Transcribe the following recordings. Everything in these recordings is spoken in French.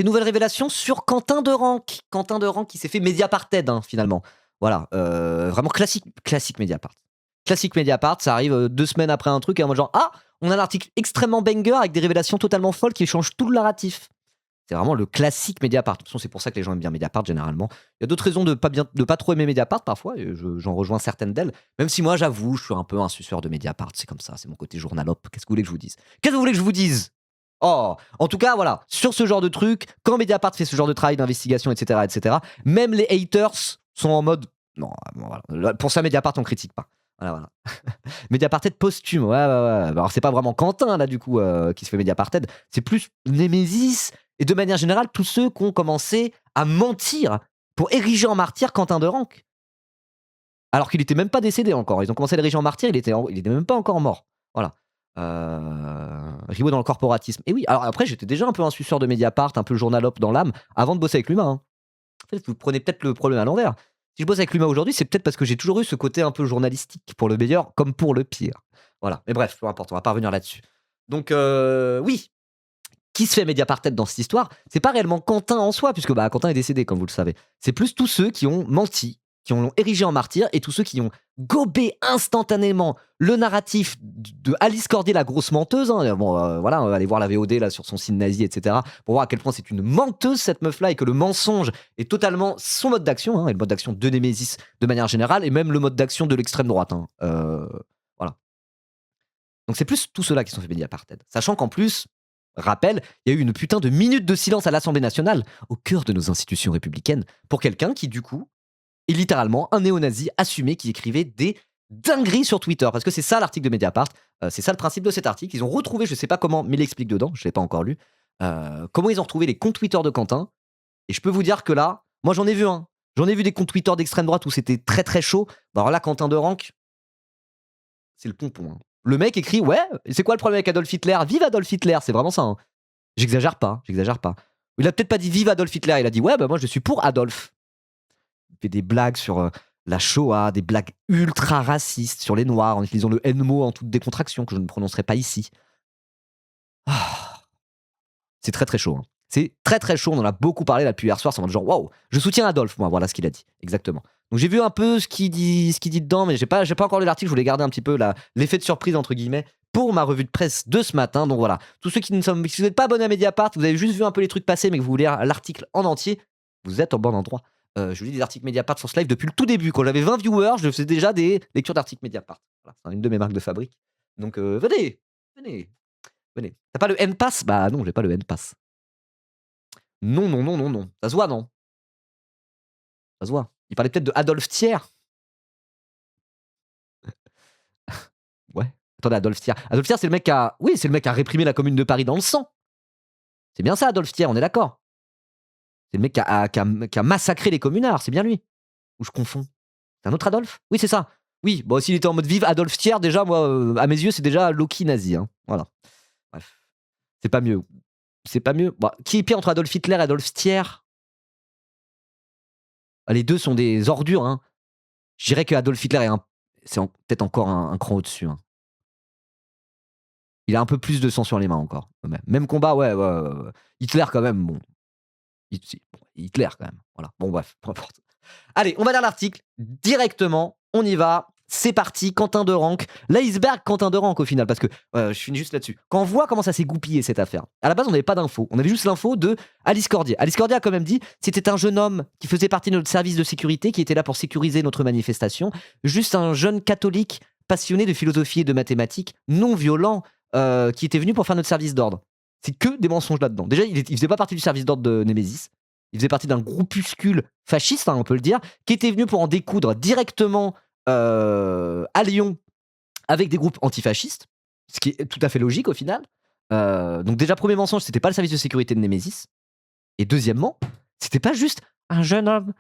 Des nouvelles révélations sur Quentin Derenque. Quentin Derenque qui s'est fait Mediaparted, hein, finalement. Voilà, vraiment classique Mediapart. Classique Mediapart, ça arrive 2 semaines après un truc et en mode genre ah, on a un article extrêmement banger avec des révélations totalement folles qui changent tout le narratif. C'est vraiment le classique Mediapart. De toute façon, c'est pour ça que les gens aiment bien Mediapart généralement. Il y a d'autres raisons de pas trop aimer Mediapart parfois, et j'en rejoins certaines d'elles. Même si moi, j'avoue, je suis un peu un suceur de Mediapart. C'est comme ça, c'est mon côté journalope. Qu'est-ce que vous voulez que je vous dise? Qu'est-ce que vous voulez que je vous dise? Oh, en tout cas, voilà, sur ce genre de truc, quand Mediapart fait ce genre de travail d'investigation, etc., même les haters sont en mode non, bon, voilà. Pour ça, Mediapart, on critique pas. Voilà. Mediaparted posthume, ouais. Alors, c'est pas vraiment Quentin, là, du coup, qui se fait Mediaparted. C'est plus Némésis et de manière générale, tous ceux qui ont commencé à mentir pour ériger en martyr Quentin Derenque. Alors qu'il était même pas décédé encore. Ils ont commencé à l'ériger en martyr, il était même pas encore mort. Voilà. Ribaud dans le corporatisme. Et oui, alors après, j'étais déjà un peu un suceur de Mediapart, un peu journalope dans l'âme, avant de bosser avec l'humain. Hein. En fait, vous prenez peut-être le problème à l'envers. Si je bosse avec l'humain aujourd'hui, c'est peut-être parce que j'ai toujours eu ce côté un peu journalistique, pour le meilleur comme pour le pire. Voilà. Mais bref, peu importe, on va pas revenir là-dessus. Donc, oui. Qui se fait Mediaparted dans cette histoire? C'est pas réellement Quentin en soi, puisque Quentin est décédé, comme vous le savez. C'est plus tous ceux qui ont menti, qui ont érigé en martyr, et tous ceux qui ont gobé instantanément le narratif de Alice Cordier, la grosse menteuse. Hein. Bon, voilà, on va aller voir la VOD là, sur son site nazi, etc. Pour voir à quel point c'est une menteuse, cette meuf-là, et que le mensonge est totalement son mode d'action, hein, et le mode d'action de Némésis de manière générale, et même le mode d'action de l'extrême droite. Hein. Voilà. Donc c'est plus tous ceux-là qui sont fait Mediaparted. Sachant qu'en plus, rappel, il y a eu une putain de minute de silence à l'Assemblée nationale, au cœur de nos institutions républicaines, pour quelqu'un qui, du coup, est littéralement un néo-nazi assumé qui écrivait des dingueries sur Twitter. Parce que c'est ça l'article de Mediapart, c'est ça le principe de cet article. Ils ont retrouvé, je sais pas comment, mais il explique dedans, je l'ai pas encore lu, comment ils ont retrouvé les comptes Twitter de Quentin. Et je peux vous dire que là, moi j'en ai vu un. J'en ai vu des comptes Twitter d'extrême droite où c'était très très chaud. Alors là, Quentin Derenque, c'est le pompon. Hein. Le mec écrit, ouais, c'est quoi le problème avec Adolf Hitler? Vive Adolf Hitler, c'est vraiment ça. Hein. J'exagère pas. Il a peut-être pas dit vive Adolf Hitler, il a dit ouais, moi je suis pour Adolf. Il fait des blagues sur la Shoah, des blagues ultra racistes sur les Noirs, en utilisant le N-mot en toute décontraction, que je ne prononcerai pas ici. Ah, c'est très très chaud. Hein. C'est très très chaud, on en a beaucoup parlé là depuis hier soir, c'est en mode genre waouh, je soutiens Adolf, moi, voilà ce qu'il a dit, exactement. Donc j'ai vu un peu ce qu'il dit dedans, mais j'ai pas encore lu l'article, je voulais garder un petit peu l'effet de surprise entre guillemets pour ma revue de presse de ce matin. Donc voilà, tous ceux qui vous n'êtes pas abonnés à Mediapart, vous avez juste vu un peu les trucs passer, mais que vous voulez lire l'article en entier, vous êtes au bon endroit. Je lis des articles Mediapart sur ce live depuis le tout début. Quand j'avais 20 viewers, je faisais déjà des lectures d'articles Mediapart. Voilà, c'est une de mes marques de fabrique. Donc venez. T'as pas le N-Pass? Bah non, j'ai pas le N-Pass. Non. Ça se voit, non? Ça se voit. Il parlait peut-être de Adolphe Thiers. Ouais. Attendez, Adolphe Thiers. Adolphe Thiers, c'est le mec qui a... Oui, c'est le mec qui a réprimé la Commune de Paris dans le sang. C'est bien ça, Adolphe Thiers, on est d'accord. C'est le mec qui a massacré les communards, c'est bien lui. Ou je confonds. C'est un autre Adolphe? Oui, c'est ça. Oui, bon, s'il était en mode vive Adolphe Thiers, déjà, moi, à mes yeux, c'est déjà Loki nazi. Hein. Voilà. Bref. C'est pas mieux. Bon, qui est pire entre Adolf Hitler et Adolphe Thiers? Les deux sont des ordures. Hein. Je dirais que Adolf Hitler c'est peut-être encore un cran au-dessus. Hein. Il a un peu plus de sang sur les mains encore. Même combat, ouais. Hitler quand même, bon. Hitler quand même. Voilà. Bon bref, peu importe. Allez, on va lire l'article directement. On y va. C'est parti, Quentin Derenque. L'iceberg Quentin Derenque au final, parce que je finis juste là-dessus. Quand on voit comment ça s'est goupillé cette affaire, à la base on n'avait pas d'infos. On avait juste l'info de Alice Cordier. Alice Cordier a quand même dit c'était un jeune homme qui faisait partie de notre service de sécurité, qui était là pour sécuriser notre manifestation. Juste un jeune catholique passionné de philosophie et de mathématiques, non violent, qui était venu pour faire notre service d'ordre. C'est que des mensonges là-dedans. Déjà, il faisait pas partie du service d'ordre de Némésis. Il faisait partie d'un groupuscule fasciste, hein, on peut le dire, qui était venu pour en découdre directement à Lyon avec des groupes antifascistes, ce qui est tout à fait logique au final. Donc déjà, premier mensonge, c'était pas le service de sécurité de Némésis. Et deuxièmement, c'était pas juste un jeune homme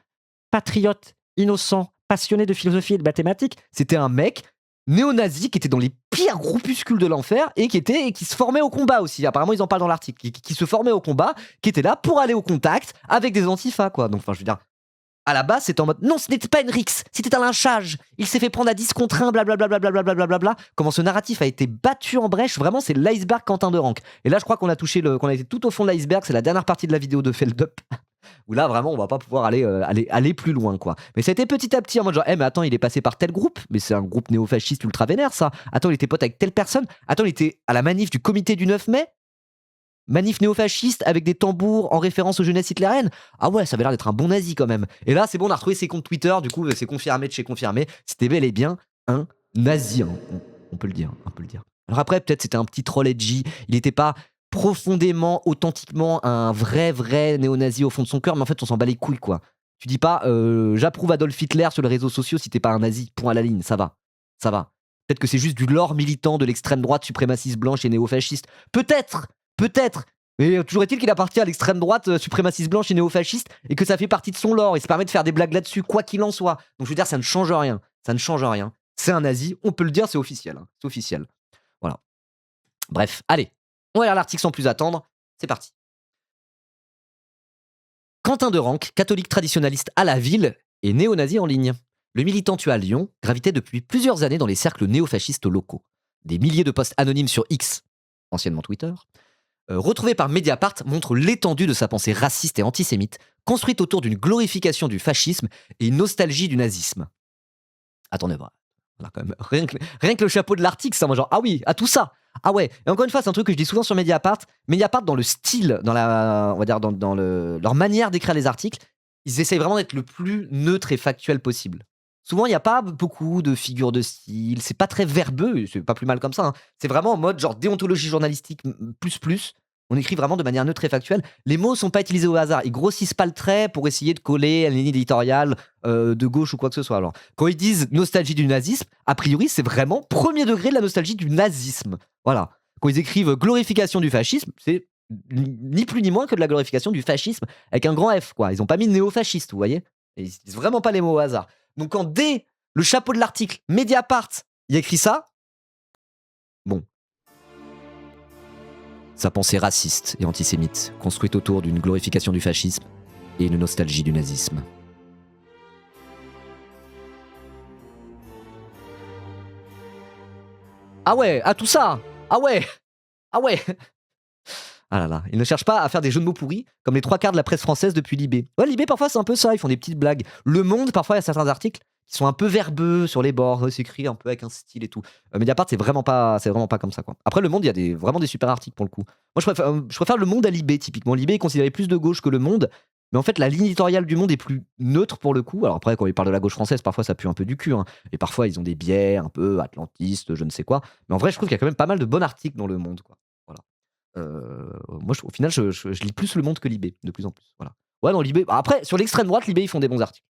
patriote, innocent, passionné de philosophie et de mathématiques. C'était un mec néo-nazi qui était dans les pires groupuscules de l'enfer et qui se formait au combat aussi. Apparemment, ils en parlent dans l'article. Qui se formait au combat, qui était là pour aller au contact avec des antifas, quoi. Donc, enfin, je veux dire, À la base, c'était en mode non, ce n'était pas une rixe, c'était un lynchage. Il s'est fait prendre à 10 contre 1, blablabla. Blablabla. Comment ce narratif a été battu en brèche, vraiment, c'est l'iceberg Quentin de Rank. Et là, je crois qu'on a été tout au fond de l'iceberg, c'est la dernière partie de la vidéo de Feldup. Où là, vraiment, on va pas pouvoir aller plus loin, quoi. Mais c'était petit à petit en mode genre, mais attends, il est passé par tel groupe, mais c'est un groupe néofasciste ultra vénère, ça. Attends, il était pote avec telle personne. Attends, il était à la manif du comité du 9 mai. Manif néofasciste avec des tambours en référence aux jeunesses hitlériennes. Ah ouais, ça avait l'air d'être un bon nazi quand même. Et là, c'est bon, on a retrouvé ses comptes Twitter, du coup, c'est confirmé de chez confirmé. C'était bel et bien un nazi, hein. On peut le dire, on peut le dire. Alors après, peut-être c'était un petit troll edgy. Il n'était pas profondément, authentiquement un vrai néo-nazi au fond de son cœur, mais en fait, on s'en bat les couilles, quoi. Tu dis pas, j'approuve Adolf Hitler sur les réseaux sociaux si t'es pas un nazi. Point à la ligne, ça va. Ça va. Peut-être que c'est juste du lore militant de l'extrême droite suprémaciste blanche et néofasciste. Peut-être. Mais toujours est-il qu'il appartient à l'extrême droite suprémaciste blanche et néofasciste et que ça fait partie de son lore. Il se permet de faire des blagues là-dessus, quoi qu'il en soit. Donc je veux dire, ça ne change rien. Ça ne change rien. C'est un nazi, on peut le dire, c'est officiel. Hein. C'est officiel. Voilà. Bref, allez. On va lire l'article sans plus attendre. C'est parti. Quentin de Rank, catholique traditionnaliste à la ville et néo-nazi en ligne. Le militant tué à Lyon gravitait depuis plusieurs années dans les cercles néofascistes locaux. Des milliers de posts anonymes sur X, anciennement Twitter, retrouvés par Mediapart, montrent l'étendue de sa pensée raciste et antisémite, construite autour d'une glorification du fascisme et une nostalgie du nazisme. Attendez, voilà, quand même, rien que le chapeau de l'article, ça, moi genre, ah oui, à tout ça. Ah ouais, et encore une fois, c'est un truc que je dis souvent sur Mediapart. Mediapart, dans le style, dans la, on va dire leur manière d'écrire les articles, ils essayent vraiment d'être le plus neutre et factuel possible. Souvent, il n'y a pas beaucoup de figures de style, c'est pas très verbeux, et c'est pas plus mal comme ça. Hein. C'est vraiment en mode genre déontologie journalistique plus. On écrit vraiment de manière neutre et factuelle. Les mots sont pas utilisés au hasard. Ils grossissent pas le trait pour essayer de coller à une ligne éditoriale de gauche ou quoi que ce soit. Alors, quand ils disent nostalgie du nazisme, a priori, c'est vraiment premier degré de la nostalgie du nazisme. Voilà. Quand ils écrivent glorification du fascisme, c'est ni plus ni moins que de la glorification du fascisme avec un grand F, quoi. Ils ont pas mis néo-fasciste, vous voyez. Et ils disent vraiment pas les mots au hasard. Donc, quand dès le chapeau de l'article, Mediapart, il écrit ça, bon. Sa pensée raciste et antisémite, construite autour d'une glorification du fascisme et une nostalgie du nazisme. Ah ouais, ah tout ça. Ah ouais. Ah là là, ils ne cherchent pas à faire des jeux de mots pourris, comme les 3 quarts de la presse française depuis Libé. Ouais, Libé, parfois, c'est un peu ça, ils font des petites blagues. Le Monde, parfois, il y a certains articles qui sont un peu verbeux sur les bords, c'est écrit un peu avec un style et tout. Mediapart, c'est vraiment pas comme ça, quoi. Après, Le Monde, il y a vraiment des super articles pour le coup. Moi, je préfère Le Monde à Libé, typiquement. Libé est considéré plus de gauche que Le Monde, mais en fait, la ligne éditoriale du Monde est plus neutre pour le coup. Alors après, quand ils parlent de la gauche française, parfois, ça pue un peu du cul, hein. Et parfois, ils ont des biais un peu atlantistes, je ne sais quoi. Mais en vrai, je trouve qu'il y a quand même pas mal de bons articles dans Le Monde, quoi. Voilà. Moi, au final, je lis plus Le Monde que Libé, de plus en plus. Voilà. Ouais, non, Libé. Après, sur l'extrême droite, Libé, ils font des bons articles.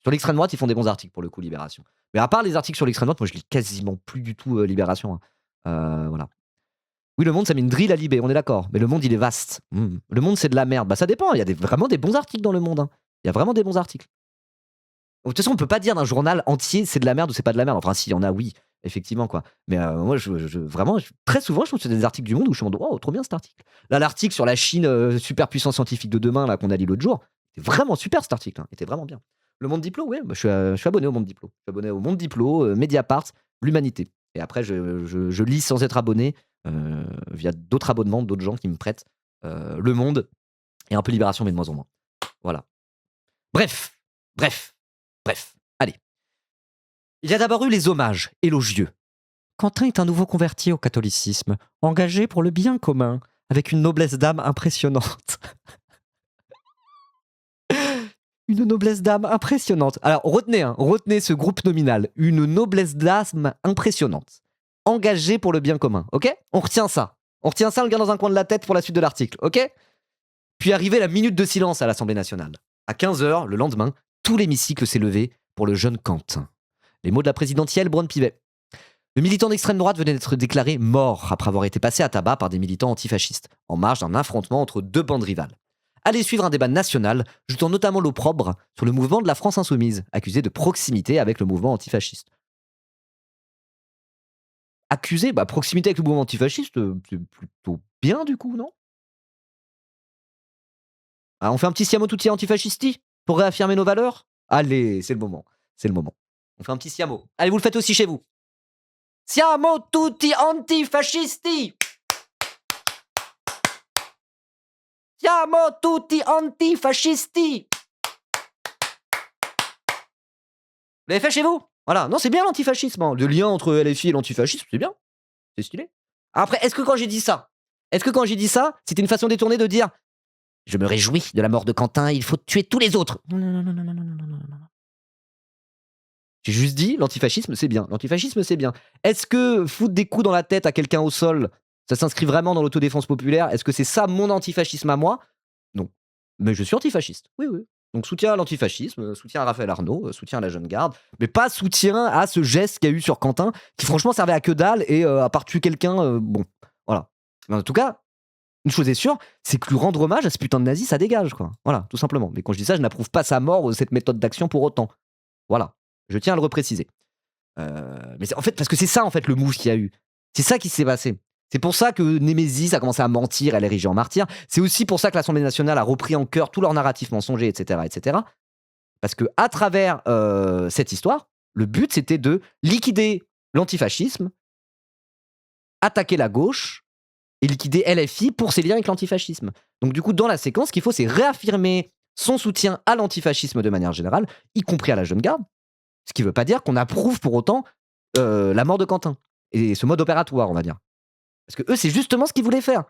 Sur l'extrême droite, ils font des bons articles pour le coup, Libération. Mais à part les articles sur l'extrême droite, moi, je lis quasiment plus du tout Libération. Hein. Voilà. Oui, Le Monde, ça met une drill à Libé, on est d'accord. Mais Le Monde, il est vaste. Le Monde, c'est de la merde. Bah, ça dépend. Il y a vraiment des bons articles dans Le Monde. Hein. Il y a vraiment des bons articles. De toute façon, on peut pas dire d'un journal entier c'est de la merde ou c'est pas de la merde. Enfin, s'il y en a, oui, effectivement, quoi. Mais moi, vraiment, très souvent, je trouve que c'est des articles du Monde où je suis en mode, oh, trop bien cet article. Là, l'article sur la Chine, superpuissance scientifique de demain, là, qu'on a lu l'autre jour, c'est vraiment super cet article. Hein. Il était vraiment bien. Le Monde Diplo, ouais, bah, je suis abonné au Monde Diplo. Je suis abonné au Monde Diplo, Mediapart, l'Humanité. Et après, je lis sans être abonné via d'autres abonnements, d'autres gens qui me prêtent Le Monde et un peu Libération, mais de moins en moins. Voilà. Bref. Allez. Il y a d'abord eu les hommages élogieux. Quentin est un nouveau converti au catholicisme, engagé pour le bien commun, avec une noblesse d'âme impressionnante. Une noblesse d'âme impressionnante. Alors, retenez ce groupe nominal. Une noblesse d'âme impressionnante. Engagé pour le bien commun, ok? On retient ça. On retient ça, le gars dans un coin de la tête pour la suite de l'article, ok? Puis arrivait la minute de silence à l'Assemblée nationale. À 15h, le lendemain, tout l'hémicycle s'est levé pour le jeune Quentin. Les mots de la présidentielle, Braun-Pivet. Le militant d'extrême droite venait d'être déclaré mort après avoir été passé à tabac par des militants antifascistes, en marge d'un affrontement entre 2 bandes rivales. Allait suivre un débat national, jetant notamment l'opprobre sur le mouvement de la France insoumise, accusé de proximité avec le mouvement antifasciste. Accusé, proximité avec le mouvement antifasciste, c'est plutôt bien du coup, non? Ah, on fait un petit siamo tutti antifascisti? Pour réaffirmer nos valeurs? Allez, c'est le moment. C'est le moment. On fait un petit siamo. Allez, vous le faites aussi chez vous. Siamo tutti antifascisti! Siamo tutti antifascisti! Vous l'avez fait chez vous? Voilà. Non, c'est bien l'antifascisme, hein. Le lien entre LFI et l'antifascisme, c'est bien. C'est stylé. Après, est-ce que quand j'ai dit ça, c'était une façon détournée de dire: «Je me réjouis de la mort de Quentin, il faut tuer tous les autres»? Non, non, non, non, non, non, non, non, non, non. J'ai juste dit: «L'antifascisme, c'est bien. L'antifascisme, c'est bien». Est-ce que foutre des coups dans la tête à quelqu'un au sol, ça s'inscrit vraiment dans l'autodéfense populaire? Est-ce que c'est ça mon antifascisme à moi? Non. Mais je suis antifasciste. Oui, oui. Donc soutien à l'antifascisme, soutien à Raphaël Arnaud, soutien à la jeune garde, mais pas soutien à ce geste qu'il y a eu sur Quentin, qui franchement servait à que dalle et à part tuer quelqu'un, bon, voilà. Mais en tout cas, une chose est sûre, c'est que lui rendre hommage à ce putain de nazi, ça dégage, quoi. Voilà, tout simplement. Mais quand je dis ça, je n'approuve pas sa mort ou cette méthode d'action pour autant. Voilà, je tiens à le repréciser. Mais c'est en fait parce que c'est ça, en fait, le move qu'il y a eu. C'est ça qui s'est passé. C'est pour ça que Némésis a commencé à mentir, elle est érigée en martyr. C'est aussi pour ça que l'Assemblée nationale a repris en cœur tout leur narratif mensonger, etc., etc. Parce que à travers cette histoire, le but c'était de liquider l'antifascisme, attaquer la gauche et liquider LFI pour ses liens avec l'antifascisme. Donc du coup, dans la séquence, ce qu'il faut, c'est réaffirmer son soutien à l'antifascisme de manière générale, y compris à la jeune garde. Ce qui ne veut pas dire qu'on approuve pour autant la mort de Quentin et ce mode opératoire, on va dire. Parce que eux, c'est justement ce qu'ils voulaient faire,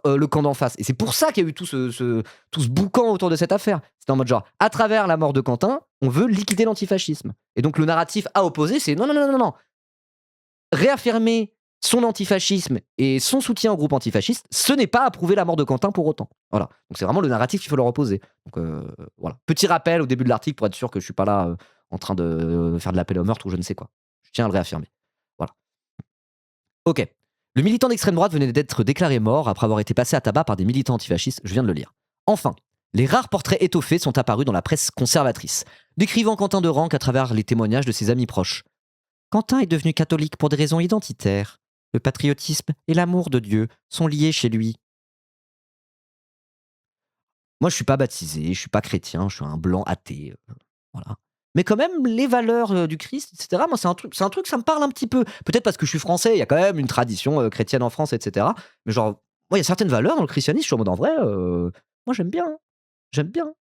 le camp d'en face. Et c'est pour ça qu'il y a eu tout ce boucan autour de cette affaire. C'était en mode genre, à travers la mort de Quentin, on veut liquider l'antifascisme. Et donc le narratif à opposer, c'est non, non, non, non, non. Réaffirmer son antifascisme et son soutien au groupe antifasciste, ce n'est pas approuver la mort de Quentin pour autant. Voilà. Donc c'est vraiment le narratif qu'il faut leur opposer. Donc voilà. Petit rappel au début de l'article pour être sûr que je suis pas là en train de faire de l'appel au meurtre ou je ne sais quoi. Je tiens à le réaffirmer. Voilà. Ok. Le militant d'extrême droite venait d'être déclaré mort après avoir été passé à tabac par des militants antifascistes, je viens de le lire. Enfin, les rares portraits étoffés sont apparus dans la presse conservatrice, décrivant Quentin de Ranc à travers les témoignages de ses amis proches. Quentin est devenu catholique pour des raisons identitaires. Le patriotisme et l'amour de Dieu sont liés chez lui. Moi, je suis pas baptisé, je suis pas chrétien, je suis un blanc athée. Voilà. Mais quand même, les valeurs du Christ, etc., moi, c'est un truc, ça me parle un petit peu. Peut-être parce que je suis français, il y a quand même une tradition chrétienne en France, etc. Mais genre, moi, il y a certaines valeurs dans le christianisme, je suis en mode en vrai, moi, j'aime bien, hein. J'aime bien.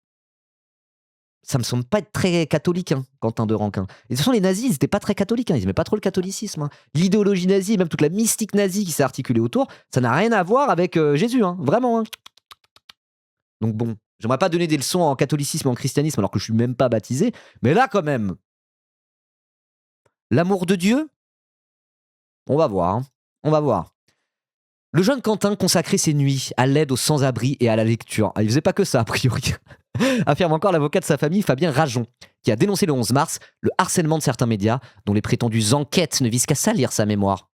Ça me semble pas être très catholique, hein, Quentin de Rankin. Et de toute façon, les nazis, ils étaient pas très catholiques, hein, ils aimaient pas trop le catholicisme, hein. L'idéologie nazie, même toute la mystique nazie qui s'est articulée autour, ça n'a rien à voir avec Jésus, hein, vraiment, hein. Donc bon, j'aimerais pas donner des leçons en catholicisme et en christianisme alors que je suis même pas baptisé, mais là quand même, l'amour de Dieu, on va voir, hein, on va voir. Le jeune Quentin consacrait ses nuits à l'aide aux sans-abri et à la lecture. Ah, il faisait pas que ça, a priori. Affirme encore l'avocat de sa famille, Fabien Rajon, qui a dénoncé le 11 mars le harcèlement de certains médias dont les prétendues enquêtes ne visent qu'à salir sa mémoire.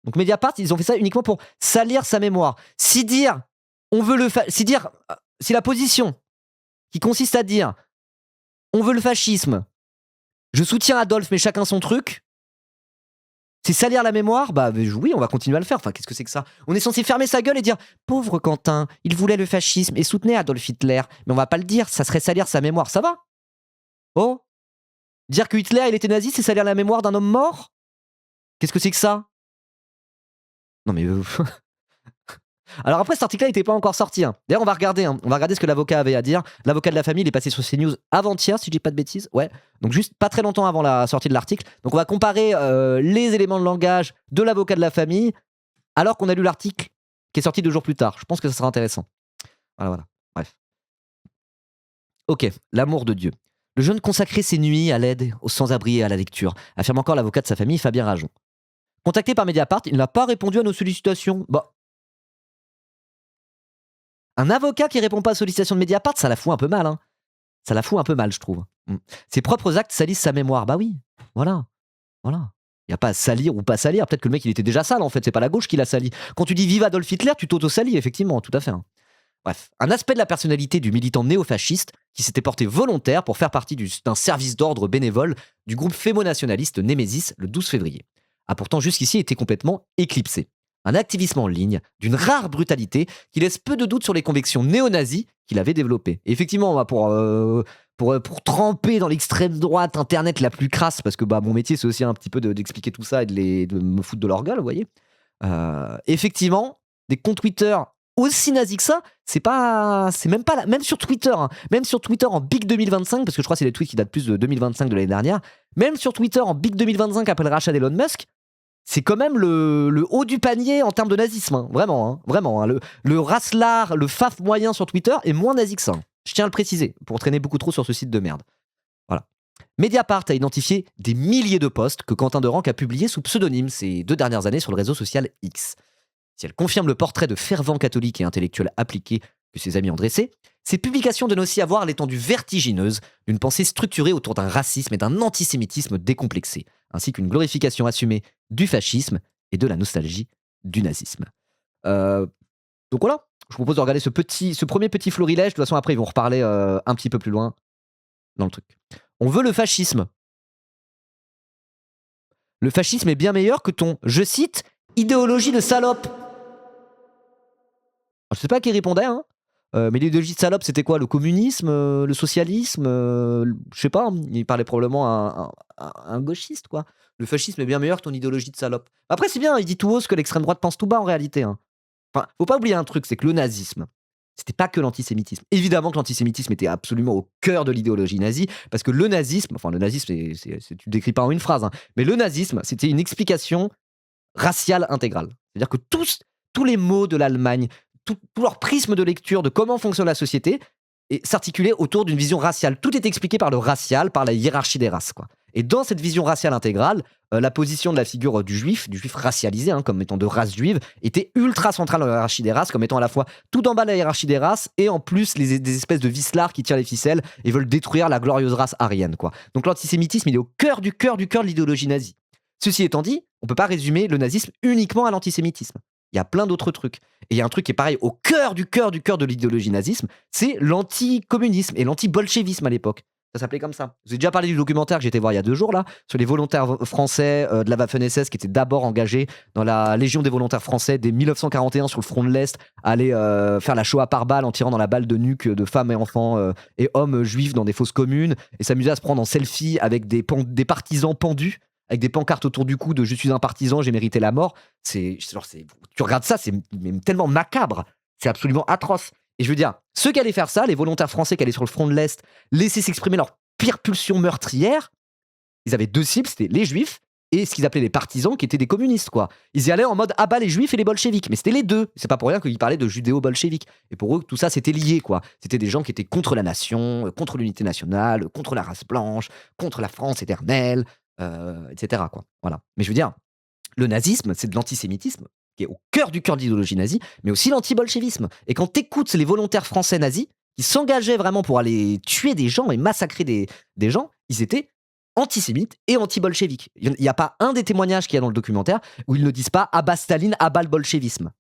Donc Mediapart, ils ont fait ça uniquement pour salir sa mémoire. Si dire, on veut si la position qui consiste à dire, on veut le fascisme, je soutiens Adolphe mais chacun son truc, c'est salir la mémoire, bah oui, on va continuer à le faire. Enfin, qu'est-ce que c'est que ça? On est censé fermer sa gueule et dire pauvre Quentin, il voulait le fascisme et soutenait Adolf Hitler, mais on va pas le dire, ça serait salir sa mémoire, ça va? Oh? Dire que Hitler il était nazi, c'est salir la mémoire d'un homme mort? Qu'est-ce que c'est que ça? Non mais alors après, cet article-là n'était pas encore sorti, hein. D'ailleurs, on va regarder, hein. On va regarder ce que l'avocat avait à dire. L'avocat de la famille, il est passé sur CNews avant-hier, si je dis pas de bêtises. Ouais. Donc juste pas très longtemps avant la sortie de l'article. Donc on va comparer les éléments de langage de l'avocat de la famille alors qu'on a lu l'article qui est sorti 2 jours plus tard. Je pense que ça sera intéressant. Voilà, voilà. Bref. Ok, l'amour de Dieu. Le jeune consacrait ses nuits à l'aide aux sans-abri et à la lecture, affirme encore l'avocat de sa famille, Fabien Rajon. Contacté par Mediapart, il n'a pas répondu à nos sollicitations. Bah, un avocat qui répond pas aux sollicitations de Mediapart, ça la fout un peu mal, hein. Ça la fout un peu mal, je trouve. Ses propres actes salissent sa mémoire. Bah oui, voilà, voilà. Il n'y a pas à salir ou pas salir. Peut-être que le mec, il était déjà sale, en fait. C'est pas la gauche qui l'a sali. Quand tu dis vive Adolf Hitler, tu t'auto-salis, effectivement, tout à fait, hein. Bref, un aspect de la personnalité du militant néofasciste qui s'était porté volontaire pour faire partie d'un service d'ordre bénévole du groupe fémo-nationaliste Némésis le 12 février a pourtant jusqu'ici été complètement éclipsé. un activisme en ligne d'une rare brutalité qui laisse peu de doute sur les convictions néo-nazies qu'il avait développées. Et effectivement, bah, pour tremper dans l'extrême droite internet la plus crasse, parce que bah, mon métier c'est aussi un petit peu d'expliquer tout ça et de me foutre de leur gueule, vous voyez. Effectivement, des comptes Twitter aussi nazis que ça, c'est même pas même sur Twitter, hein, même sur Twitter en big 2025, parce que je crois que c'est les tweets qui datent plus de 2025 de l'année dernière, même sur Twitter en big 2025 après le rachat d'Elon Musk, c'est quand même le haut du panier en termes de nazisme, hein, vraiment. Hein, le racelard, le faf moyen sur Twitter est moins nazi que ça. Hein. Je tiens à le préciser, pour traîner beaucoup trop sur ce site de merde. Voilà. Mediapart a identifié des milliers de posts que Quentin Derenc a publiés sous pseudonyme ces 2 dernières années sur le réseau social X. Si elle confirme le portrait de fervent catholique et intellectuel appliqué que ses amis ont dressé, ces publications donnent aussi à voir l'étendue vertigineuse d'une pensée structurée autour d'un racisme et d'un antisémitisme décomplexé, ainsi qu'une glorification assumée du fascisme et de la nostalgie du nazisme. Donc voilà, je vous propose de regarder ce premier petit florilège. De toute façon, après, ils vont reparler un petit peu plus loin dans le truc. On veut le fascisme. Le fascisme est bien meilleur que ton, je cite, idéologie de salope. Je sais pas qui répondait, hein. Mais l'idéologie de salope, c'était quoi? Le communisme, le socialisme, je sais pas, hein, il parlait probablement à un gauchiste, quoi. Le fascisme est bien meilleur que ton idéologie de salope. Après, c'est bien, il dit tout haut ce que l'extrême droite pense tout bas en réalité. Hein. Enfin, faut pas oublier un truc, c'est que le nazisme, c'était pas que l'antisémitisme. Évidemment que l'antisémitisme était absolument au cœur de l'idéologie nazie, parce que le nazisme, tu le décris pas en une phrase, hein, mais le nazisme, c'était une explication raciale intégrale. C'est-à-dire que tous les mots de l'Allemagne, tout leur prisme de lecture de comment fonctionne la société s'articulait autour d'une vision raciale. Tout est expliqué par le racial, par la hiérarchie des races. Quoi. Et dans cette vision raciale intégrale, la position de la figure du juif racialisé, hein, comme étant de race juive, était ultra centrale dans la hiérarchie des races, comme étant à la fois tout en bas de la hiérarchie des races, et en plus des espèces de vislards qui tirent les ficelles et veulent détruire la glorieuse race aryenne. Quoi. Donc l'antisémitisme, il est au cœur de l'idéologie nazie. Ceci étant dit, on ne peut pas résumer le nazisme uniquement à l'antisémitisme. Il y a plein d'autres trucs. Et il y a un truc qui est pareil au cœur de l'idéologie nazisme, c'est l'anticommunisme et l'anti-bolchevisme à l'époque. Ça s'appelait comme ça. J'ai déjà parlé du documentaire que j'ai été voir il y a 2 jours, là, sur les volontaires français de la Waffen-SS qui étaient d'abord engagés dans la Légion des volontaires français dès 1941 sur le front de l'Est, à aller faire la Shoah par balle en tirant dans la balle de nuque de femmes et enfants et hommes juifs dans des fosses communes, et s'amuser à se prendre en selfie avec des partisans pendus, avec des pancartes autour du cou de je suis un partisan, j'ai mérité la mort. Tu regardes ça, c'est tellement macabre, c'est absolument atroce. Et je veux dire, ceux qui allaient faire ça, les volontaires français qui allaient sur le front de l'Est, laisser s'exprimer leur pire pulsion meurtrière, ils avaient 2 cibles, c'était les juifs et ce qu'ils appelaient les partisans qui étaient des communistes, quoi. Ils y allaient en mode abat les juifs et les bolcheviks, mais c'était les deux. C'est pas pour rien qu'ils parlaient de judéo-bolcheviques. Et pour eux, tout ça, c'était lié, quoi. C'était des gens qui étaient contre la nation, contre l'unité nationale, contre la race blanche, contre la France éternelle, etc., quoi. Voilà. Mais je veux dire, le nazisme, c'est de l'antisémitisme, qui est au cœur de l'idéologie nazie, mais aussi l'anti-bolchevisme. Et quand t'écoutes les volontaires français nazis, qui s'engageaient vraiment pour aller tuer des gens et massacrer des gens, ils étaient antisémites et anti-bolcheviques. Il n'y a pas un des témoignages qu'il y a dans le documentaire où ils ne disent pas « Abat Staline, abat le bolchevisme ».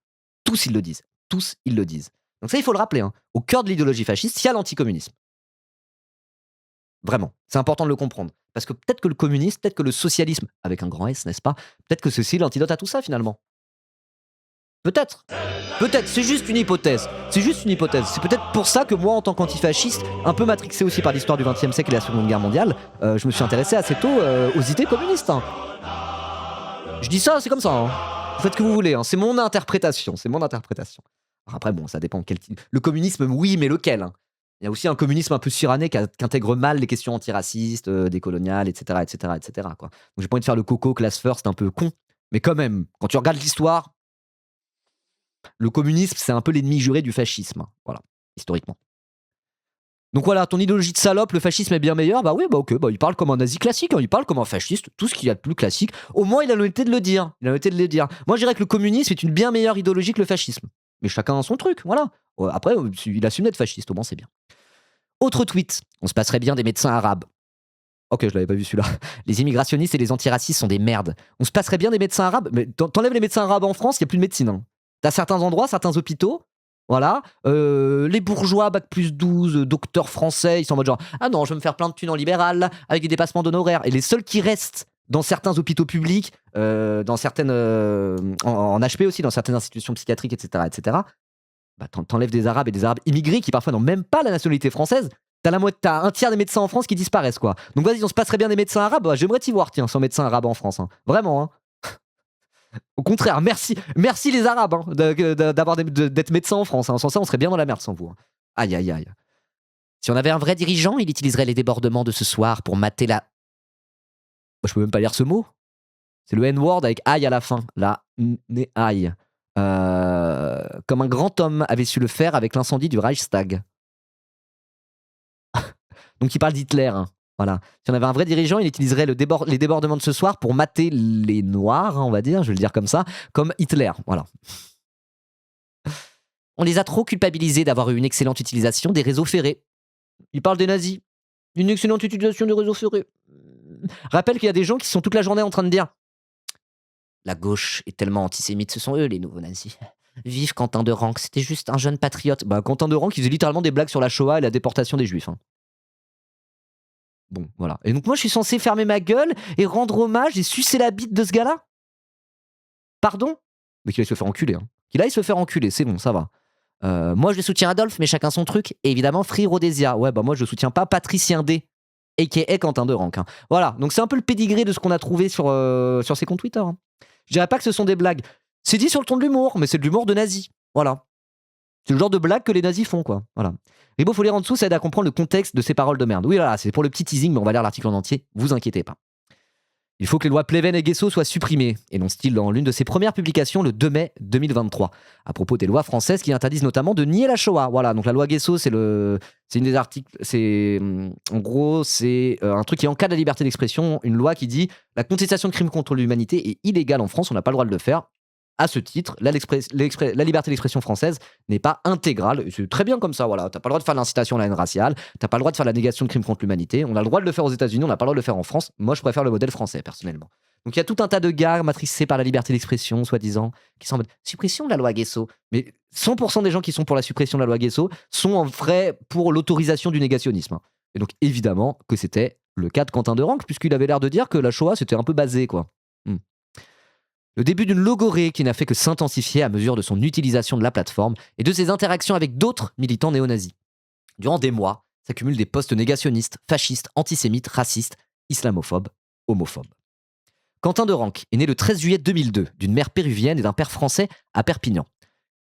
Tous, ils le disent. Tous, ils le disent. Donc ça, il faut le rappeler. Hein. Au cœur de l'idéologie fasciste, il y a l'anticommunisme. Vraiment. C'est important de le comprendre. Parce que peut-être que le communisme, peut-être que le socialisme, avec un grand S, n'est-ce pas? Peut-être que ceci est l'antidote à tout ça, finalement. Peut-être. Peut-être. C'est juste une hypothèse. C'est juste une hypothèse. C'est peut-être pour ça que moi, en tant qu'antifasciste, un peu matrixé aussi par l'histoire du XXe siècle et la Seconde Guerre mondiale, je me suis intéressé assez tôt aux idées communistes. Hein. Je dis ça, c'est comme ça. Hein. Vous faites ce que vous voulez. Hein. C'est mon interprétation. C'est mon interprétation. Alors après, bon, ça dépend quel type. Le communisme, oui, mais lequel hein. Il y a aussi un communisme un peu suranné qui intègre mal les questions antiracistes, décoloniales, etc., etc., etc. Quoi. Donc j'ai pas envie de faire le coco class first un peu con, mais quand même, quand tu regardes l'histoire, le communisme c'est un peu l'ennemi juré du fascisme, voilà, historiquement. Donc voilà, ton idéologie de salope, le fascisme est bien meilleur, bah oui, bah ok, bah il parle comme un nazi classique, hein, il parle comme un fasciste, tout ce qu'il y a de plus classique. Au moins il a l'honnêteté de le dire, Moi je dirais que le communisme est une bien meilleure idéologie que le fascisme. Mais chacun a son truc, voilà. Après, il assume d'être fasciste, au moins c'est bien. Autre tweet, on se passerait bien des médecins arabes. Ok, je l'avais pas vu celui-là. Les immigrationnistes et les antiracistes sont des merdes. On se passerait bien des médecins arabes, mais t'enlèves les médecins arabes en France, il n'y a plus de médecine. Hein. T'as certains endroits, certains hôpitaux, voilà. Les bourgeois, bac plus 12, docteurs français, ils sont en mode genre, ah non, je vais me faire plein de thunes en libéral, avec des dépassements d'honoraires. Et les seuls qui restent dans certains hôpitaux publics, dans certaines, en HP aussi, dans certaines institutions psychiatriques, etc., etc., bah, t'enlèves des Arabes et des Arabes immigrés qui parfois n'ont même pas la nationalité française. T'as un tiers des médecins en France qui disparaissent, quoi. Donc vas-y, on se passerait bien des médecins arabes. Bah, j'aimerais t'y voir, tiens, sans médecin arabe en France, hein. Vraiment, hein. Au contraire, merci les Arabes, hein, d'être médecins en France, hein. Sans ça, on serait bien dans la merde sans vous, hein. Aïe, aïe, aïe. Si on avait un vrai dirigeant, il utiliserait les débordements de ce soir pour mater la. Moi, je peux même pas lire ce mot. C'est le N-word avec aïe à la fin. La aïe. Comme un grand homme avait su le faire avec l'incendie du Reichstag. Donc il parle d'Hitler, hein. Voilà. Si on avait un vrai dirigeant, il utiliserait les débordements de ce soir pour mater les Noirs, hein, on va dire, je vais le dire comme ça, comme Hitler. Voilà. On les a trop culpabilisés d'avoir eu une excellente utilisation des réseaux ferrés. Il parle des nazis. Une excellente utilisation des réseaux ferrés. Rappelle qu'il y a des gens qui sont toute la journée en train de dire la gauche est tellement antisémite, ce sont eux les nouveaux nazis. Vive Quentin de Ranc, c'était juste un jeune patriote. Bah, Quentin de Ranc, il faisait littéralement des blagues sur la Shoah et la déportation des Juifs, hein. Bon, voilà. Et donc moi, je suis censé fermer ma gueule et rendre hommage et sucer la bite de ce gars-là? Pardon? Mais qu'il aille se faire enculer, hein. Qu'il aille se faire enculer, c'est bon, ça va. Moi, je soutiens Adolphe, mais chacun son truc. Et évidemment, Free Rhodesia. Ouais, bah moi, je soutiens pas Patricien D, a.k.a. Quentin de Ranc, hein. Voilà, donc c'est un peu le pédigré de ce qu'on a trouvé sur ses comptes Twitter, hein. Je dirais pas que ce sont des blagues. C'est dit sur le ton de l'humour, mais c'est de l'humour de nazi. Voilà. C'est le genre de blague que les nazis font, quoi. Voilà. Ribo, faut lire en dessous, ça aide à comprendre le contexte de ces paroles de merde. Oui, voilà, c'est pour le petit teasing, mais on va lire l'article en entier, vous inquiétez pas. Il faut que les lois Pleven et Guesso soient supprimées, énonce-t-il dans l'une de ses premières publications le 2 mai 2023, à propos des lois françaises qui interdisent notamment de nier la Shoah. Voilà, donc la loi Guesso, c'est une des articles, en gros, c'est un truc qui encadre la liberté d'expression, une loi qui dit la contestation de crimes contre l'humanité est illégale en France, on n'a pas le droit de le faire. À ce titre, la liberté d'expression française n'est pas intégrale. C'est très bien comme ça, voilà. T'as pas le droit de faire l'incitation à la haine raciale, t'as pas le droit de faire la négation de crimes contre l'humanité. On a le droit de le faire aux États-Unis, on n'a pas le droit de le faire en France. Moi, je préfère le modèle français, personnellement. Donc il y a tout un tas de gars matricés par la liberté d'expression, soi-disant, qui sont en mode suppression de la loi Guesso. Mais 100% des gens qui sont pour la suppression de la loi Guesso sont en vrai pour l'autorisation du négationnisme. Et donc évidemment que c'était le cas de Quentin de Ranc, puisqu'il avait l'air de dire que la Shoah c'était un peu basé, quoi. Le début d'une logorée qui n'a fait que s'intensifier à mesure de son utilisation de la plateforme et de ses interactions avec d'autres militants néo-nazis. Durant des mois, s'accumulent des posts négationnistes, fascistes, antisémites, racistes, islamophobes, homophobes. Quentin de Ranc est né le 13 juillet 2002 d'une mère péruvienne et d'un père français à Perpignan.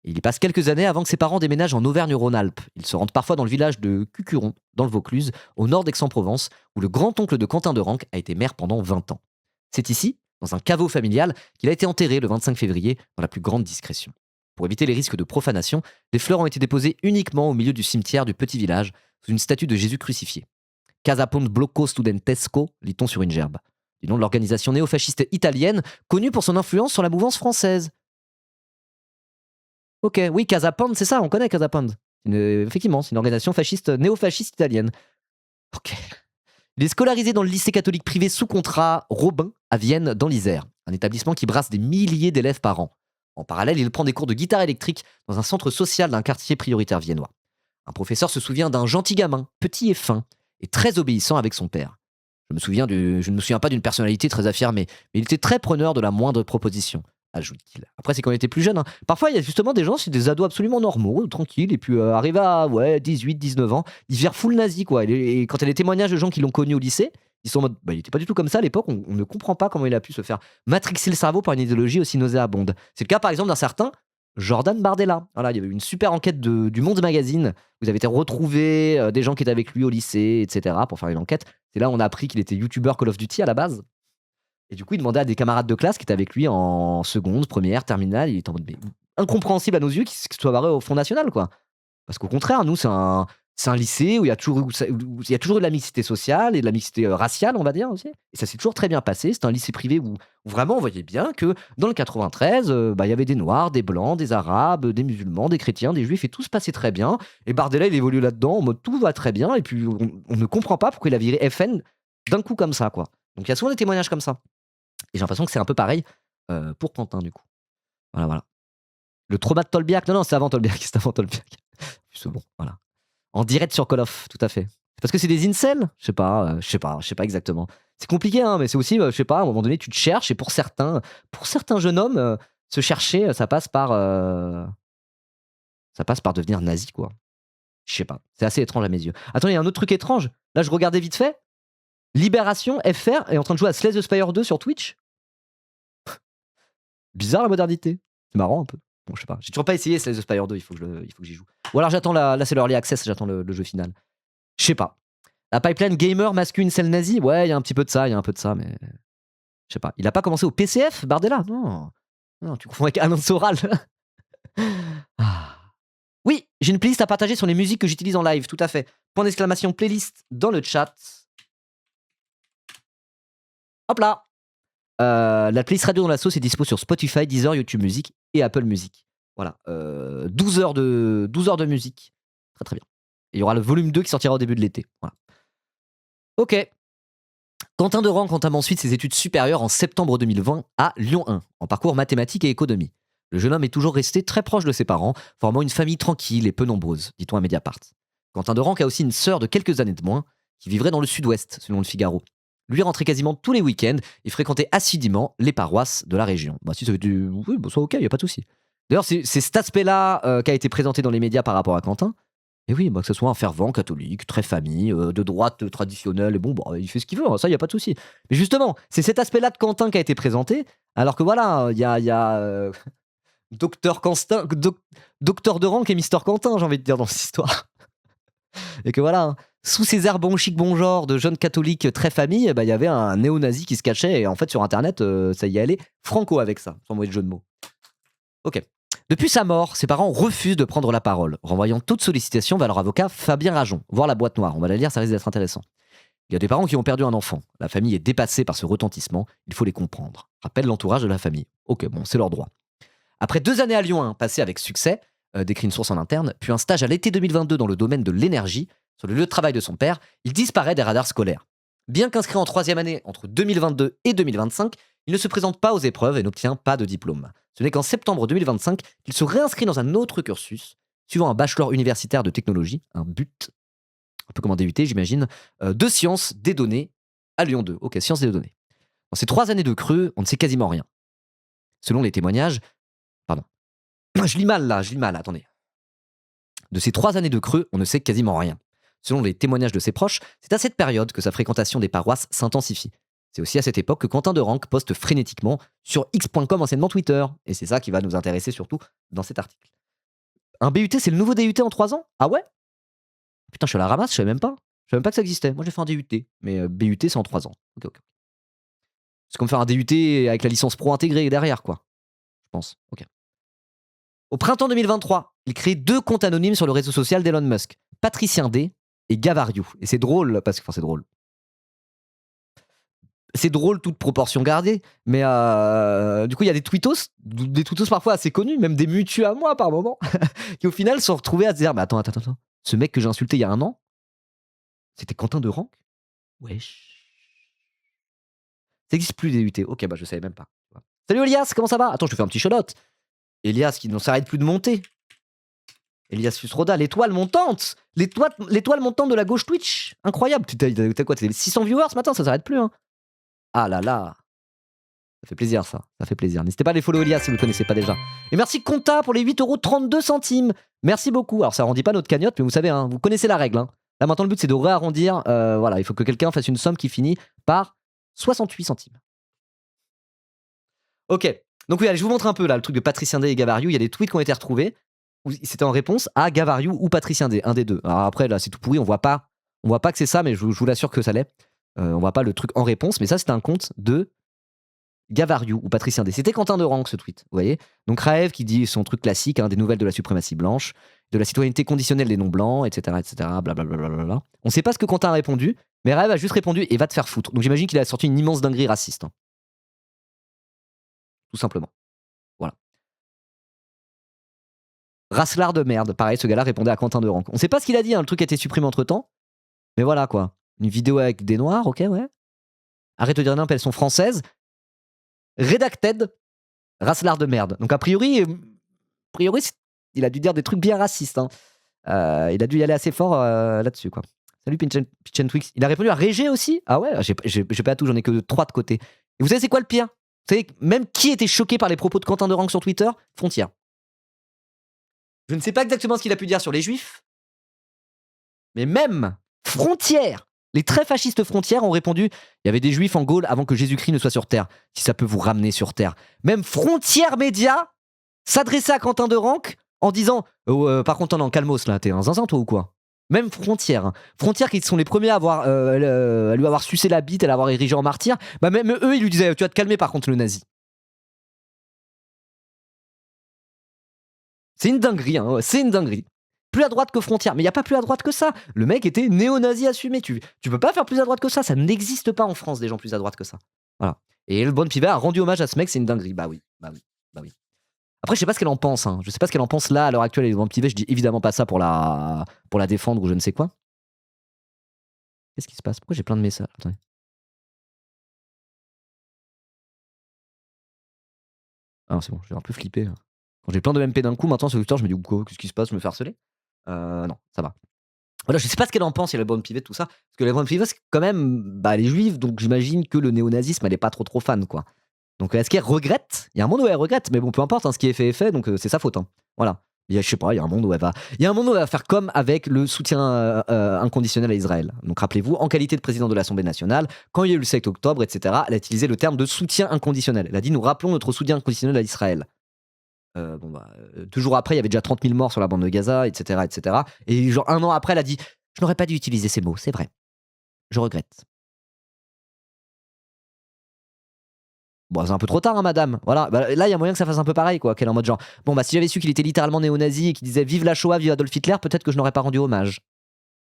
Et il y passe quelques années avant que ses parents déménagent en Auvergne-Rhône-Alpes. Ils se rendent parfois dans le village de Cucuron, dans le Vaucluse, au nord d'Aix-en-Provence, où le grand-oncle de Quentin de Ranc a été maire pendant 20 ans. C'est ici, dans un caveau familial, qu'il a été enterré le 25 février dans la plus grande discrétion. Pour éviter les risques de profanation, les fleurs ont été déposées uniquement au milieu du cimetière du petit village, sous une statue de Jésus crucifié. Casa Pont Blocco Studentesco, lit-on sur une gerbe, du nom de l'organisation néofasciste italienne, connue pour son influence sur la mouvance française. Ok, oui, Casa Pont, c'est ça, on connaît Casa Pont. Effectivement, c'est une organisation fasciste, néofasciste italienne. Ok. Il est scolarisé dans le lycée catholique privé sous contrat Robin à Vienne, dans l'Isère, un établissement qui brasse des milliers d'élèves par an. En parallèle, il prend des cours de guitare électrique dans un centre social d'un quartier prioritaire viennois. Un professeur se souvient d'un gentil gamin, petit et fin, et très obéissant avec son père. Je ne me souviens pas d'une personnalité très affirmée, mais il était très preneur de la moindre proposition, ajoute-t-il. Après, c'est quand il était plus jeune, hein. Parfois, il y a justement des gens, c'est des ados absolument normaux, tranquilles, et puis arrivés à 18, 19 ans, ils virent full nazi, quoi. Et quand il y a des témoignages de gens qui l'ont connu au lycée, ils sont en mode, bah, il était pas du tout comme ça à l'époque, on ne comprend pas comment il a pu se faire matrixer le cerveau par une idéologie aussi nauséabonde. C'est le cas, par exemple, d'un certain Jordan Bardella. Voilà, il y avait eu une super enquête du Monde Magazine. Vous avez été retrouver des gens qui étaient avec lui au lycée, etc., pour faire une enquête. C'est là où on a appris qu'il était youtubeur Call of Duty à la base. Et du coup, il demandait à des camarades de classe qui étaient avec lui en seconde, première, terminale. Il était en mode, mais incompréhensible à nos yeux qu'il soit barré au Front National, quoi. Parce qu'au contraire, nous, c'est un lycée où il y a toujours eu de la mixité sociale et de la mixité raciale, on va dire aussi. Et ça s'est toujours très bien passé. C'est un lycée privé où vraiment on voyait bien que dans le 93, il y avait des Noirs, des Blancs, des Arabes, des musulmans, des chrétiens, des Juifs, et tout se passait très bien. Et Bardella, il évolue là-dedans en mode tout va très bien. Et puis on ne comprend pas pourquoi il a viré FN d'un coup comme ça, quoi. Donc il y a souvent des témoignages comme ça. Et j'ai l'impression que c'est un peu pareil pour Quentin, du coup. Voilà, voilà. Le trauma de Tolbiac, non, c'est avant Tolbiac, c'est avant Tolbiac. C'est bon, voilà. En direct sur Call of, tout à fait. Parce que c'est des incels? Je sais pas exactement. C'est compliqué, hein, mais c'est aussi, je sais pas, à un moment donné, tu te cherches et pour certains jeunes hommes, se chercher, ça passe par devenir nazi, quoi. Je sais pas, c'est assez étrange à mes yeux. Attends, il y a un autre truc étrange. Là, je regardais vite fait. Libération FR est en train de jouer à Slay the Spire 2 sur Twitch. Bizarre la modernité. C'est marrant un peu. Bon, je sais pas. J'ai toujours pas essayé Slay the Spire 2, il faut que j'y joue. Ou alors j'attends là c'est l'early access, j'attends le jeu final. Je sais pas. La pipeline gamer masculine celle nazi, ouais, il y a un petit peu de ça, mais je sais pas. Il a pas commencé au PCF, Bardella? Non. Non, tu confonds avec Alan Soral. Ah. Oui, j'ai une playlist à partager sur les musiques que j'utilise en live, tout à fait. Point d'exclamation playlist dans le chat. Hop là. La playlist radio dans la sauce est dispo sur Spotify, Deezer, YouTube Music et Apple Music. Voilà. 12 heures de musique. Très très bien. Et il y aura le volume 2 qui sortira au début de l'été. Voilà. Ok. Quentin Deranque entame ensuite ses études supérieures en septembre 2020 à Lyon 1, en parcours mathématiques et économie. Le jeune homme est toujours resté très proche de ses parents, formant une famille tranquille et peu nombreuse, dit-on à Mediapart. Quentin Deranque a aussi une sœur de quelques années de moins, qui vivrait dans le sud-ouest, selon le Figaro. Lui rentrait quasiment tous les week-ends et fréquentait assidûment les paroisses de la région. Bah si ça veut dire... Oui, bah ça ok, il n'y a pas de souci. D'ailleurs, c'est cet aspect-là qui a été présenté dans les médias par rapport à Quentin. Et oui, bah, que ce soit un fervent catholique, très famille, de droite traditionnelle, et bon, bah, il fait ce qu'il veut, hein, ça, il n'y a pas de souci. Mais justement, c'est cet aspect-là de Quentin qui a été présenté, alors que voilà, il y a Docteur Docteur Deranque et Mister Quentin, j'ai envie de dire, dans cette histoire. Et que voilà, hein, sous ces airs bon chic, bon genre de jeunes catholiques très famille, bah, il y avait un néo-nazi qui se cachait, et en fait, sur Internet, ça y allait franco avec ça, sans mauvais jeu de mots. Ok. Depuis sa mort, ses parents refusent de prendre la parole, renvoyant toute sollicitation vers leur avocat Fabien Rajon. Voir la boîte noire, on va la lire, ça risque d'être intéressant. Il y a des parents qui ont perdu un enfant. La famille est dépassée par ce retentissement, il faut les comprendre. Rappelle l'entourage de la famille. Ok, bon, c'est leur droit. Après 2 années à Lyon, passées avec succès, décrit une source en interne, puis un stage à l'été 2022 dans le domaine de l'énergie, sur le lieu de travail de son père, il disparaît des radars scolaires. Bien qu'inscrit en 3e année entre 2022 et 2025, il ne se présente pas aux épreuves et n'obtient pas de diplôme. Ce n'est qu'en septembre 2025 qu'il se réinscrit dans un autre cursus, suivant un bachelor universitaire de technologie, un but, un peu comme un DUT j'imagine, de sciences des données à Lyon 2. Ok, sciences des données. Dans ces 3 années de creux, on ne sait quasiment rien. Selon les témoignages, pardon, je lis mal, attendez. De ces 3 années de creux, on ne sait quasiment rien. Selon les témoignages de ses proches, c'est à cette période que sa fréquentation des paroisses s'intensifie. C'est aussi à cette époque que Quentin Deranque poste frénétiquement sur x.com, anciennement Twitter. Et c'est ça qui va nous intéresser surtout dans cet article. Un BUT, c'est le nouveau DUT en 3 ans? Ah ouais? Putain, je suis à la ramasse, je savais même pas. Je savais même pas que ça existait. Moi, j'ai fait un DUT. Mais BUT, c'est en 3 ans. Ok. C'est comme faire un DUT avec la licence pro intégrée derrière, quoi. Je pense. Ok. Au printemps 2023, il crée 2 comptes anonymes sur le réseau social d'Elon Musk. Patricien D et Gavariou. Et c'est drôle, parce que... Enfin, c'est drôle. C'est drôle, toute proportion gardée, mais du coup, il y a des tweetos parfois assez connus, même des mutus à moi par moment, qui au final se sont retrouvés à se dire, mais attends, ce mec que j'ai insulté il y a 1 an, c'était Quentin Deranque? Wesh. Ça existe plus des UT. Ok, bah je savais même pas. Salut Elias, comment ça va? Attends, je te fais un petit shout-out. Elias qui ne s'arrête plus de monter. Elias Fusroda, l'étoile montante, l'étoile montante de la gauche Twitch. Incroyable. T'as quoi? T'as 600 viewers ce matin, ça s'arrête plus, hein. Ah là là. Ça fait plaisir, ça. Ça fait plaisir. N'hésitez pas à les follow Elias si vous ne le connaissez pas déjà. Et merci Conta pour les 8,32 €. Merci beaucoup. Alors, ça arrondit pas notre cagnotte, mais vous savez, hein, vous connaissez la règle. Hein. Là, maintenant, le but, c'est de réarrondir. Voilà, il faut que quelqu'un fasse une somme qui finit par 68 centimes. Ok. Donc, oui, allez, je vous montre un peu là le truc de Patricien D et Gavariou. Il y a des tweets qui ont été retrouvés. C'était en réponse à Gavariou ou Patricien D, un des deux. Alors, après, là, c'est tout pourri. On voit pas que c'est ça, mais je vous l'assure que ça l'est. On voit pas le truc en réponse, mais ça, c'était un compte de Gavariou ou Patricien D. C'était Quentin Deranque ce tweet, vous voyez. Donc Raev qui dit son truc classique, hein, des nouvelles de la suprématie blanche, de la citoyenneté conditionnelle des non-blancs, etc. Blablabla. On sait pas ce que Quentin a répondu, mais Raev a juste répondu et va te faire foutre. Donc j'imagine qu'il a sorti une immense dinguerie raciste. Hein. Tout simplement. Voilà. Rasselard de merde. Pareil, ce gars-là répondait à Quentin Deranque. On sait pas ce qu'il a dit, hein, le truc a été supprimé entre temps. Mais voilà quoi. Une vidéo avec des noirs, ok, ouais. Arrête de dire non, elles sont françaises. Redacted, Rasselard de merde. Donc a priori, il a dû dire des trucs bien racistes. Hein. Il a dû y aller assez fort là-dessus, quoi. Salut Pitch and Twix. Il a répondu à Régé aussi? Ah ouais, j'ai pas tout, j'en ai que 3 de côté. Et vous savez c'est quoi le pire? Vous savez même qui était choqué par les propos de Quentin Deranque sur Twitter? Frontière. Je ne sais pas exactement ce qu'il a pu dire sur les juifs, mais même Frontière, les très fascistes Frontières ont répondu: il y avait des juifs en Gaule avant que Jésus-Christ ne soit sur terre, si ça peut vous ramener sur terre. Même Frontière Média s'adressait à Quentin Deranque en disant: oh, par contre, non, calmos là, t'es un zinzin toi ou quoi? Même Frontière, hein. Frontière qui sont les premiers à lui avoir sucé la bite et l'avoir érigé en martyr, bah même eux ils lui disaient: tu vas te calmer par contre le nazi. C'est une dinguerie, hein, ouais, c'est une dinguerie. Plus à droite que Frontière, mais il n'y a pas plus à droite que ça. Le mec était néo-nazi assumé. Tu peux pas faire plus à droite que ça n'existe pas en France des gens plus à droite que ça. Voilà. Et le bon Pivet a rendu hommage à ce mec, c'est une dinguerie. Bah oui, bah oui, bah oui. Après, je sais pas ce qu'elle en pense, hein. Je sais pas ce qu'elle en pense là, à l'heure actuelle, et le bon Pivet, je dis évidemment pas ça pour la défendre ou je ne sais quoi. Qu'est-ce qui se passe? Pourquoi j'ai plein de messages? Attendez. Ah non, c'est bon, j'ai un peu flippé. Quand j'ai plein de MP d'un coup, maintenant sur Twitter, je me dis quoi? Qu'est-ce qui se passe? Je me fais harceler? Non, ça va. Voilà, je sais pas ce qu'elle en pense, il y a la bonne Pivet, tout ça. Parce que la bonne Pivet, c'est quand même, bah, les juifs, donc j'imagine que le néonazisme, elle est pas trop fan, quoi. Donc est-ce qu'elle regrette? Il y a un monde où elle regrette, mais bon, peu importe, hein, ce qui est fait est fait, donc c'est sa faute, hein. Voilà. Je sais pas, il y a un monde où elle va. Il y a un monde où elle va faire comme avec le soutien inconditionnel à Israël. Donc rappelez-vous, en qualité de président de l'Assemblée nationale, quand il y a eu le 7 octobre, etc., elle a utilisé le terme de soutien inconditionnel. Elle a dit: nous rappelons notre soutien inconditionnel à Israël. Bon, bah, 2 jours après, il y avait déjà 30 000 morts sur la bande de Gaza, etc., etc. Et genre 1 an après, elle a dit: je n'aurais pas dû utiliser ces mots, c'est vrai. Je regrette. Bon, c'est un peu trop tard, hein, madame. Voilà. Bah, là, il y a moyen que ça fasse un peu pareil, quoi. Qu'elle est en mode genre: bon, bah, si j'avais su qu'il était littéralement néo-nazi et qu'il disait vive la Shoah, vive Adolf Hitler, peut-être que je n'aurais pas rendu hommage.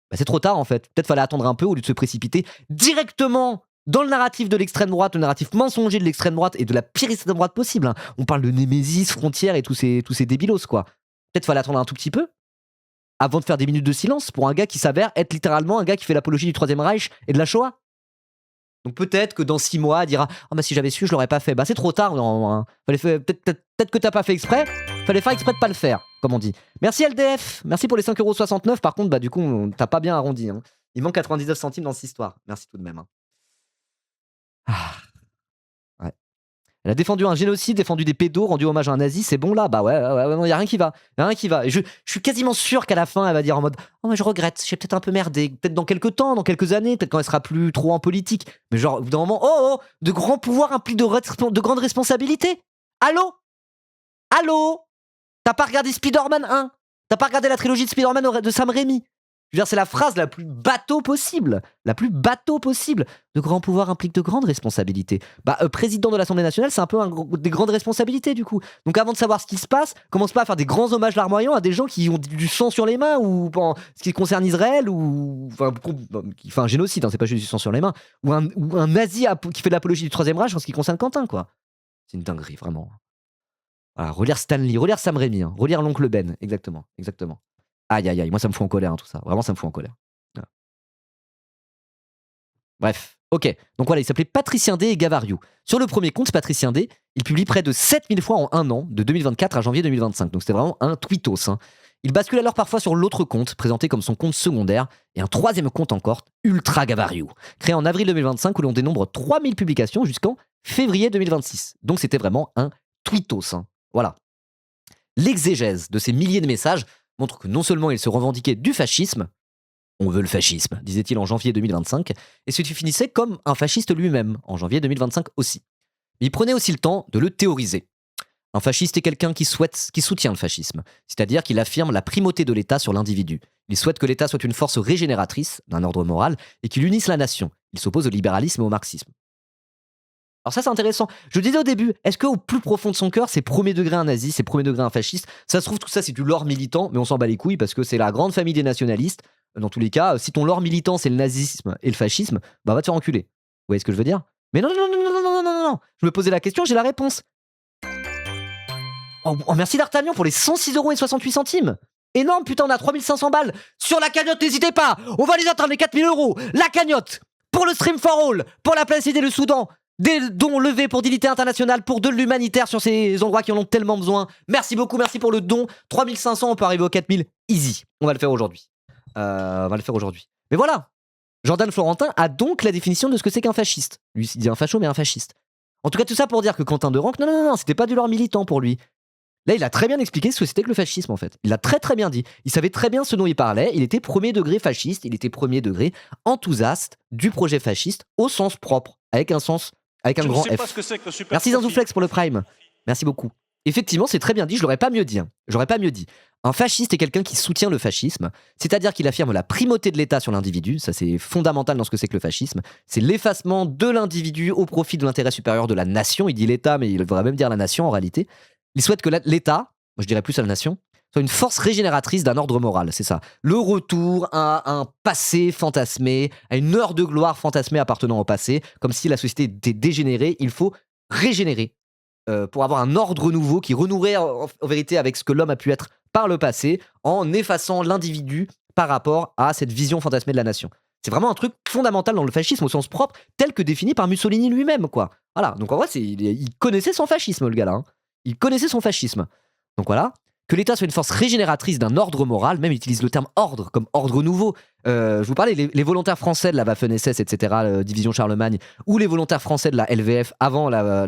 Bah, c'est trop tard, en fait. Peut-être fallait attendre un peu au lieu de se précipiter directement dans le narratif de l'extrême droite, le narratif mensonger de l'extrême droite et de la pire extrême droite possible, hein. On parle de Némésis, Frontières et tous ces débilos, quoi. Peut-être fallait attendre un tout petit peu avant de faire des minutes de silence pour un gars qui s'avère être littéralement un gars qui fait l'apologie du Troisième Reich et de la Shoah. Donc peut-être que dans 6 mois, elle dira: oh bah si j'avais su, je l'aurais pas fait. Bah c'est trop tard, normalement, hein. Peut-être que t'as pas fait exprès. Fallait faire exprès de pas le faire, comme on dit. Merci LDF, merci pour les 5,69 €. Par contre, bah du coup, t'as pas bien arrondi, hein. Il manque 99 centimes dans cette histoire. Merci tout de même, hein. Ah, ouais. Elle a défendu un génocide, défendu des pédos, rendu hommage à un nazi, c'est bon là? Bah ouais, non, y a rien qui va. Y a rien qui va. Et je suis quasiment sûr qu'à la fin, elle va dire en mode: oh, mais je regrette, j'ai peut-être un peu merdé. Peut-être dans quelques temps, dans quelques années, peut-être quand elle sera plus trop en politique. Mais genre, au bout d'un moment, de grands pouvoirs impliquent de grandes responsabilités. Allô? Allô? T'as pas regardé Spider-Man 1? T'as pas regardé la trilogie de Spider-Man de Sam Raimi? Je veux dire, c'est la phrase la plus bateau possible. La plus bateau possible. De grands pouvoirs impliquent de grandes responsabilités. Bah, président de l'Assemblée nationale, c'est un peu des grandes responsabilités, du coup. Donc, avant de savoir ce qui se passe, commence pas à faire des grands hommages larmoyants à des gens qui ont du sang sur les mains, ou en ce qui concerne Israël, ou. Qui fait un génocide, hein, c'est pas juste du sang sur les mains. Ou un nazi qui fait de l'apologie du Troisième Reich en ce qui concerne Quentin, quoi. C'est une dinguerie, vraiment. Voilà, relire Stanley, relire Sam Raimi, hein, relire l'oncle Ben, exactement, exactement. Aïe, aïe, aïe, moi ça me fout en colère, hein, tout ça. Vraiment, ça me fout en colère. Voilà. Bref, ok. Donc voilà, il s'appelait Patricien D et Gavariou. Sur le premier compte, Patricien D, il publie près de 7000 fois en 1 an, de 2024 à janvier 2025. Donc c'était vraiment un tweetos, hein. Il bascule alors parfois sur l'autre compte, présenté comme son compte secondaire, et un troisième compte encore, Ultra Gavariou, créé en avril 2025 où l'on dénombre 3000 publications jusqu'en février 2026. Donc c'était vraiment un tweetos, hein. Voilà. L'exégèse de ces milliers de messages montre que non seulement il se revendiquait du fascisme, on veut le fascisme, disait-il en janvier 2025, et se définissait comme un fasciste lui-même, en janvier 2025 aussi. Mais il prenait aussi le temps de le théoriser. Un fasciste est quelqu'un qui soutient le fascisme, c'est-à-dire qu'il affirme la primauté de l'État sur l'individu. Il souhaite que l'État soit une force régénératrice d'un ordre moral et qu'il unisse la nation. Il s'oppose au libéralisme et au marxisme. Alors ça c'est intéressant. Je disais au début, est-ce qu'au plus profond de son cœur, c'est premier degré un nazi, c'est premier degré un fasciste? Ça se trouve tout ça c'est du lore militant, mais on s'en bat les couilles parce que c'est la grande famille des nationalistes. Dans tous les cas, si ton lore militant c'est le nazisme et le fascisme, bah va te faire enculer. Vous voyez ce que je veux dire? Mais non, non, non, non, non, non, non, non, non. Je me posais la question, j'ai la réponse. Oh, merci D'Artagnan pour les 106,68 €. Énorme, putain, on a 3500 balles. Sur la cagnotte, n'hésitez pas. On va les atteindre les 4000 €. La cagnotte. Pour le Stream for All. Pour la place idée le Soudan. Des dons levés pour Dignité Internationale, pour de l'humanitaire sur ces endroits qui en ont tellement besoin. Merci beaucoup, merci pour le don. 3500, on peut arriver aux 4000. Easy. On va le faire aujourd'hui. On va le faire aujourd'hui. Mais voilà, Jordan Florentin a donc la définition de ce que c'est qu'un fasciste. Lui, il dit un facho, mais un fasciste. En tout cas, tout ça pour dire que Quentin Derenc, non, c'était pas du leur militant pour lui. Là, il a très bien expliqué ce que c'était que le fascisme, en fait. Il l'a très très bien dit. Il savait très bien ce dont il parlait. Il était premier degré fasciste, il était premier degré enthousiaste du projet fasciste au sens propre, avec un grand F. Merci Zanzouflex pour le Prime. Merci beaucoup. Effectivement, c'est très bien dit, je l'aurais pas mieux dit. J'aurais pas mieux dit. Un fasciste est quelqu'un qui soutient le fascisme, c'est-à-dire qu'il affirme la primauté de l'État sur l'individu, ça c'est fondamental dans ce que c'est que le fascisme, c'est l'effacement de l'individu au profit de l'intérêt supérieur de la nation, il dit l'État mais il devrait même dire la nation en réalité. Il souhaite que l'État, moi je dirais plus à la nation, soit une force régénératrice d'un ordre moral, c'est ça. Le retour à un passé fantasmé, à une heure de gloire fantasmée appartenant au passé, comme si la société était dégénérée, il faut régénérer pour avoir un ordre nouveau qui renouerait en vérité avec ce que l'homme a pu être par le passé, en effaçant l'individu par rapport à cette vision fantasmée de la nation. C'est vraiment un truc fondamental dans le fascisme au sens propre, tel que défini par Mussolini lui-même, quoi. Voilà, donc en vrai, il connaissait son fascisme, le gars-là. Hein. Il connaissait son fascisme. Donc voilà. Que l'État soit une force régénératrice d'un ordre moral, même il utilise le terme ordre comme ordre nouveau. Je vous parlais, les volontaires français de la Waffen-SS, etc., division Charlemagne, ou les volontaires français de la LVF avant la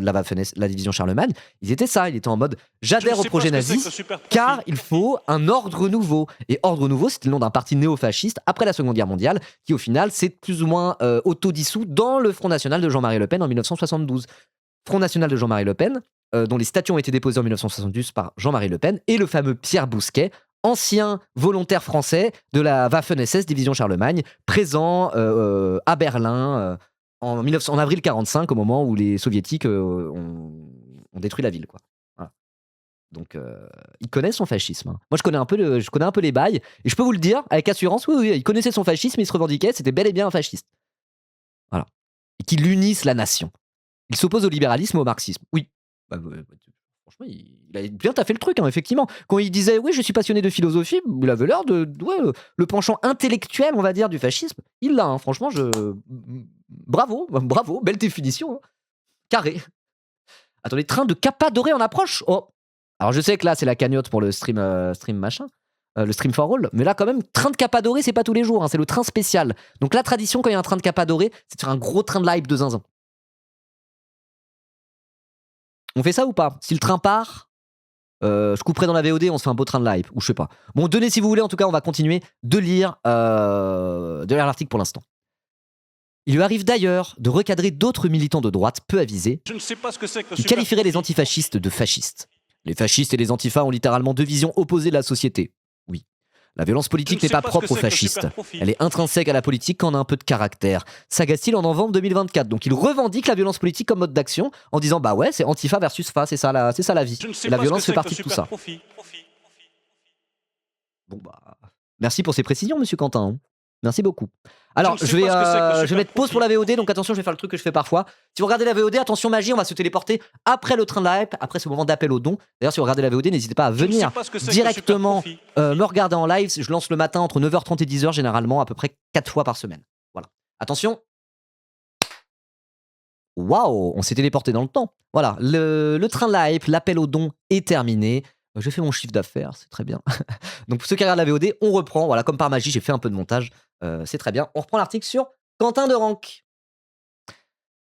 division Charlemagne, ils étaient ça, ils étaient en mode j'adhère au projet nazi, car il faut un ordre nouveau. Et ordre nouveau, c'était le nom d'un parti néo-fasciste après la Seconde Guerre mondiale, qui au final s'est plus ou moins autodissous dans le Front National de Jean-Marie Le Pen en 1972. Front National de Jean-Marie Le Pen, dont les statuts ont été déposés en 1972 par Jean-Marie Le Pen, et le fameux Pierre Bousquet, ancien volontaire français de la Waffen-SS division Charlemagne, présent à Berlin en avril 1945, au moment où les soviétiques ont détruit la ville. Quoi. Voilà. Donc, il connaît son fascisme. Hein. Moi, je connais un peu les bails, et je peux vous le dire avec assurance, oui, il connaissait son fascisme, il se revendiquait, c'était bel et bien un fasciste. Voilà. Et qu'il unisse la nation. Il s'oppose au libéralisme et au marxisme. Oui. Franchement, il a bien taffé le truc, hein, effectivement. Quand il disait, oui, je suis passionné de philosophie, il avait l'air de. Ouais, le penchant intellectuel, on va dire, du fascisme. Il l'a, hein, franchement, bravo, belle définition. Hein. Carré. Attendez, train de Kappa doré en approche. Oh. Alors, je sais que là, c'est la cagnotte pour le stream machin. Le stream for all, mais là quand même, train de Kappa doré, c'est pas tous les jours, hein, c'est le train spécial. Donc la tradition quand il y a un train de Kappa doré, c'est de faire un gros train de live de zinzin. On fait ça ou pas? Si le train part, je couperai dans la VOD, on se fait un beau train de live, ou je sais pas. Bon, donnez si vous voulez, en tout cas, on va continuer de lire l'article pour l'instant. Il lui arrive d'ailleurs de recadrer d'autres militants de droite peu avisés qui qualifieraient les antifascistes de fascistes. Les fascistes et les antifas ont littéralement deux visions opposées de la société. Oui. La violence politique n'est pas propre aux fascistes. Elle est intrinsèque à la politique quand on a un peu de caractère. S'agace-t-il en novembre 2024. Donc il revendique la violence politique comme mode d'action en disant bah ouais, c'est antifa versus fa, c'est ça la vie. Et la violence fait partie de tout ça. Bon bah, merci pour ces précisions, monsieur Quentin. Hein. Merci beaucoup. Alors, je vais mettre pause pour la VOD, donc attention, je vais faire le truc que je fais parfois. Si vous regardez la VOD, attention magie, on va se téléporter après le train de la hype, après ce moment d'appel au don. D'ailleurs, si vous regardez la VOD, n'hésitez pas à venir directement me regarder en live. Je lance le matin entre 9h30 et 10h, généralement, à peu près 4 fois par semaine. Voilà. Attention. Waouh, on s'est téléporté dans le temps. Voilà, le train de la hype, l'appel au don est terminé. J'ai fait mon chiffre d'affaires, c'est très bien. Donc pour ceux qui regardent la VOD, on reprend. Voilà, comme par magie, j'ai fait un peu de montage. C'est très bien. On reprend l'article sur Quentin Derenc.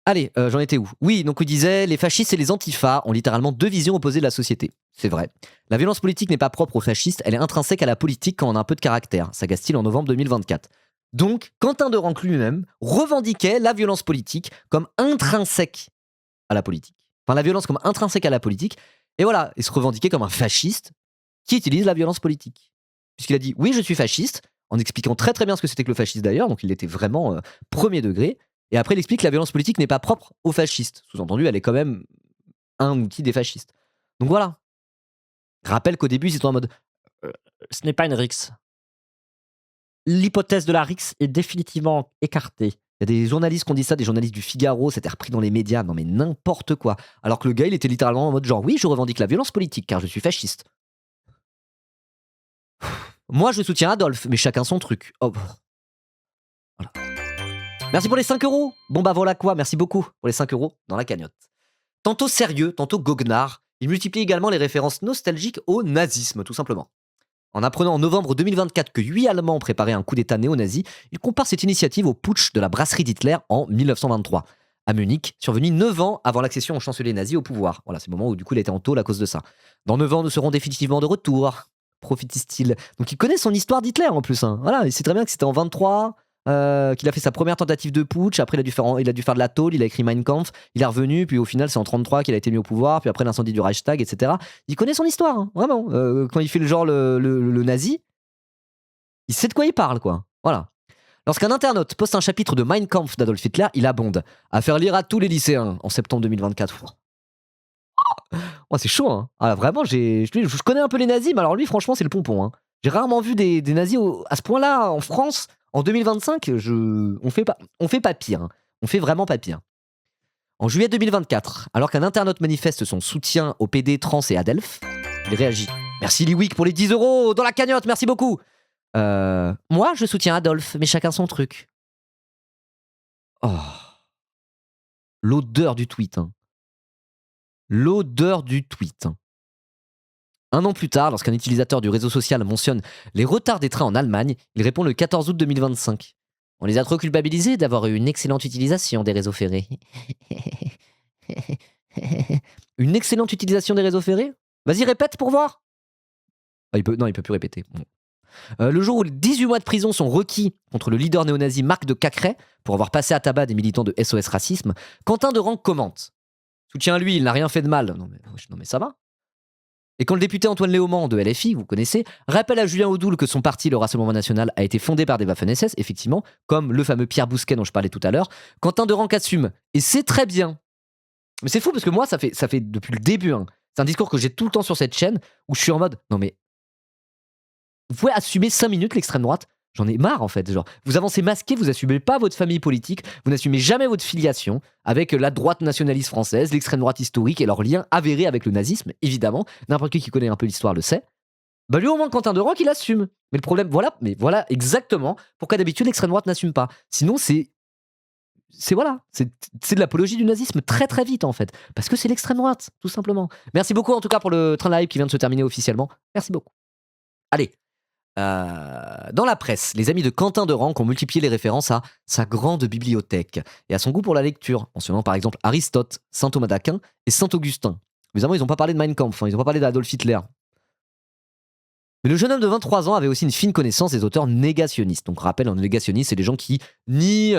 Allez, j'en étais où? Oui, donc il disait, les fascistes et les antifas ont littéralement deux visions opposées de la société. C'est vrai. La violence politique n'est pas propre aux fascistes, elle est intrinsèque à la politique quand on a un peu de caractère. S'agace-t-il en novembre 2024. Donc, Quentin Derenc lui-même revendiquait la violence politique comme intrinsèque à la politique. Enfin, la violence comme intrinsèque à la politique. Et voilà, il se revendiquait comme un fasciste qui utilise la violence politique. Puisqu'il a dit, oui, je suis fasciste, en expliquant très très bien ce que c'était que le fascisme d'ailleurs, donc il était vraiment premier degré. Et après, il explique que la violence politique n'est pas propre aux fascistes. Sous-entendu, elle est quand même un outil des fascistes. Donc voilà. Rappelle qu'au début, ils étaient en mode ce n'est pas une rixe. L'hypothèse de la rixe est définitivement écartée. Il y a des journalistes qui ont dit ça, des journalistes du Figaro, c'était repris dans les médias, non mais n'importe quoi. Alors que le gars, il était littéralement en mode genre, oui, je revendique la violence politique car je suis fasciste. Moi, je soutiens Adolphe, mais chacun son truc. Oh. Voilà. Merci pour les 5 €. Bon bah voilà quoi, merci beaucoup pour les 5 € dans la cagnotte. Tantôt sérieux, tantôt goguenard, il multiplie également les références nostalgiques au nazisme, tout simplement. En apprenant en novembre 2024 que 8 Allemands préparaient un coup d'État néo-nazi, il compare cette initiative au putsch de la brasserie d'Hitler en 1923, à Munich, survenu 9 ans avant l'accession au chancelier nazi au pouvoir. Voilà, c'est le moment où du coup il était en tôle à cause de ça. Dans 9 ans, nous serons définitivement de retour, prophétise-t-il. Donc il connaît son histoire d'Hitler en plus. Hein. Voilà, il sait très bien que c'était en 23, qu'il a fait sa première tentative de putsch, après il a dû faire de la tôle, il a écrit Mein Kampf, il est revenu, puis au final c'est en 33 qu'il a été mis au pouvoir, puis après l'incendie du Reichstag, etc. Il connaît son histoire, hein, vraiment. Quand il fait le genre le nazi, il sait de quoi il parle, quoi. Voilà. Lorsqu'un internaute poste un chapitre de Mein Kampf d'Adolf Hitler, il abonde à faire lire à tous les lycéens en septembre 2024. Oh, c'est chaud, hein. Ah, vraiment, je connais un peu les nazis, mais alors lui, franchement, c'est le pompon. Hein. J'ai rarement vu des nazis à ce point-là en France. En 2025, on fait pas pire. Hein. On fait vraiment pas pire. En juillet 2024, alors qu'un internaute manifeste son soutien au PD, Trans et Adelph, il réagit. Merci Liwick pour les 10 € dans la cagnotte, merci beaucoup. Moi, je soutiens Adolphe, mais chacun son truc. Oh. L'odeur du tweet. Hein. L'odeur du tweet. Un an plus tard, lorsqu'un utilisateur du réseau social mentionne les retards des trains en Allemagne, il répond le 14 août 2025. On les a trop culpabilisés d'avoir eu une excellente utilisation des réseaux ferrés. Une excellente utilisation des réseaux ferrés? Vas-y, répète pour voir. Ah, non, il peut plus répéter. Bon. Le jour où 18 mois de prison sont requis contre le leader néo-nazi Marc de Cacré pour avoir passé à tabac des militants de SOS Racisme, Quentin Deranque commente. Soutien à lui, il n'a rien fait de mal. Non mais ça va. Et quand le député Antoine Léaumont de LFI, vous connaissez, rappelle à Julien Audoul que son parti, le Rassemblement National, a été fondé par des Waffen-SS, effectivement, comme le fameux Pierre Bousquet dont je parlais tout à l'heure, Quentin Deranque assume. Et c'est très bien. Mais c'est fou parce que moi, ça fait depuis le début. Hein. C'est un discours que j'ai tout le temps sur cette chaîne où je suis en mode, non mais, vous pouvez assumer 5 minutes l'extrême droite. J'en ai marre en fait. Genre, vous avancez masqué, vous assumez pas votre famille politique, vous n'assumez jamais votre filiation avec la droite nationaliste française, l'extrême droite historique et leur lien avéré avec le nazisme, évidemment. N'importe qui connaît un peu l'histoire le sait. Bah lui au moins Quentin Deranque il assume. Mais le problème, voilà exactement pourquoi d'habitude l'extrême droite n'assume pas. Sinon c'est de l'apologie du nazisme très très vite en fait. Parce que c'est l'extrême droite, tout simplement. Merci beaucoup en tout cas pour le train live qui vient de se terminer officiellement. Merci beaucoup. Allez. Dans la presse, les amis de Quentin Deranque ont multiplié les références à sa grande bibliothèque et à son goût pour la lecture, mentionnant par exemple Aristote, saint Thomas d'Aquin et saint Augustin. Évidemment, ils n'ont pas parlé de Mein Kampf, ils n'ont pas parlé d'Adolf Hitler. Mais le jeune homme de 23 ans avait aussi une fine connaissance des auteurs négationnistes. Donc, rappel, un négationniste, c'est des gens qui nient...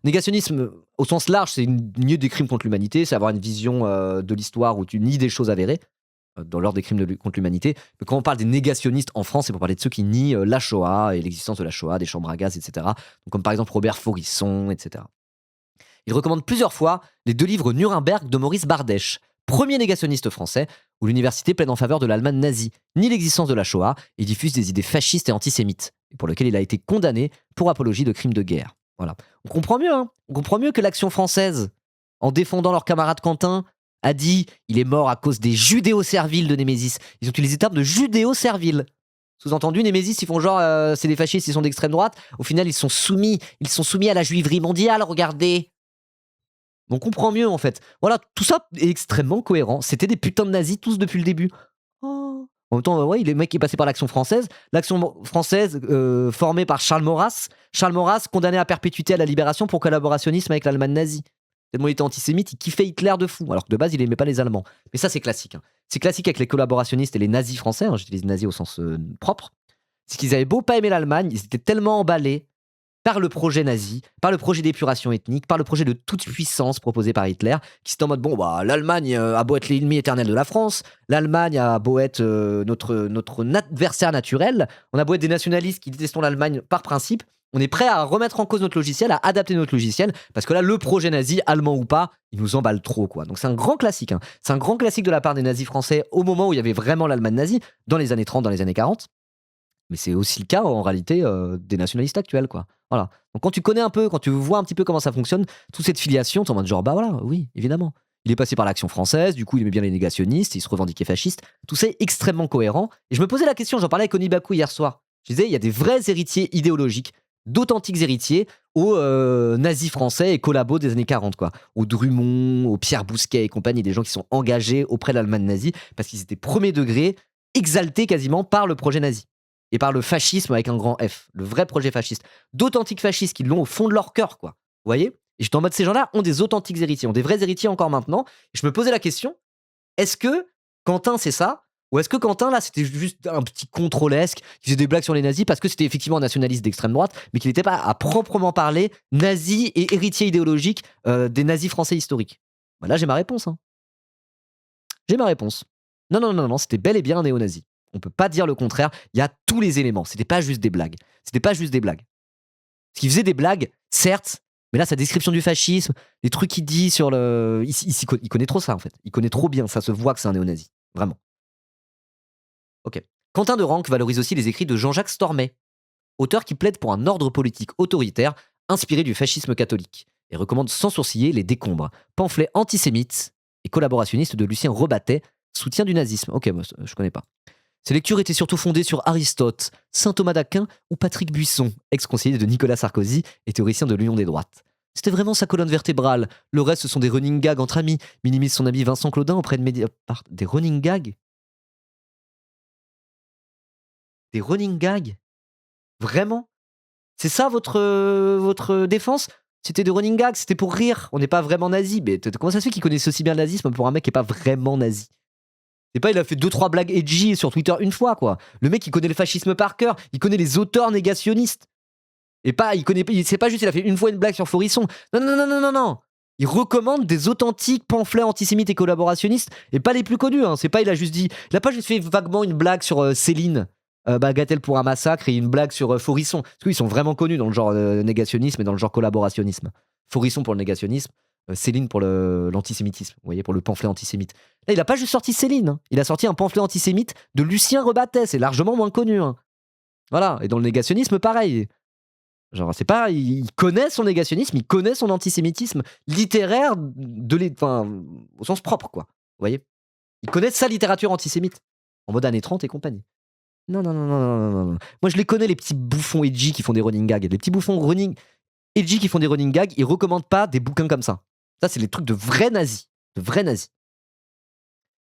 négationnisme, au sens large, c'est nier des crimes contre l'humanité, c'est avoir une vision de l'histoire où tu nies des choses avérées dans l'ordre des crimes contre l'humanité. Mais quand on parle des négationnistes en France, c'est pour parler de ceux qui nient la Shoah et l'existence de la Shoah, des chambres à gaz, etc. Donc, comme par exemple Robert Faurisson, etc. Il recommande plusieurs fois les 2 livres Nuremberg de Maurice Bardèche, premier négationniste français, où l'université plaide en faveur de l'Allemagne nazie, ni l'existence de la Shoah, et diffuse des idées fascistes et antisémites, et pour lequel il a été condamné pour apologie de crimes de guerre. Voilà. On comprend mieux, hein. On comprend mieux que l'Action française, en défendant leur camarade Quentin, a dit il est mort à cause des judéo-serviles de Némésis. Ils ont utilisé le terme de judéo-serviles. Sous-entendu, Némésis, ils font genre c'est des fascistes, ils sont d'extrême droite. Au final, ils sont soumis à la juiverie mondiale, regardez. On comprend mieux en fait. Voilà, tout ça est extrêmement cohérent. C'était des putains de nazis tous depuis le début. Oh. En même temps, ouais, le mec qui est passé par l'Action française. L'Action française formée par Charles Maurras. Charles Maurras condamné à perpétuité à la libération pour collaborationnisme avec l'Allemagne nazie. Tellement il était antisémite, il kiffait Hitler de fou. Alors que de base, il aimait pas les Allemands. Mais ça, c'est classique. Hein. C'est classique avec les collaborationnistes et les nazis français. Hein, j'utilise nazis au sens propre. C'est qu'ils avaient beau pas aimer l'Allemagne, ils étaient tellement emballés par le projet nazi, par le projet d'épuration ethnique, par le projet de toute puissance proposé par Hitler, qui c'était en mode, bon, bah, l'Allemagne a beau être l'ennemi éternel de la France, l'Allemagne a beau être notre adversaire naturel, on a beau être des nationalistes qui détestons l'Allemagne par principe, on est prêt à remettre en cause notre logiciel, à adapter notre logiciel, parce que là, le projet nazi, allemand ou pas, il nous emballe trop, quoi. Donc c'est un grand classique, hein. C'est un grand classique de la part des nazis français au moment où il y avait vraiment l'Allemagne nazie, dans les années 30, dans les années 40. Mais c'est aussi le cas en réalité des nationalistes actuels, quoi. Voilà. Donc quand tu connais un peu, quand tu vois un petit peu comment ça fonctionne, toute cette filiation, t'es en mode genre, bah voilà, oui, évidemment. Il est passé par l'Action française, du coup il aimait bien les négationnistes, il se revendiquait fasciste. Tout ça est extrêmement cohérent. Et je me posais la question, j'en parlais avec Onibaku hier soir. Je disais, il y a des vrais héritiers idéologiques, d'authentiques héritiers aux nazis français et collabos des années 40, quoi. Aux Drummond, aux Pierre Bousquet et compagnie, des gens qui sont engagés auprès de l'Allemagne nazie parce qu'ils étaient premier degré, exaltés quasiment par le projet nazi. et par le fascisme avec un grand F, le vrai projet fasciste. D'authentiques fascistes qui l'ont au fond de leur cœur, quoi. Vous voyez? Et j'étais en mode, ces gens-là ont des authentiques héritiers, ont des vrais héritiers encore maintenant. Et je me posais la question, est-ce que Quentin, c'est ça? Ou est-ce que Quentin, là, c'était juste un petit contrôlesque qui faisait des blagues sur les nazis parce que c'était effectivement un nationaliste d'extrême droite, mais qu'il n'était pas à proprement parler nazi et héritier idéologique des nazis français historiques? Bah là, j'ai ma réponse. Hein. J'ai ma réponse. Non, non, non, non, c'était bel et bien un néo-nazi. On peut pas dire le contraire. Il y a tous les éléments. C'était pas juste des blagues. C'était pas juste des blagues. Parce qu'il faisait des blagues, certes, mais là, sa description du fascisme, les trucs qu'il dit sur le. Il connaît trop ça, en fait. Il connaît trop bien. Ça se voit que c'est un néo-nazi. Vraiment. Ok. Quentin de Ranc valorise aussi les écrits de Jean-Jacques Stormet, auteur qui plaide pour un ordre politique autoritaire inspiré du fascisme catholique, et recommande sans sourciller les décombres, pamphlets antisémites et collaborationnistes de Lucien Rebattet, soutien du nazisme. Ok, moi, je connais pas. Ces lectures étaient surtout fondées sur Aristote, saint Thomas d'Aquin ou Patrick Buisson, ex-conseiller de Nicolas Sarkozy et théoricien de l'Union des droites. C'était vraiment sa colonne vertébrale. Le reste, ce sont des running gags entre amis, minimise son ami Vincent Claudin auprès de Mediapart. Des running gags? Des running gags? Vraiment? C'est ça votre défense? C'était des running gags, c'était pour rire. On n'est pas vraiment nazi. Mais comment ça se fait qu'il connaisse aussi bien le nazisme pour un mec qui est pas vraiment nazi? C'est pas, il a fait 2-3 blagues edgy sur Twitter une fois, quoi. Le mec, il connaît le fascisme par cœur. Il connaît les auteurs négationnistes. Et pas, c'est pas juste, il a fait une fois une blague sur Forisson. Non, non, non, non, non, non. Il recommande des authentiques pamphlets antisémites et collaborationnistes, et pas les plus connus. Hein. C'est pas, il a juste dit, il a pas juste fait vaguement une blague sur Céline, bagatelle pour un massacre, et une blague sur Forisson. Parce qu'ils sont vraiment connus dans le genre négationnisme et dans le genre collaborationnisme. Forisson pour le négationnisme, Céline pour l'antisémitisme. Vous voyez, pour le pamphlet antisémite. Là, il a pas juste sorti Céline. Hein. Il a sorti un pamphlet antisémite de Lucien Rebattet. C'est largement moins connu. Hein. Voilà. Et dans le négationnisme, pareil. Genre, c'est pas, il connaît son négationnisme, il connaît son antisémitisme littéraire au sens propre, quoi. Vous voyez? Il connaît sa littérature antisémite, en mode années 30 et compagnie. Non, non, non, non, non, non, non, non. Moi, je les connais, les petits bouffons edgy qui font des running gags. Les petits bouffons edgy qui font des running gags, ils recommandent pas des bouquins comme ça. Ça, c'est les trucs de vrais nazis. De vrais nazis.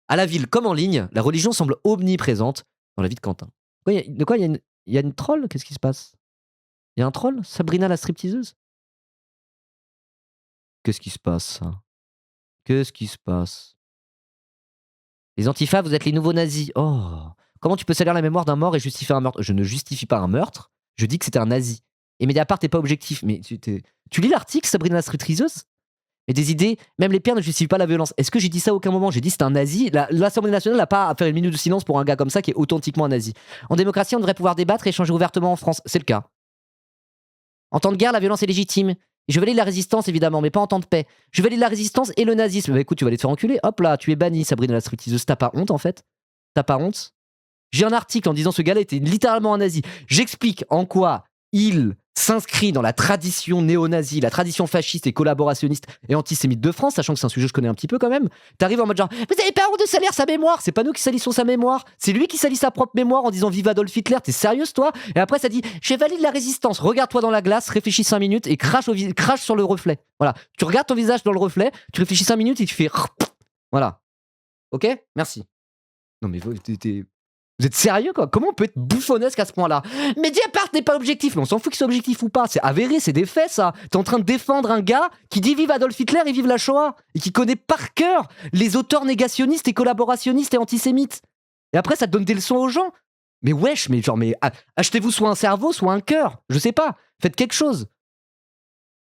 À la ville comme en ligne, la religion semble omniprésente dans la vie de Quentin. De quoi il y a une troll? Qu'est-ce qui se passe? Il y a un troll? Sabrina la stripteaseuse? Qu'est-ce qui se passe? Qu'est-ce qui se passe? Les antifas, vous êtes les nouveaux nazis. Oh! Comment tu peux salir la mémoire d'un mort et justifier un meurtre? Je ne justifie pas un meurtre, je dis que c'était un nazi. Et Mediapart n'est pas objectif. Mais tu lis l'article, Sabrina la stripteaseuse? Et des idées, même les pires ne justifient pas la violence. Est-ce que j'ai dit ça à aucun moment? J'ai dit c'est un nazi. L'Assemblée nationale n'a pas à faire une minute de silence pour un gars comme ça qui est authentiquement un nazi. En démocratie, on devrait pouvoir débattre et échanger ouvertement en France. C'est le cas. En temps de guerre, la violence est légitime. Et je valide la résistance, évidemment, mais pas en temps de paix. Je valide la résistance et le nazisme. Bah écoute, tu vas aller te faire enculer. Hop là, tu es banni, Sabrina la stripteaseuse. T'as pas honte, en fait? T'as pas honte? J'ai un article en disant ce gars-là était littéralement un nazi. J'explique en quoi il s'inscrit dans la tradition néo-nazie, la tradition fasciste et collaborationniste et antisémite de France, sachant que c'est un sujet que je connais un petit peu quand même. T'arrives en mode genre, vous avez pas honte de salir sa mémoire? C'est pas nous qui salissons sa mémoire, c'est lui qui salit sa propre mémoire en disant vive Adolf Hitler. T'es sérieuse toi? Et après ça dit, je valide la résistance. Regarde-toi dans la glace, réfléchis 5 minutes et crache sur le reflet. Voilà, tu regardes ton visage dans le reflet, tu réfléchis 5 minutes et tu fais voilà. Ok? Merci. Non mais vous êtes sérieux quoi? Comment on peut être bouffonnesque à ce point-là? Mediapart n'est pas objectif, mais on s'en fout qu'il soit objectif ou pas. C'est avéré, c'est des faits ça. T'es en train de défendre un gars qui dit vive Adolf Hitler et vive la Shoah et qui connaît par cœur les auteurs négationnistes et collaborationnistes et antisémites. Et après ça te donne des leçons aux gens. Mais wesh, mais achetez-vous soit un cerveau, soit un cœur. Je sais pas. Faites quelque chose.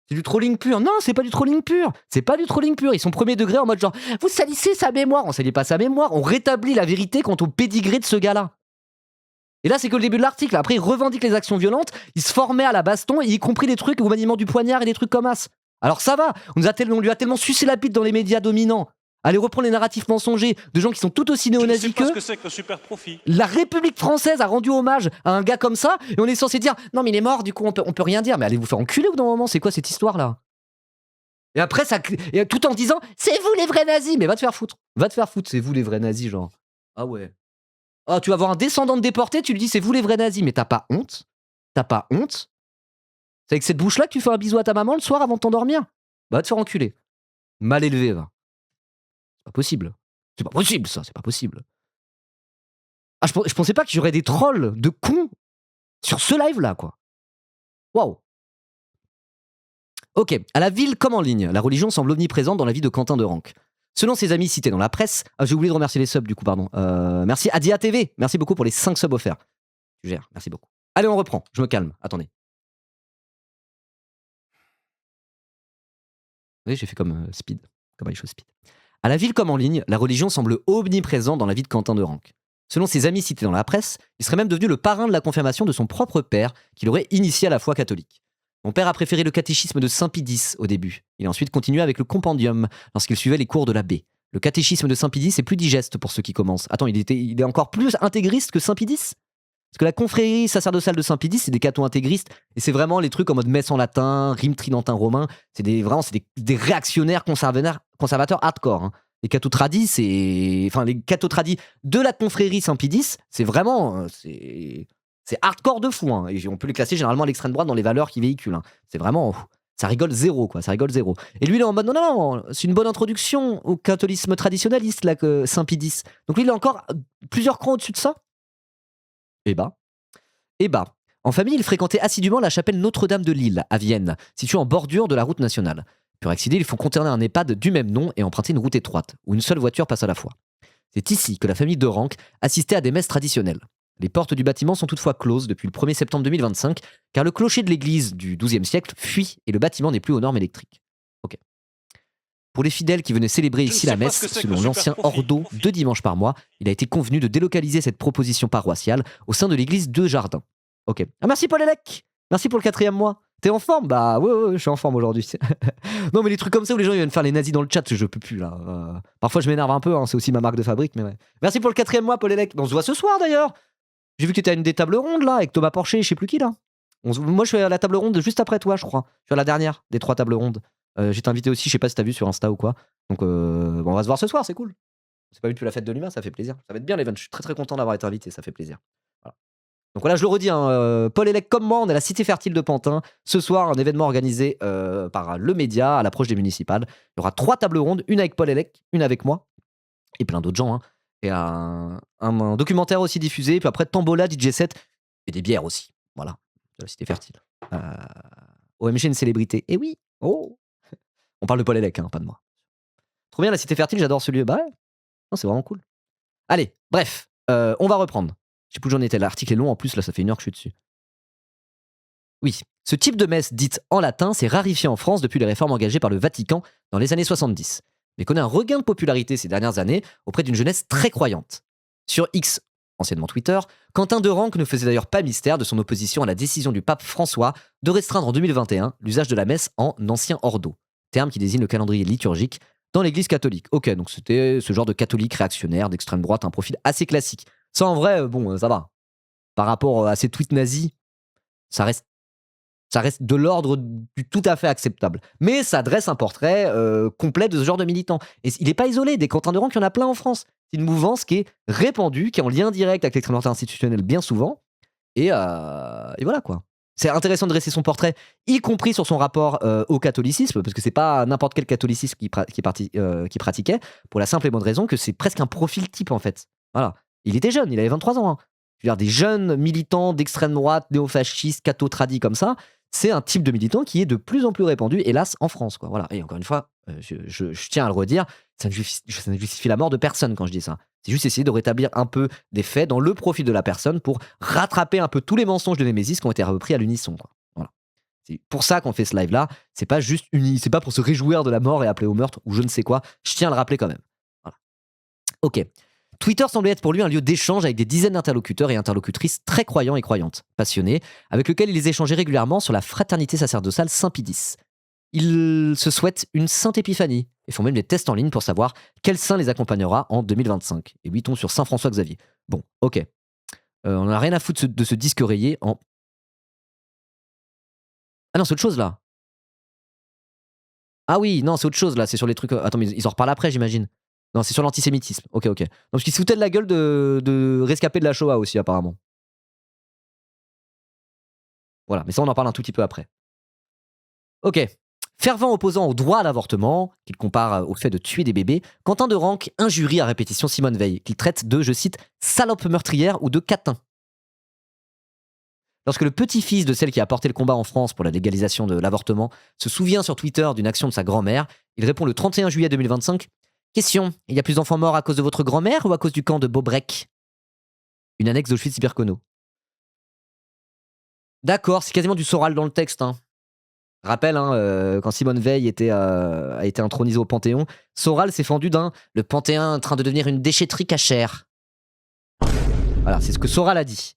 C'est du trolling pur. Non, c'est pas du trolling pur. C'est pas du trolling pur. Ils sont premier degré en mode genre, vous salissez sa mémoire. On salit pas sa mémoire. On rétablit la vérité quant au pédigré de ce gars-là. Et là, c'est que le début de l'article. Après, ils revendiquent les actions violentes. Ils se formaient à la baston, y compris des trucs au maniement du poignard et des trucs comme as. Alors ça va. On lui a tellement sucé la bite dans les médias dominants. Allez reprendre les narratifs mensongers de gens qui sont tout aussi néo-nazis que. Je sais pas ce que c'est que le super profit. La République française a rendu hommage à un gars comme ça, et on est censé dire non mais il est mort, du coup on peut rien dire. Mais allez vous faire enculer au bout d'un moment. C'est quoi cette histoire là? Et après et tout en disant c'est vous les vrais nazis. Mais va te faire foutre. Va te faire foutre. C'est vous les vrais nazis genre. Ah ouais. Ah tu vas voir un descendant de déporté, tu lui dis c'est vous les vrais nazis. Mais t'as pas honte? T'as pas honte? C'est avec cette bouche là que tu fais un bisou à ta maman le soir avant de t'endormir? Va te faire enculer. Mal élevé va. C'est pas possible. C'est pas possible ça, c'est pas possible. Ah, je pensais pas qu'il y aurait des trolls de cons sur ce live-là, quoi. Waouh! Ok, à la ville comme en ligne, la religion semble omniprésente dans la vie de Quentin de Ranc. Selon ses amis cités dans la presse, j'ai oublié de remercier les subs du coup, pardon. Merci Adia TV, merci beaucoup pour les 5 subs offerts. Tu gères, merci beaucoup. Allez, on reprend, je me calme, attendez. Oui, j'ai fait comme Speed, comme les choses Speed. À la ville comme en ligne, la religion semble omniprésente dans la vie de Quentin de Ranc. Selon ses amis cités dans la presse, il serait même devenu le parrain de la confirmation de son propre père, qui l'aurait initié à la foi catholique. Mon père a préféré le catéchisme de Saint Pie au début. Il a ensuite continué avec le compendium lorsqu'il suivait les cours de l'abbé. Le catéchisme de Saint Pie est plus digeste pour ceux qui commencent. Attends, il est encore plus intégriste que Saint Pie? Parce que la confrérie sacerdotale de Saint Pie c'est des catho-intégristes et c'est vraiment les trucs en mode messe en latin, rime tridentin romain. C'est des réactionnaires conservateurs hardcore. Hein. Les catho-tradis, enfin les catho-tradis de la confrérie Saint Pie c'est vraiment c'est hardcore de fou. Hein. Et on peut les classer généralement à l'extrême droite dans les valeurs qu'ils véhiculent. Hein. C'est vraiment ça rigole zéro quoi, ça rigole zéro. Et lui il est en mode non, c'est une bonne introduction au catholicisme traditionnaliste là que Saint Pie Donc lui il est encore plusieurs crans au-dessus de ça. Eh bah. Eh bah, en famille, il fréquentait assidûment la chapelle Notre-Dame de Lille, à Vienne, située en bordure de la route nationale. Pour accéder, il faut contourner un EHPAD du même nom et emprunter une route étroite, où une seule voiture passe à la fois. C'est ici que la famille de Ranc assistait à des messes traditionnelles. Les portes du bâtiment sont toutefois closes depuis le 1er septembre 2025, car le clocher de l'église du XIIe siècle fuit et le bâtiment n'est plus aux normes électriques. Ok. Pour les fidèles qui venaient célébrer ici la messe, selon l'ancien ordo, 2 dimanches par mois, il a été convenu de délocaliser cette proposition paroissiale au sein de l'église de Jardin. Ok. Ah, merci Paul Elec. Merci pour le 4e mois. T'es en forme? Bah ouais, je suis en forme aujourd'hui. Non mais les trucs comme ça où les gens ils viennent faire les nazis dans le chat, je peux plus là. Parfois je m'énerve un peu, hein, c'est aussi ma marque de fabrique, mais ouais. Merci pour le 4e mois Paul Elec. On se voit ce soir d'ailleurs. J'ai vu que t'étais à une des tables rondes là, avec Thomas Porcher, je sais plus qui là. Moi je suis à la table ronde juste après toi je crois. Je suis à la dernière des 3 tables rondes. J'ai invité aussi, je sais pas si t'as vu sur Insta ou quoi. Donc on va se voir ce soir, c'est cool. C'est pas vu depuis la fête de l'humain, ça fait plaisir. Ça va être bien l'event, je suis très très content d'avoir été invité, ça fait plaisir. Voilà. Donc voilà, je le redis, hein, Paul Elec comme moi, on est à la Cité Fertile de Pantin. Ce soir, un événement organisé par le média à l'approche des municipales. Il y aura 3 tables rondes, une avec Paul Elec, une avec moi, et plein d'autres gens. Hein. Et un documentaire aussi diffusé, puis après Tambola, DJ set, et des bières aussi. Voilà, de la Cité Fertile. OMG, une célébrité. Et oui, oh. On parle de Paul Elec, hein, pas de moi. Trop bien la Cité Fertile, j'adore ce lieu. Bah ouais, non, c'est vraiment cool. Allez, bref, on va reprendre. Je sais plus où j'en étais, l'article est long en plus, là ça fait 1 heure que je suis dessus. Oui, ce type de messe dite en latin s'est rarifié en France depuis les réformes engagées par le Vatican dans les années 70, mais connaît un regain de popularité ces dernières années auprès d'une jeunesse très croyante. Sur X, anciennement Twitter, Quentin de Ranc ne faisait d'ailleurs pas mystère de son opposition à la décision du pape François de restreindre en 2021 l'usage de la messe en ancien ordo, terme qui désigne le calendrier liturgique dans l'église catholique. Ok, donc c'était ce genre de catholique réactionnaire d'extrême droite, un profil assez classique. Ça en vrai, bon, ça va. Par rapport à ces tweets nazis, ça reste de l'ordre du tout à fait acceptable. Mais ça dresse un portrait complet de ce genre de militant. Et il n'est pas isolé, des Quentin de Ranc, il y en a plein en France. C'est une mouvance qui est répandue, qui est en lien direct avec l'extrême droite institutionnelle bien souvent. Et voilà quoi. C'est intéressant de dresser son portrait, y compris sur son rapport au catholicisme, parce que c'est pas n'importe quel catholicisme qui pratiquait, pour la simple et bonne raison que c'est presque un profil type en fait. Voilà. Il était jeune, il avait 23 ans. Hein. Je veux dire, des jeunes militants d'extrême droite, néofascistes, catho-tradis comme ça, c'est un type de militant qui est de plus en plus répandu, hélas, en France. Quoi. Voilà. Et encore une fois, je tiens à le redire, ça ne justifie la mort de personne quand je dis ça. C'est juste essayer de rétablir un peu des faits dans le profil de la personne pour rattraper un peu tous les mensonges de Némésis qui ont été repris à l'unisson. Quoi. Voilà. C'est pour ça qu'on fait ce live-là. C'est pas juste c'est pas pour se réjouir de la mort et appeler au meurtre ou je ne sais quoi. Je tiens à le rappeler quand même. Voilà. Ok. Twitter semblait être pour lui un lieu d'échange avec des dizaines d'interlocuteurs et interlocutrices très croyants et croyantes, passionnés, avec lesquels ils échangeaient régulièrement sur la fraternité sacerdotale Saint-Pie. Ils se souhaitent une sainte épiphanie et font même des tests en ligne pour savoir quel saint les accompagnera en 2025. Et lui tombe sur Saint François Xavier. Bon, ok. On n'a rien à foutre de ce disque rayé en... Ah non, c'est autre chose là. Ah oui, non, c'est autre chose là. C'est sur les trucs... Attends, mais ils en reparlent après, j'imagine. Non, c'est sur l'antisémitisme. Ok, ok. Donc, parce qu'ils se foutaient de la gueule de rescapés de la Shoah aussi, apparemment. Voilà, mais ça, on en parle un tout petit peu après. Ok. Fervent opposant au droit à l'avortement, qu'il compare au fait de tuer des bébés, Quentin de Ranc injurie à répétition Simone Veil, qu'il traite de, je cite, salope meurtrière ou de catin. Lorsque le petit-fils de celle qui a porté le combat en France pour la légalisation de l'avortement se souvient sur Twitter d'une action de sa grand-mère, il répond le 31 juillet 2025 « Question, il y a plus d'enfants morts à cause de votre grand-mère ou à cause du camp de Bobrek ?» Une annexe d'Auschwitz-Birkenau. D'accord, c'est quasiment du Soral dans le texte. Hein. Rappel, quand Simone Veil a été intronisée au Panthéon, Soral s'est fendu d'un « le Panthéon en train de devenir une déchetterie cachère ». Voilà, c'est ce que Soral a dit.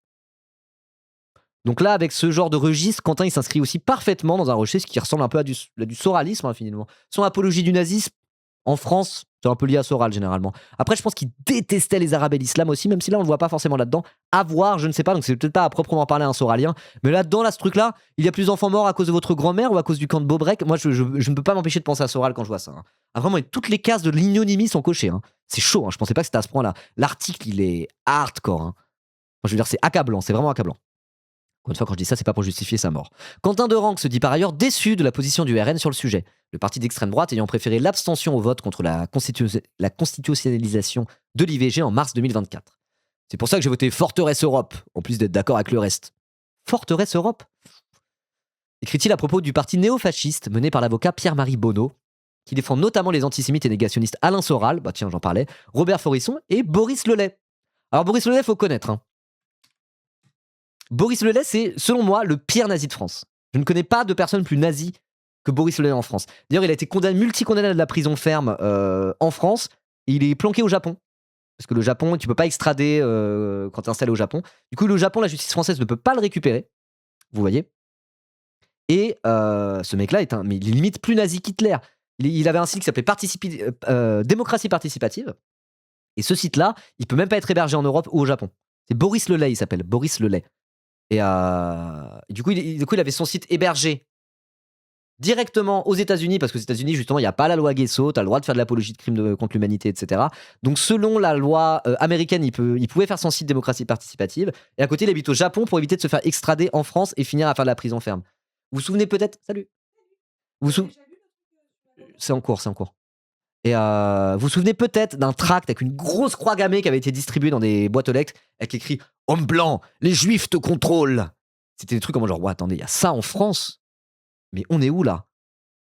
Donc là, avec ce genre de registre, Quentin il s'inscrit aussi parfaitement dans un registre qui ressemble un peu à du soralisme, finalement. Son apologie du nazisme, en France, c'est un peu lié à Soral, généralement. Après, je pense qu'il détestait les Arabes et l'islam aussi, même si là, on le voit pas forcément là-dedans. À voir, je ne sais pas, donc c'est peut-être pas à proprement parler un soralien. Mais là-dedans, ce truc-là, il y a plus d'enfants morts à cause de votre grand-mère ou à cause du camp de Bobrek. Moi, je ne peux pas m'empêcher de penser à Soral quand je vois ça. Hein. Ah, vraiment, toutes les cases de l'ignominie sont cochées. Hein. C'est chaud, hein. Je pensais pas que c'était à ce point-là. L'article, il est hardcore. Hein. Moi, je veux dire, c'est accablant, c'est vraiment accablant. Encore une fois, quand je dis ça, c'est pas pour justifier sa mort. Quentin de Ranc se dit par ailleurs déçu de la position du RN sur le sujet, le parti d'extrême droite ayant préféré l'abstention au vote contre la constitutionnalisation de l'IVG en mars 2024. C'est pour ça que j'ai voté Forteresse Europe, en plus d'être d'accord avec le reste. Forteresse Europe écrit-il à propos du parti néofasciste mené par l'avocat Pierre-Marie Bonneau, qui défend notamment les antisémites et négationnistes Alain Soral, bah tiens, j'en parlais, Robert Forisson et Boris Lelay. Alors Boris Lelay, faut connaître, hein. Boris Lelay, c'est, selon moi, le pire nazi de France. Je ne connais pas de personne plus nazie que Boris Lelay en France. D'ailleurs, il a été multi-condamné à de la prison ferme en France. Et il est planqué au Japon. Parce que le Japon, tu peux pas extrader quand tu es installé au Japon. Du coup, le Japon, la justice française ne peut pas le récupérer. Vous voyez. Et ce mec-là mais il est limite plus nazi qu'Hitler. Il avait un site qui s'appelait Démocratie participative. Et ce site-là, il peut même pas être hébergé en Europe ou au Japon. C'est Boris Lelay, il s'appelle. Boris Lelay. Et du coup, il avait son site hébergé directement aux États-Unis, parce qu'aux États-Unis, justement, il n'y a pas la loi Guesso, tu as le droit de faire de l'apologie de crimes contre l'humanité, etc. Donc, selon la loi américaine, il pouvait faire son site démocratie participative. Et à côté, il habite au Japon pour éviter de se faire extrader en France et finir à faire de la prison ferme. Vous vous souvenez peut-être. Salut. C'est en cours, c'est en cours. Et vous vous souvenez peut-être d'un tract avec une grosse croix gammée qui avait été distribuée dans des boîtes aux lettres avec écrit « Homme blanc, les juifs te contrôlent !» C'était des trucs comme genre « Ouais, attendez, il y a ça en France ? Mais on est où là ?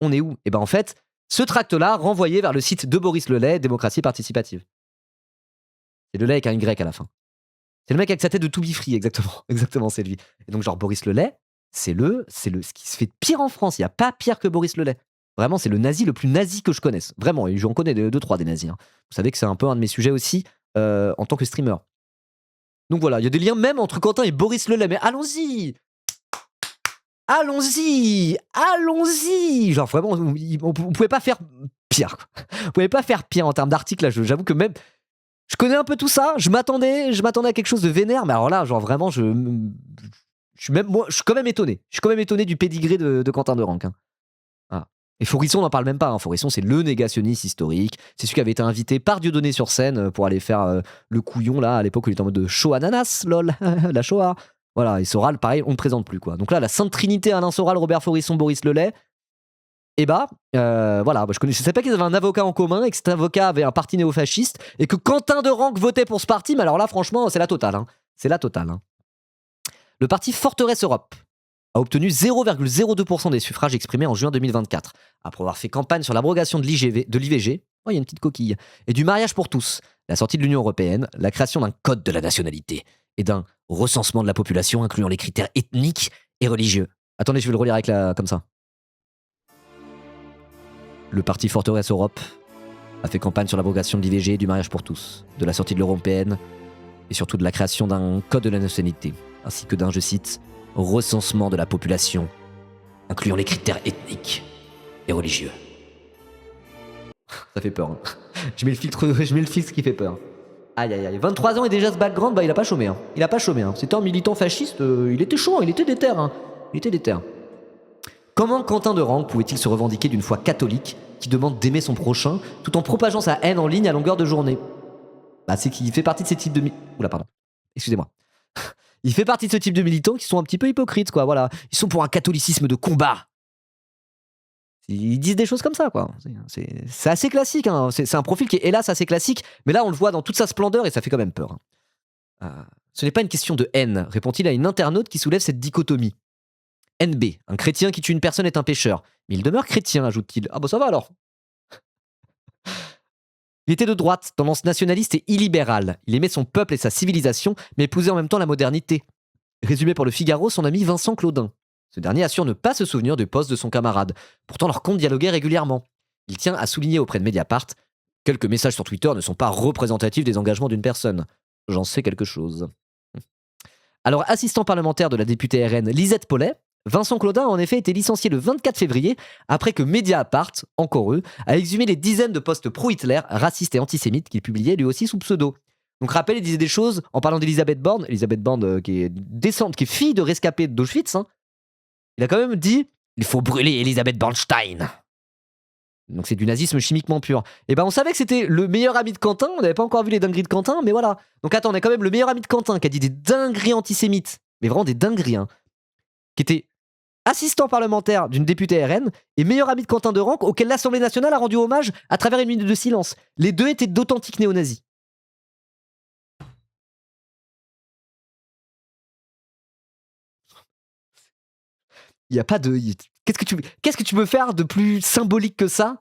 On est où ?» Et ben en fait, ce tract-là renvoyait vers le site de Boris Lelay, Démocratie participative. C'est Lelay avec un Y à la fin. C'est le mec avec sa tête de To Be Free, exactement. Exactement, c'est lui. Et donc genre Boris Lelay, c'est ce qui se fait de pire en France. Il n'y a pas pire que Boris Lelay. Vraiment, c'est le nazi le plus nazi que je connaisse. Vraiment, et j'en connais 2-3 des nazis. Hein. Vous savez que c'est un peu un de mes sujets aussi en tant que streamer. Donc voilà, il y a des liens même entre Quentin et Boris Lelay. Mais allons-y. Genre vraiment, on pouvait pas faire pire. Quoi. On pouvait pas faire pire en termes d'articles. Là, j'avoue que même... Je connais un peu tout ça. Je m'attendais à quelque chose de vénère. Mais alors là, genre vraiment, je suis quand même étonné. Je suis quand même étonné du pédigré de Quentin de Ranc. Hein. Ah. Et Forisson, on n'en parle même pas. Hein. Forisson, c'est le négationniste historique. C'est celui qui avait été invité par Dieudonné sur scène pour aller faire le couillon, là, à l'époque où il était en mode de show ananas, lol, la Shoah. Voilà, et Soral, pareil, on ne présente plus, quoi. Donc là, la Sainte Trinité, Alain Soral, Robert Forisson, Boris Lelay. Et voilà, je savais pas qu'ils avaient un avocat en commun et que cet avocat avait un parti néofasciste et que Quentin de Ranc votait pour ce parti. Mais alors là, franchement, c'est la totale. Hein. C'est la totale. Hein. Le parti Forteresse Europe a obtenu 0,02% des suffrages exprimés en juin 2024, après avoir fait campagne sur l'abrogation de l'IVG, oh il y a une petite coquille, et du mariage pour tous, la sortie de l'Union européenne, la création d'un code de la nationalité et d'un recensement de la population incluant les critères ethniques et religieux. Attendez, je vais le relire comme ça. Le parti Forteresse Europe a fait campagne sur l'abrogation de l'IVG et du mariage pour tous, de la sortie de l'Union européenne et surtout de la création d'un code de la nationalité, ainsi que d'un, je cite, recensement de la population, incluant les critères ethniques et religieux. Ça fait peur. Hein. Je mets le filtre qui fait peur. Aïe aïe aïe. 23 ans et déjà ce background, il a pas chômé. Hein. Il a pas chômé. Hein. C'était un militant fasciste, il était chaud, il était déter. Hein. Il était déter. Comment Quentin de Ranc pouvait-il se revendiquer d'une foi catholique qui demande d'aimer son prochain tout en propageant sa haine en ligne à longueur de journée ? C'est qu'il fait partie de ces types de... Oula, pardon. Excusez-moi. Il fait partie de ce type de militants qui sont un petit peu hypocrites, quoi. Voilà. Ils sont pour un catholicisme de combat. Ils disent des choses comme ça, quoi. C'est assez classique, hein. C'est un profil qui est, hélas, assez classique, mais là, on le voit dans toute sa splendeur et ça fait quand même peur, hein. Ce n'est pas une question de haine, répond-il à une internaute qui soulève cette dichotomie. NB, un chrétien qui tue une personne est un pécheur. Mais il demeure chrétien, ajoute-t-il. Ah bah ça va alors. Il était de droite, tendance nationaliste et illibérale. Il aimait son peuple et sa civilisation, mais épousait en même temps la modernité. Résumé pour le Figaro, son ami Vincent Claudin. Ce dernier assure ne pas se souvenir du poste de son camarade. Pourtant, leur compte dialoguait régulièrement. Il tient à souligner auprès de Mediapart: quelques messages sur Twitter ne sont pas représentatifs des engagements d'une personne. J'en sais quelque chose. Alors, assistant parlementaire de la députée RN Lisette Paulet, Vincent Claudin a en effet été licencié le 24 février après que Mediapart, encore eux, a exhumé les dizaines de posts pro-Hitler, racistes et antisémites qu'il publiait lui aussi sous pseudo. Donc rappel, il disait des choses en parlant d'Elisabeth Borne, qui est descendante, qui est fille de rescapée d'Auschwitz, hein. Il a quand même dit: il faut brûler Elisabeth Bornstein. Donc c'est du nazisme chimiquement pur. Et ben on savait que c'était le meilleur ami de Quentin, on n'avait pas encore vu les dingueries de Quentin, mais voilà. Donc attends, on a quand même le meilleur ami de Quentin qui a dit des dingueries antisémites, mais vraiment des dingueries, hein, qui était assistant parlementaire d'une députée RN et meilleur ami de Quentin de Ranc, auquel l'Assemblée nationale a rendu hommage à travers une minute de silence. Les deux étaient d'authentiques néo-nazis. Il y a pas de... Qu'est-ce que tu veux faire de plus symbolique que ça,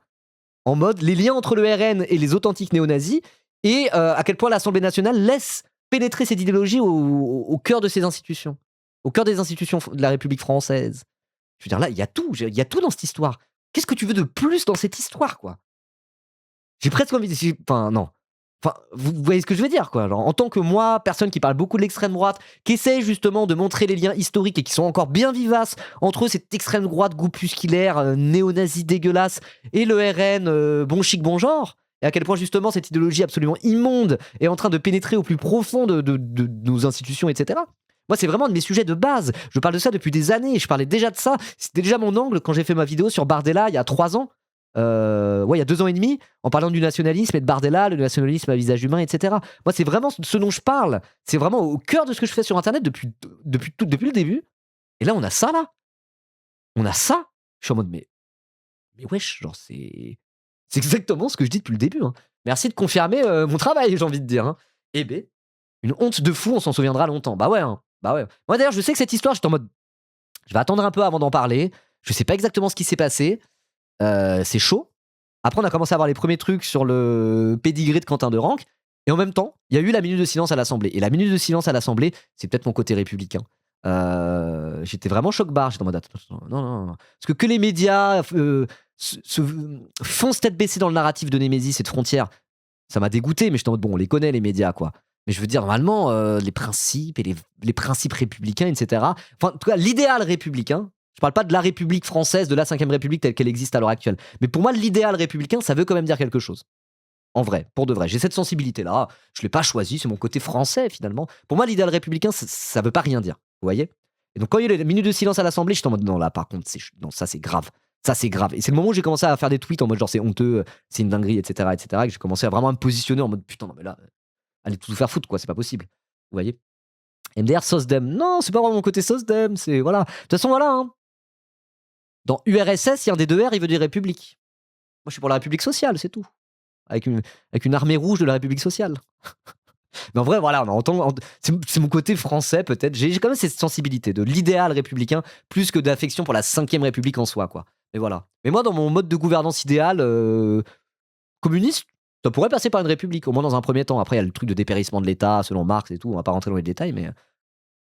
en mode les liens entre le RN et les authentiques néo-nazis, et à quel point l'Assemblée nationale laisse pénétrer cette idéologie au cœur de ses institutions, au cœur des institutions de la République française. Je veux dire, là, il y a tout dans cette histoire. Qu'est-ce que tu veux de plus dans cette histoire, quoi? J'ai presque envie de... Enfin, non. Enfin, vous voyez ce que je veux dire, quoi. Genre, en tant que moi, personne qui parle beaucoup de l'extrême droite, qui essaye justement de montrer les liens historiques et qui sont encore bien vivaces entre cette extrême droite groupusculaire, néo-nazi dégueulasse, et le RN, bon chic, bon genre, et à quel point justement cette idéologie absolument immonde est en train de pénétrer au plus profond de nos institutions, etc. Moi, c'est vraiment un de mes sujets de base. Je parle de ça depuis des années. Je parlais déjà de ça. C'était déjà mon angle quand j'ai fait ma vidéo sur Bardella il y a 3 ans. Il y a 2 ans et demi, en parlant du nationalisme et de Bardella, le nationalisme à visage humain, etc. Moi, c'est vraiment ce dont je parle. C'est vraiment au cœur de ce que je fais sur Internet depuis le début. Et là, on a ça, là. On a ça. Je suis en mode, mais wesh, genre, c'est exactement ce que je dis depuis le début, hein. Merci de confirmer mon travail, j'ai envie de dire, hein. Eh ben, une honte de fou, on s'en souviendra longtemps. Bah ouais, hein. Bah ouais. Moi, d'ailleurs, je sais que cette histoire, j'étais en mode, je vais attendre un peu avant d'en parler. Je sais pas exactement ce qui s'est passé. C'est chaud. Après, on a commencé à avoir les premiers trucs sur le pédigré de Quentin de Ranc. Et en même temps, il y a eu la minute de silence à l'Assemblée. Et la minute de silence à l'Assemblée, c'est peut-être mon côté républicain. J'étais vraiment choc-barre. J'étais en mode, attends, non. Parce que les médias foncent tête baissée dans le narratif de Némésis et de Frontières, ça m'a dégoûté, mais j'étais en mode, bon, on les connaît, les médias, quoi. Mais je veux dire, normalement, les principes et les principes républicains, etc. Enfin, en tout cas, l'idéal républicain. Je parle pas de la République française, de la 5ème République telle qu'elle existe à l'heure actuelle. Mais pour moi, l'idéal républicain, ça veut quand même dire quelque chose. En vrai, pour de vrai. J'ai cette sensibilité-là. Je l'ai pas choisi, c'est mon côté français, finalement. Pour moi, l'idéal républicain, ça veut pas rien dire. Vous voyez? Et donc, quand il y a eu les minutes de silence à l'Assemblée, j'étais en mode, non, là, par contre, non, ça, c'est grave. Ça, c'est grave. Et c'est le moment où j'ai commencé à faire des tweets en mode, genre, c'est honteux, c'est une dinguerie, etc., etc., et que j'ai commencé à vraiment me positionner en mode, putain, non, mais là, allez tout faire foutre, quoi, c'est pas possible. Vous voyez? MDR, SOSDEM. Non, c'est pas vraiment mon côté SOSDEM, c'est, voilà. De toute façon, voilà, hein. Dans URSS, il y a un des 2 R, il veut dire République. Moi, je suis pour la République sociale, c'est tout. Avec une armée rouge de la République sociale. Mais en vrai, voilà, c'est mon côté français, peut-être. J'ai quand même cette sensibilité de l'idéal républicain, plus que d'affection pour la 5ème République en soi, quoi. Mais voilà. Mais moi, dans mon mode de gouvernance idéal, communiste, ça pourrait passer par une république, au moins dans un premier temps. Après, il y a le truc de dépérissement de l'État, selon Marx et tout, on va pas rentrer dans les détails, mais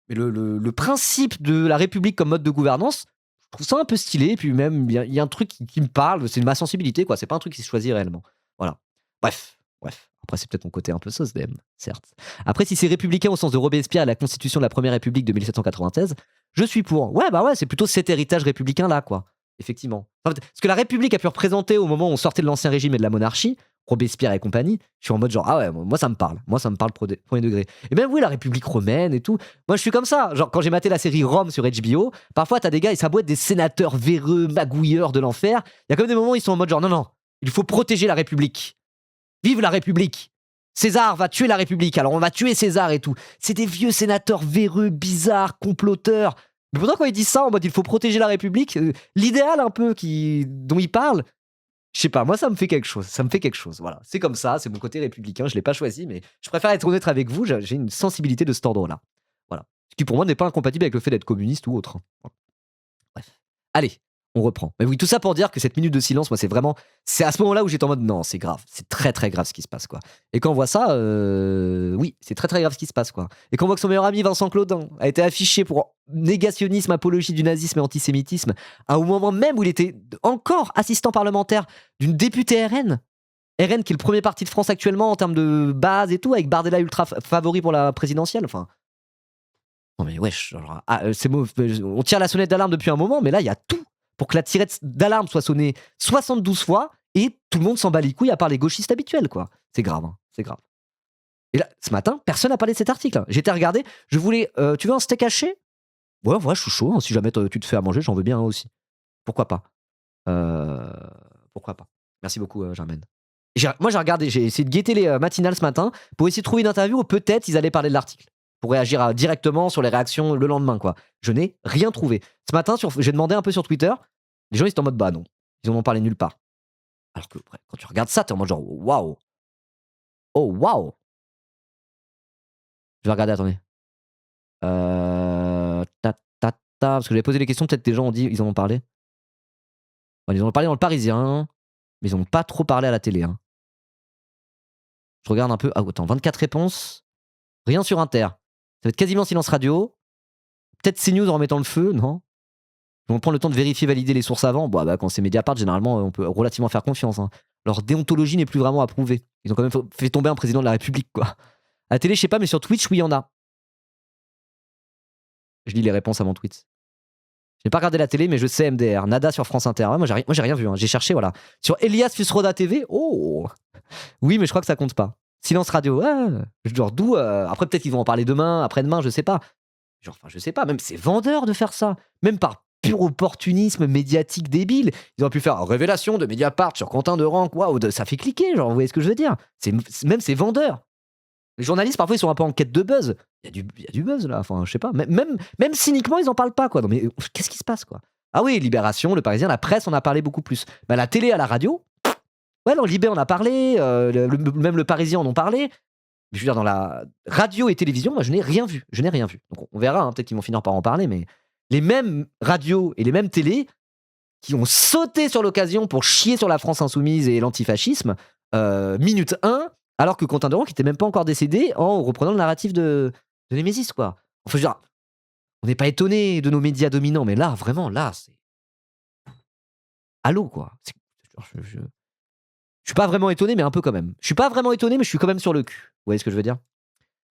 le principe de la république comme mode de gouvernance, je trouve ça un peu stylé, et puis même, il y a un truc qui me parle, c'est ma sensibilité, quoi. C'est pas un truc qui se choisit réellement. Voilà. Bref. Après, c'est peut-être mon côté un peu SOSDEM, certes. Après, si c'est républicain au sens de Robespierre et la constitution de la Première République de 1796, je suis pour. Ouais, c'est plutôt cet héritage républicain-là, quoi. Effectivement. Ce que la République a pu représenter au moment où on sortait de l'Ancien Régime et de la monarchie, Robespierre et compagnie, je suis en mode genre, ah ouais, moi ça me parle. Moi ça me parle premier degré. Et même oui, la République romaine et tout. Moi je suis comme ça. Genre quand j'ai maté la série Rome sur HBO, parfois t'as des gars, ils s'aboutent des sénateurs véreux, magouilleurs de l'enfer. Il y a quand même des moments où ils sont en mode genre, non, il faut protéger la République. Vive la République! César va tuer la République, alors on va tuer César et tout. C'est des vieux sénateurs véreux, bizarres, comploteurs. Mais pourtant, quand ils disent ça en mode il faut protéger la République, l'idéal un peu dont ils parlent, je sais pas, moi ça me fait quelque chose. Ça me fait quelque chose. Voilà, c'est comme ça, c'est mon côté républicain. Je l'ai pas choisi, mais je préfère être honnête avec vous. J'ai une sensibilité de cet ordre-là. Voilà, ce qui pour moi n'est pas incompatible avec le fait d'être communiste ou autre, hein. Voilà. Bref. Allez, on reprend. Mais oui, tout ça pour dire que cette minute de silence, moi, c'est à ce moment-là où j'étais en mode non, c'est grave, c'est très très grave ce qui se passe, quoi. Et quand on voit ça, oui, c'est très très grave ce qui se passe, quoi. Et quand on voit que son meilleur ami Vincent Claudin a été affiché pour négationnisme, apologie du nazisme et antisémitisme, au moment même où il était encore assistant parlementaire d'une députée RN. RN qui est le premier parti de France actuellement en termes de base et tout, avec Bardella ultra favori pour la présidentielle. Enfin, non mais wesh, genre, on tire la sonnette d'alarme depuis un moment, mais là il y a tout pour que la tirette d'alarme soit sonnée 72 fois et tout le monde s'en bat les couilles à part les gauchistes habituels, quoi. C'est grave, hein, c'est grave. Et là, ce matin, personne n'a parlé de cet article, hein. J'étais regardé, je voulais, tu veux un steak haché? Ouais, ouais, je suis chaud, hein, si jamais tu te fais à manger, j'en veux bien, hein, aussi. Pourquoi pas? Euh, Pourquoi pas? Merci beaucoup, Germaine. Moi, j'ai regardé, j'ai essayé de guetter les matinales ce matin pour essayer de trouver une interview où peut-être ils allaient parler de l'article. Pour réagir directement sur les réactions le lendemain, quoi. Je n'ai rien trouvé. Ce matin, j'ai demandé un peu sur Twitter. Les gens, ils étaient en mode bah non. Ils en ont parlé nulle part. Alors que quand tu regardes ça, t'es en mode genre waouh. Oh waouh. Je vais regarder, attendez. Parce que j'avais posé les questions, peut-être des gens ont dit, ils en ont parlé. Bon, ils en ont parlé dans le Parisien, mais ils n'ont pas trop parlé à la télé, hein. Je regarde un peu. Ah, attends, 24 réponses. Rien sur Inter. Ça va être quasiment silence radio. Peut-être CNews en remettant le feu, non? Ils vont prendre le temps de vérifier, valider les sources avant. Bah, quand c'est Mediapart, généralement, on peut relativement faire confiance, hein. Leur déontologie n'est plus vraiment approuvée. Ils ont quand même fait tomber un président de la République, quoi. À la télé, je sais pas, mais sur Twitch, oui, il y en a. Je lis les réponses avant tweet. J'ai pas regardé la télé, mais je sais MDR. Nada sur France Inter. Ouais, moi, j'ai rien vu, hein. J'ai cherché, voilà. Sur Elias Fusroda TV, oh! Oui, mais je crois que ça compte pas. Silence radio, genre d'où après peut-être qu'ils vont en parler demain, après-demain, je sais pas. Genre, enfin, je sais pas, même c'est vendeur de faire ça. Même par pur opportunisme médiatique débile. Ils auraient pu faire révélation de Mediapart sur Quentin de Rank, waouh, ça fait cliquer, genre, vous voyez ce que je veux dire? Même c'est vendeur. Les journalistes, parfois, ils sont un peu en quête de buzz. Il y a du buzz là, enfin, je sais pas. Même cyniquement, ils en parlent pas, quoi. Non, mais qu'est-ce qui se passe, quoi? Ah oui, Libération, Le Parisien, la presse, on a parlé beaucoup plus. Bah, la télé, à la radio, ouais, non, Libé, on a parlé, même Le Parisien en ont parlé. Mais je veux dire, dans la radio et télévision, moi, je n'ai rien vu. Je n'ai rien vu. Donc, on verra, hein, peut-être qu'ils vont finir par en parler, mais les mêmes radios et les mêmes télés qui ont sauté sur l'occasion pour chier sur la France insoumise et l'antifascisme, minute 1, alors que Quentin Durand, qui n'était même pas encore décédé, en reprenant le narratif de Némésis, quoi. Enfin, je veux dire, on n'est pas étonné de nos médias dominants, mais là, vraiment, là, c'est. Allô, quoi. Je suis pas vraiment étonné, mais un peu quand même. Je suis pas vraiment étonné, mais je suis quand même sur le cul. Vous voyez ce que je veux dire?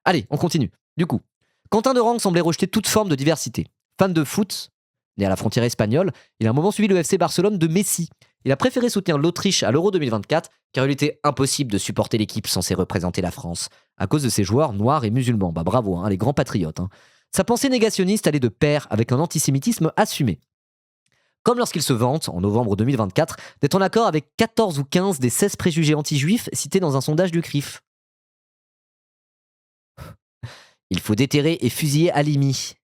Allez, on continue. Du coup, Quentin Durand semblait rejeter toute forme de diversité. Fan de foot, né à la frontière espagnole, il a un moment suivi le FC Barcelone de Messi. Il a préféré soutenir l'Autriche à l'Euro 2024 car il était impossible de supporter l'équipe censée représenter la France à cause de ses joueurs noirs et musulmans. Bah bravo, hein, les grands patriotes, hein. Sa pensée négationniste allait de pair avec un antisémitisme assumé. Comme lorsqu'il se vante, en novembre 2024, d'être en accord avec 14 ou 15 des 16 préjugés anti-juifs cités dans un sondage du CRIF. Il faut déterrer et fusiller Halimi,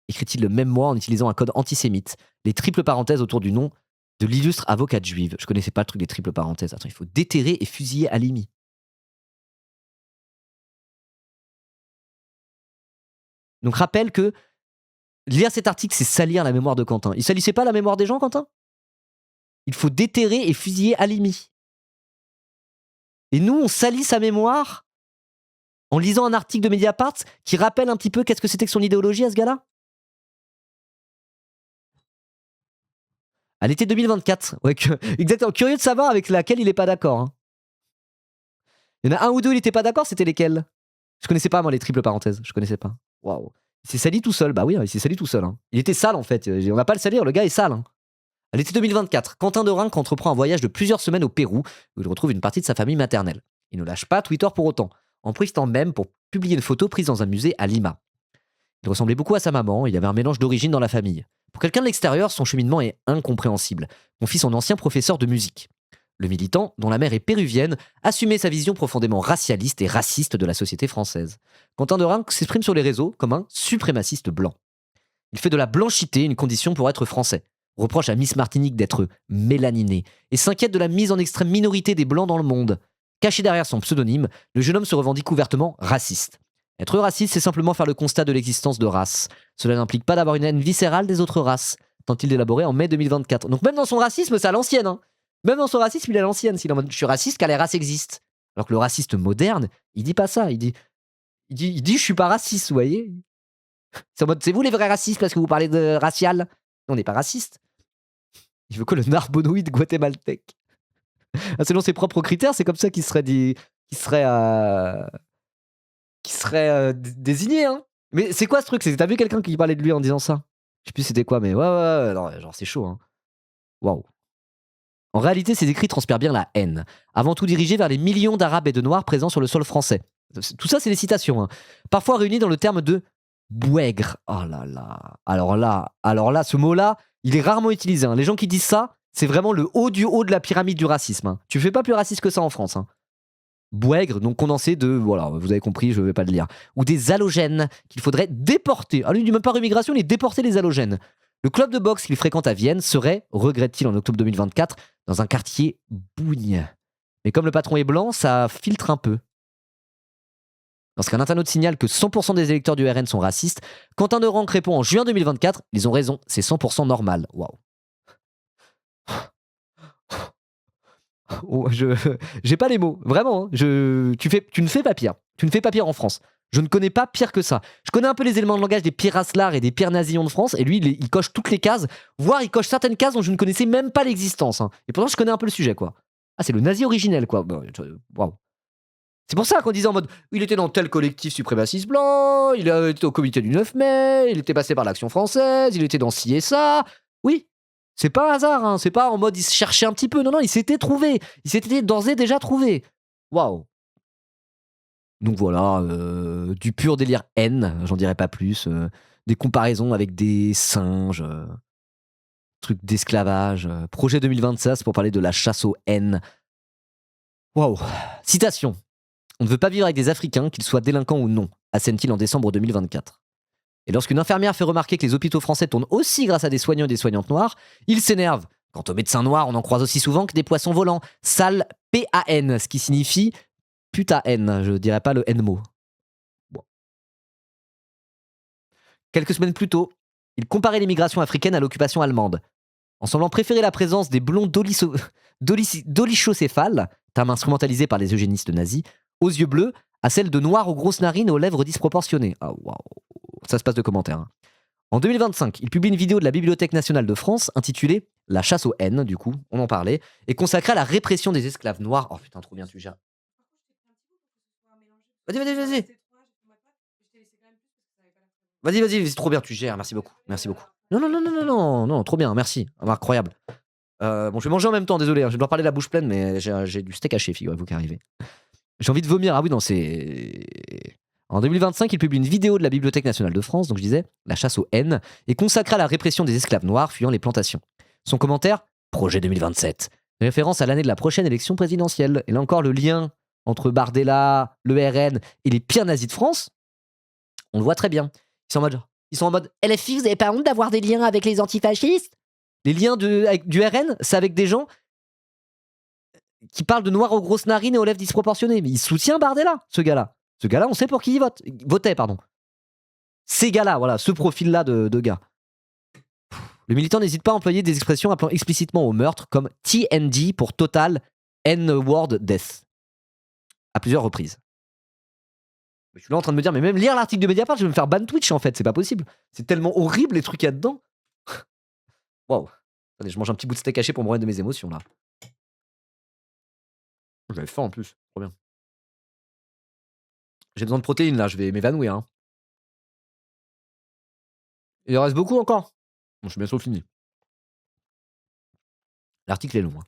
écrit-il le même mois en utilisant un code antisémite. Les triples parenthèses autour du nom de l'illustre avocate juive. Je connaissais pas le truc des triples parenthèses. Attends, il faut déterrer et fusiller Halimi. Donc rappelle que lire cet article, c'est salir la mémoire de Quentin. Il salissait pas la mémoire des gens, Quentin? Il faut déterrer et fusiller Halimi. Et nous, on salit sa mémoire en lisant un article de Mediapart qui rappelle un petit peu qu'est-ce que c'était que son idéologie à ce gars-là? À l'été 2024. Ouais, exactement. Curieux de savoir avec laquelle il est pas d'accord, hein. Il y en a un ou deux, il était pas d'accord, c'était lesquels? Je connaissais pas, moi, les triples parenthèses. Je connaissais pas. Waouh. Il s'est sali tout seul. Bah oui, hein, il s'est sali tout seul, hein. Il était sale, en fait. On va pas le salir, le gars est sale, hein. À l'été 2024, Quentin de Rennes entreprend un voyage de plusieurs semaines au Pérou, où il retrouve une partie de sa famille maternelle. Il ne lâche pas Twitter pour autant, en profitant même pour publier une photo prise dans un musée à Lima. Il ressemblait beaucoup à sa maman, il y avait un mélange d'origine dans la famille. Pour quelqu'un de l'extérieur, son cheminement est incompréhensible, confie son ancien professeur de musique. Le militant, dont la mère est péruvienne, assumait sa vision profondément racialiste et raciste de la société française. Quentin de Rennes s'exprime sur les réseaux comme un suprémaciste blanc. Il fait de la blanchité une condition pour être français. Reproche à Miss Martinique d'être mélaninée et s'inquiète de la mise en extrême minorité des blancs dans le monde. Caché derrière son pseudonyme, le jeune homme se revendique ouvertement raciste. Être raciste, c'est simplement faire le constat de l'existence de races. Cela n'implique pas d'avoir une haine viscérale des autres races, tente-t-il d'élaborer en mai 2024. Donc même dans son racisme, c'est à l'ancienne. Hein. Même dans son racisme, il est à l'ancienne. S'il est en mode je suis raciste car les races existent. Alors que le raciste moderne, il dit pas ça. Il dit je suis pas raciste, vous voyez. C'est en mode c'est vous les vrais racistes parce que vous parlez de racial. On n'est pas raciste. Il veut que le narbonoïde guatémaltèque. Ah, selon ses propres critères, c'est comme ça qu'il serait dit, désigné. Hein. Mais c'est quoi ce truc? T'as vu quelqu'un qui parlait de lui en disant ça? Je sais plus c'était quoi, mais ouais, non, genre c'est chaud. Hein. Waouh. En réalité, ces écrits transpirent bien la haine, avant tout dirigés vers les millions d'Arabes et de Noirs présents sur le sol français. Tout ça, c'est des citations, hein. Parfois réunies dans le terme de bouègre. Oh là là. Alors là, ce mot-là, il est rarement utilisé. Hein. Les gens qui disent ça, c'est vraiment le haut du haut de la pyramide du racisme. Hein. Tu fais pas plus raciste que ça en France. Hein. Bouègre, donc condensé de, voilà, vous avez compris, je vais pas le lire. Ou des halogènes qu'il faudrait déporter. Ah, lui, il dit même pas immigration, il est déporter les halogènes. Le club de boxe qu'il fréquente à Vienne serait, regrette-t-il en octobre 2024, dans un quartier bougne. Mais comme le patron est blanc, ça filtre un peu. Lorsqu'un internaute signale que 100% des électeurs du RN sont racistes, Quentin de Ranc répond en juin 2024, ils ont raison, c'est 100% normal. Waouh. Oh, j'ai pas les mots, vraiment. Hein. Tu ne fais pas pire. Tu ne fais pas pire en France. Je ne connais pas pire que ça. Je connais un peu les éléments de langage des pires raslards et des pires nazillons de France, et lui, il coche toutes les cases, voire il coche certaines cases dont je ne connaissais même pas l'existence. Hein. Et pourtant, je connais un peu le sujet, quoi. Ah, c'est le nazi originel, quoi. Waouh. C'est pour ça qu'on disait en mode, il était dans tel collectif suprémaciste blanc, il était au comité du 9 mai, il était passé par l'Action française, il était dans ci et ça. Oui, c'est pas un hasard, hein. C'est pas en mode il se cherchait un petit peu. Non, il s'était trouvé. Il s'était d'ores et déjà trouvé. Waouh. Donc voilà, du pur délire haine, j'en dirais pas plus. Des comparaisons avec des singes, trucs d'esclavage. Projet 2026 pour parler de la chasse aux haines. Waouh. Citation. On ne veut pas vivre avec des Africains, qu'ils soient délinquants ou non, assène-t-il en décembre 2024. Et lorsqu'une infirmière fait remarquer que les hôpitaux français tournent aussi grâce à des soignants et des soignantes noirs, il s'énerve. Quant aux médecins noirs, on en croise aussi souvent que des poissons volants. Sale P-A-N, ce qui signifie putain-haine. Je dirais pas le N-mot. Bon. Quelques semaines plus tôt, il comparait l'immigration africaine à l'occupation allemande. En semblant préférer la présence des blonds dolichocéphales, terme instrumentalisé par les eugénistes nazis, aux yeux bleus, à celle de noirs aux grosses narines et aux lèvres disproportionnées. Ah, waouh. Ça se passe de commentaires. Hein. En 2025, il publie une vidéo de la Bibliothèque nationale de France intitulée La chasse aux haines, du coup, on en parlait, et consacrée à la répression des esclaves noirs. Oh putain, trop bien, tu gères. Vas-y. Vas-y, c'est trop bien, tu gères, merci beaucoup. Non, trop bien, merci. Incroyable. Bon, je vais manger en même temps, désolé, hein, je vais devoir parler la bouche pleine, mais j'ai du steak haché, figurez-vous qui arrivez. J'ai envie de vomir. Ah oui, non, c'est. En 2025, il publie une vidéo de la Bibliothèque nationale de France, donc je disais, La chasse aux haines, et consacrée à la répression des esclaves noirs fuyant les plantations. Son commentaire, Projet 2027, référence à l'année de la prochaine élection présidentielle. Et là encore, le lien entre Bardella, le RN et les pires nazis de France, on le voit très bien. Ils sont en mode LFI, vous avez pas honte d'avoir des liens avec les antifascistes? Les liens du RN, c'est avec des gens qui parle de noirs aux grosses narines et aux lèvres disproportionnées. Mais il soutient Bardella, ce gars-là. Ce gars-là, on sait pour qui il votait, pardon. Ces gars-là, voilà, ce profil-là de gars. Le militant n'hésite pas à employer des expressions appelant explicitement au meurtre comme TND pour Total N-Word Death. À plusieurs reprises. Je suis là en train de me dire, mais même lire l'article de Mediapart, je vais me faire ban Twitch en fait, c'est pas possible. C'est tellement horrible les trucs qu'il y a dedans. Waouh. Attendez, je mange un petit bout de steak haché pour me remettre de mes émotions là. J'avais faim en plus, trop bien. J'ai besoin de protéines là, je vais m'évanouir. Hein. Il en reste beaucoup encore. Bon, je suis bientôt fini. L'article est long. Hein.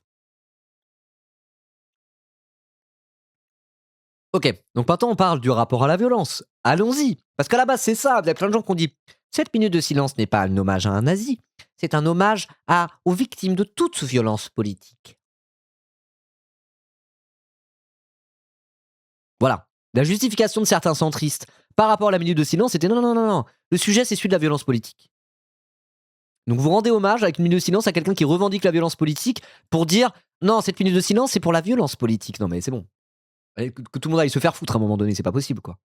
Ok, donc maintenant on parle du rapport à la violence. Allons-y, parce qu'à la base c'est ça, il y a plein de gens qui ont dit 7 minutes de silence n'est pas un hommage à un nazi, c'est un hommage aux victimes de toute violence politique. Voilà, la justification de certains centristes par rapport à la minute de silence, c'était non, le sujet c'est celui de la violence politique. Donc vous rendez hommage avec une minute de silence à quelqu'un qui revendique la violence politique pour dire non, cette minute de silence c'est pour la violence politique. Non mais c'est bon. Que tout le monde aille se faire foutre à un moment donné, c'est pas possible quoi.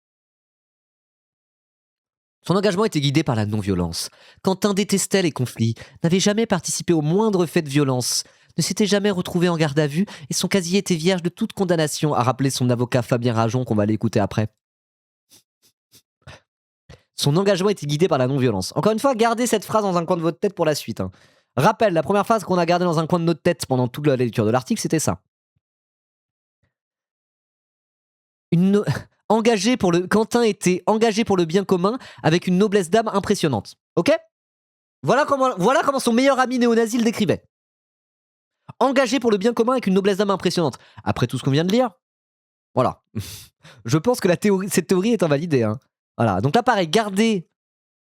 Son engagement était guidé par la non-violence. Quentin détestait les conflits, n'avait jamais participé au moindre fait de violence, ne s'était jamais retrouvé en garde à vue et son casier était vierge de toute condamnation, a rappelé son avocat Fabien Rajon qu'on va aller écouter après. Son engagement était guidé par la non-violence. Encore une fois, gardez cette phrase dans un coin de votre tête pour la suite. Rappel, la première phrase qu'on a gardée dans un coin de notre tête pendant toute la lecture de l'article, c'était ça. Quentin était engagé pour le bien commun avec une noblesse d'âme impressionnante. Ok ? Voilà comment son meilleur ami néo-nazi le décrivait. Engagé pour le bien commun avec une noblesse d'âme impressionnante. Après tout ce qu'on vient de lire, voilà. Je pense que cette théorie est invalidée. Voilà. Donc là, pareil, gardez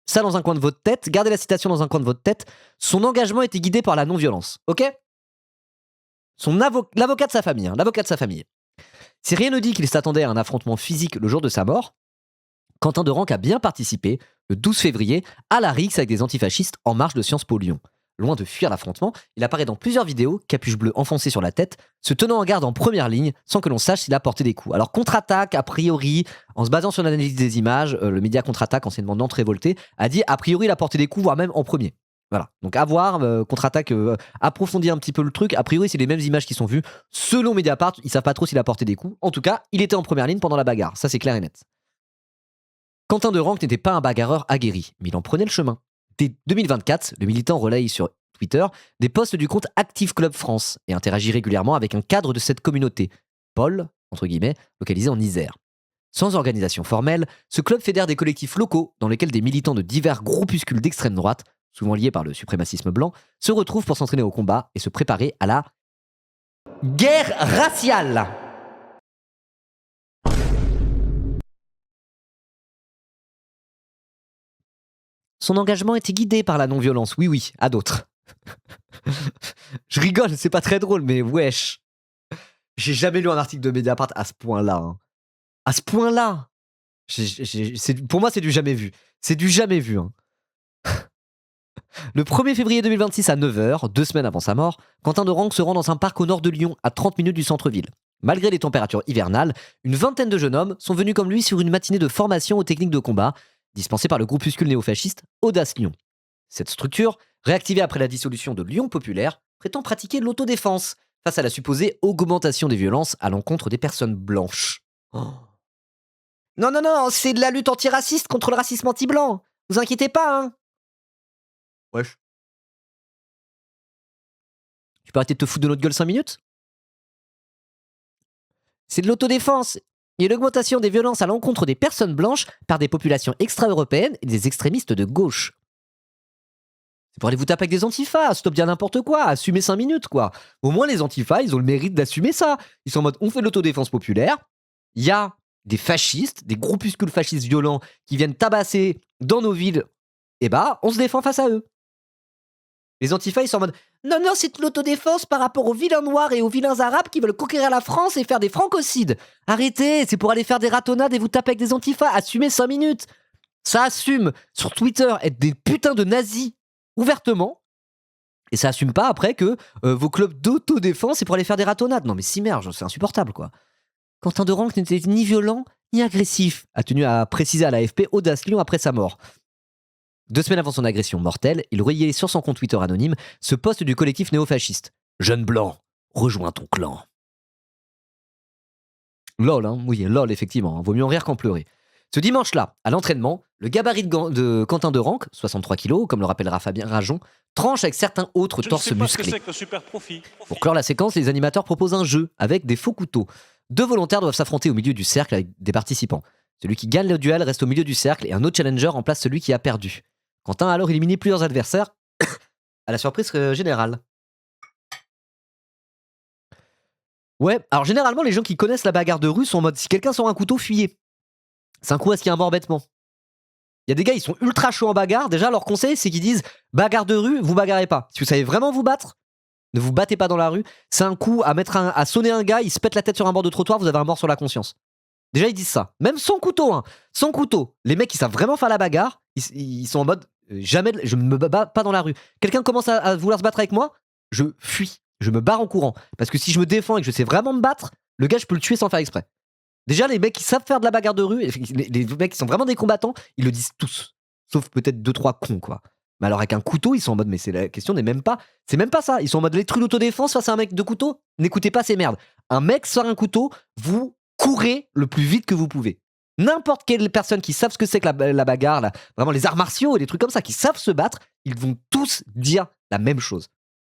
ça dans un coin de votre tête, gardez la citation dans un coin de votre tête. Son engagement était guidé par la non-violence. Ok ? L'avocat de sa famille. L'avocat de sa famille. Si rien ne dit qu'il s'attendait à un affrontement physique le jour de sa mort, Quentin de Ranc a bien participé, le 12 février, à la rixe avec des antifascistes en marche de Sciences Po Lyon. Loin de fuir l'affrontement, il apparaît dans plusieurs vidéos, capuche bleue enfoncée sur la tête, se tenant en garde en première ligne, sans que l'on sache s'il a porté des coups. Alors contre-attaque, a priori, en se basant sur l'analyse des images, le média contre-attaque, anciennement Nantes Révolté, a dit a priori il a porté des coups, voire même en premier. Voilà, donc à voir, contre-attaque, approfondir un petit peu le truc, a priori c'est les mêmes images qui sont vues, selon Mediapart, ils savent pas trop s'il a porté des coups, en tout cas, il était en première ligne pendant la bagarre, ça c'est clair et net. Quentin de Ranc n'était pas un bagarreur aguerri, mais il en prenait le chemin. Dès 2024, le militant relaye sur Twitter des posts du compte Active Club France et interagit régulièrement avec un cadre de cette communauté, Paul, entre guillemets, localisé en Isère. Sans organisation formelle, ce club fédère des collectifs locaux dans lesquels des militants de divers groupuscules d'extrême droite, souvent liés par le suprémacisme blanc, se retrouvent pour s'entraîner au combat et se préparer à la guerre raciale. Son engagement était guidé par la non-violence, oui, à d'autres. Je rigole, c'est pas très drôle, mais wesh. J'ai jamais lu un article de Mediapart à ce point-là. À ce point-là. Pour moi, c'est du jamais vu. C'est du jamais vu. Le 1er février 2026 à 9h, 2 semaines avant sa mort, Quentin de Ranc se rend dans un parc au nord de Lyon, à 30 minutes du centre-ville. Malgré les températures hivernales, une vingtaine de jeunes hommes sont venus comme lui sur une matinée de formation aux techniques de combat, dispensée par le groupuscule néofasciste Audace Lyon. Cette structure, réactivée après la dissolution de Lyon Populaire, prétend pratiquer l'autodéfense face à la supposée augmentation des violences à l'encontre des personnes blanches. Oh. Non, c'est de la lutte antiraciste contre le racisme anti-blanc. Vous inquiétez pas, Wesh. Tu peux arrêter de te foutre de notre gueule 5 minutes ? C'est de l'autodéfense et l'augmentation des violences à l'encontre des personnes blanches par des populations extra-européennes et des extrémistes de gauche. C'est pour aller vous taper avec des antifas, stop dire n'importe quoi, assumer 5 minutes, quoi. Au moins, les antifas, ils ont le mérite d'assumer ça. Ils sont en mode, on fait de l'autodéfense populaire, il y a des fascistes, des groupuscules fascistes violents qui viennent tabasser dans nos villes, et on se défend face à eux. Les antifas, ils sont en mode, non, c'est de l'autodéfense par rapport aux vilains noirs et aux vilains arabes qui veulent conquérir la France et faire des francocides. Arrêtez, c'est pour aller faire des ratonnades et vous taper avec des antifas, assumez 5 minutes. Ça assume sur Twitter être des putains de nazis ouvertement, et ça assume pas après que vos clubs d'autodéfense c'est pour aller faire des ratonnades. Non mais si merde, c'est insupportable quoi. Quentin de Ranc n'était ni violent ni agressif, a tenu à préciser à l'AFP Audace Lyon après sa mort. 2 semaines avant son agression mortelle, il relayait sur son compte Twitter anonyme ce post du collectif néofasciste. Jeune blanc, rejoins ton clan. Lol, oui, lol effectivement, vaut mieux en rire qu'en pleurer. Ce dimanche-là, à l'entraînement, le gabarit de Quentin de Ranc, 63 kg, comme le rappellera Fabien Rajon, tranche avec certains autres torses musclés. Pour clore la séquence, les animateurs proposent un jeu avec des faux couteaux. 2 volontaires doivent s'affronter au milieu du cercle avec des participants. Celui qui gagne le duel reste au milieu du cercle et un autre challenger remplace celui qui a perdu. Quentin a alors éliminé plusieurs adversaires à la surprise générale. Ouais, alors généralement, les gens qui connaissent la bagarre de rue sont en mode si quelqu'un sort un couteau, fuyez. C'est un coup à ce qu'il y a un mort bêtement. Il y a des gars, ils sont ultra chauds en bagarre. Déjà, leur conseil, c'est qu'ils disent bagarre de rue, vous bagarrez pas. Si vous savez vraiment vous battre, ne vous battez pas dans la rue. C'est un coup à sonner un gars, il se pète la tête sur un bord de trottoir, vous avez un mort sur la conscience. Déjà, ils disent ça. Même sans couteau, Sans couteau. Les mecs, ils savent vraiment faire la bagarre. Ils sont en mode jamais, je me bats pas dans la rue. Quelqu'un commence à vouloir se battre avec moi, je fuis, je me barre en courant. Parce que si je me défends et que je sais vraiment me battre, le gars, je peux le tuer sans faire exprès. Déjà, les mecs qui savent faire de la bagarre de rue, les mecs qui sont vraiment des combattants, ils le disent tous. Sauf peut-être 2-3 cons, quoi. Mais alors, avec un couteau, ils sont en mode, mais c'est la question n'est même pas. C'est même pas ça. Ils sont en mode les trucs d'autodéfense face à un mec de couteau. N'écoutez pas ces merdes. Un mec sort un couteau, vous courez le plus vite que vous pouvez. N'importe quelle personne qui savent ce que c'est que la bagarre, vraiment les arts martiaux et des trucs comme ça, qui savent se battre, ils vont tous dire la même chose.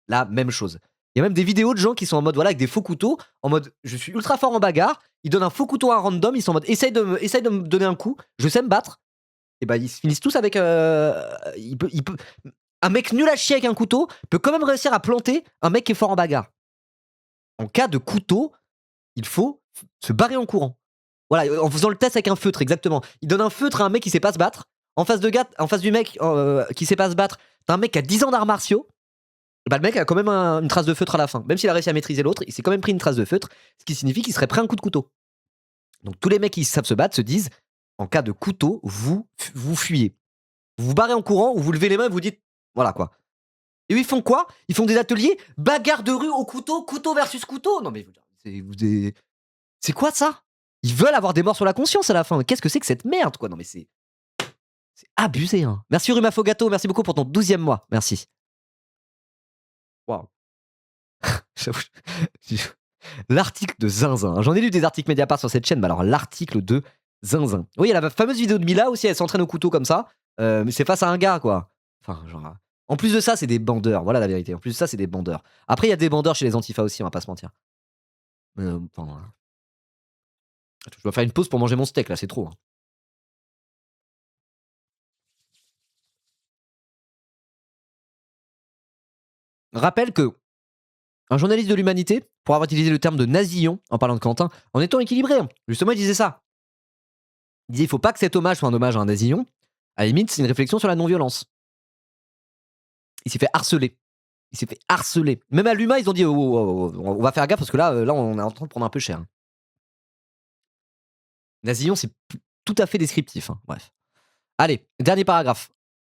La même chose. Il y a même des vidéos de gens qui sont en mode, voilà, avec des faux couteaux, en mode, je suis ultra fort en bagarre, ils donnent un faux couteau à un random, ils sont en mode, essaye de me donner un coup, je sais me battre, et bah ils se finissent tous avec, un mec nul à chier avec un couteau peut quand même réussir à planter un mec qui est fort en bagarre. En cas de couteau, il faut se barrer en courant. Voilà, en faisant le test avec un feutre, exactement. Il donne un feutre à un mec qui sait pas se battre. En face du mec qui sait pas se battre, t'as un mec qui a 10 ans d'arts martiaux. Bah, le mec a quand même une trace de feutre à la fin. Même s'il a réussi à maîtriser l'autre, il s'est quand même pris une trace de feutre, ce qui signifie qu'il serait prêt à un coup de couteau. Donc tous les mecs qui savent se battre se disent, en cas de couteau, vous fuyez. Vous vous barrez en courant ou vous levez les mains et vous dites, voilà quoi. Et eux, ils font quoi? Ils font des ateliers, bagarre de rue au couteau, couteau versus couteau. Non mais c'est quoi ça? Ils veulent avoir des morts sur la conscience à la fin. Qu'est-ce que c'est que cette merde quoi? Non mais c'est abusé hein. Merci Ruma Fogato, merci beaucoup pour ton 12e mois. Merci. Waouh. L'article de Zinzin. J'en ai lu des articles Mediapart sur cette chaîne, mais alors l'article de Zinzin. Oui, il y a la fameuse vidéo de Mila aussi, elle s'entraîne au couteau comme ça, mais c'est face à un gars, quoi. Enfin, genre. En plus de ça, c'est des bandeurs, voilà la vérité. En plus de ça, c'est des bandeurs. Après, il y a des bandeurs chez les Antifa aussi, on va pas se mentir. Enfin, je dois faire une pause pour manger mon steak, là, c'est trop. Hein. Rappelle que un journaliste de l'Humanité, pour avoir utilisé le terme de nasillon en parlant de Quentin, en étant équilibré, hein. Justement, il disait ça. Il disait il faut pas que cet hommage soit un hommage à un nasillon. À la limite, c'est une réflexion sur la non-violence. Il s'est fait harceler. Il s'est fait harceler. Même à l'UMA, ils ont dit oh, oh, oh, on va faire gaffe parce que là, on est en train de prendre un peu cher. Hein. Nasillon, c'est tout à fait descriptif. Hein. Bref. Allez, dernier paragraphe.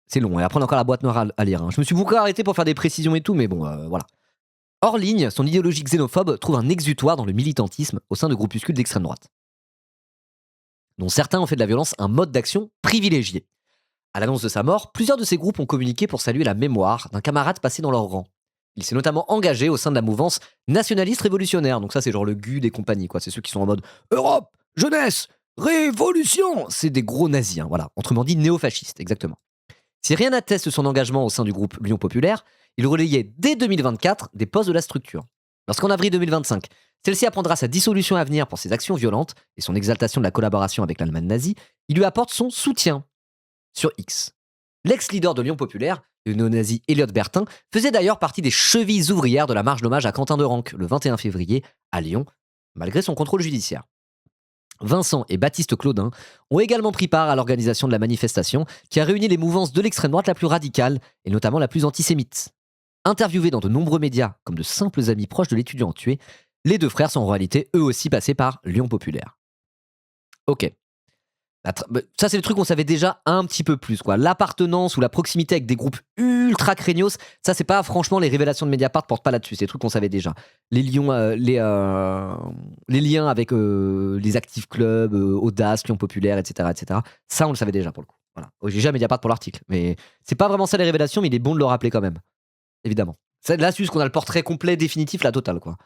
C'est long, et après on a encore la boîte noire à lire. Hein. Je me suis beaucoup arrêté pour faire des précisions et tout, mais bon, voilà. Hors ligne, son idéologie xénophobe trouve un exutoire dans le militantisme au sein de groupuscules d'extrême droite, dont certains ont fait de la violence un mode d'action privilégié. À l'annonce de sa mort, plusieurs de ces groupes ont communiqué pour saluer la mémoire d'un camarade passé dans leur rang. Il s'est notamment engagé au sein de la mouvance nationaliste révolutionnaire. Donc ça, c'est genre le GUD et compagnie, quoi. C'est ceux qui sont en mode Europe, jeunesse, révolution. C'est des gros nazis, hein, voilà. Autrement dit, néofascistes, exactement. Si rien n'atteste son engagement au sein du groupe Lyon Populaire, il relayait dès 2024 des postes de la structure. Lorsqu'en avril 2025, celle-ci apprendra sa dissolution à venir pour ses actions violentes et son exaltation de la collaboration avec l'Allemagne nazie, il lui apporte son soutien sur X. L'ex-leader de Lyon Populaire, le néo-nazi Elliot Bertin, faisait d'ailleurs partie des chevilles ouvrières de la marche d'hommage à Quentin de Ranc le 21 février à Lyon, malgré son contrôle judiciaire. Vincent et Baptiste Claudin ont également pris part à l'organisation de la manifestation qui a réuni les mouvances de l'extrême droite la plus radicale et notamment la plus antisémite. Interviewés dans de nombreux médias comme de simples amis proches de l'étudiant tué, les deux frères sont en réalité eux aussi passés par Lyon Populaire. Ok. Ça, c'est le truc qu'on savait déjà un petit peu plus, quoi. L'appartenance ou la proximité avec des groupes ultra craignos, ça, c'est pas franchement les révélations de Mediapart portent pas là-dessus. C'est des trucs qu'on savait déjà. Les liens avec les Active Club, Audace, Lyon Populaire, etc., etc. Ça, on le savait déjà pour le coup. Voilà. J'ai jamais Mediapart pour l'article, mais c'est pas vraiment ça les révélations, mais il est bon de le rappeler quand même. Évidemment. Là, c'est juste qu'on a le portrait complet, définitif, la totale, quoi.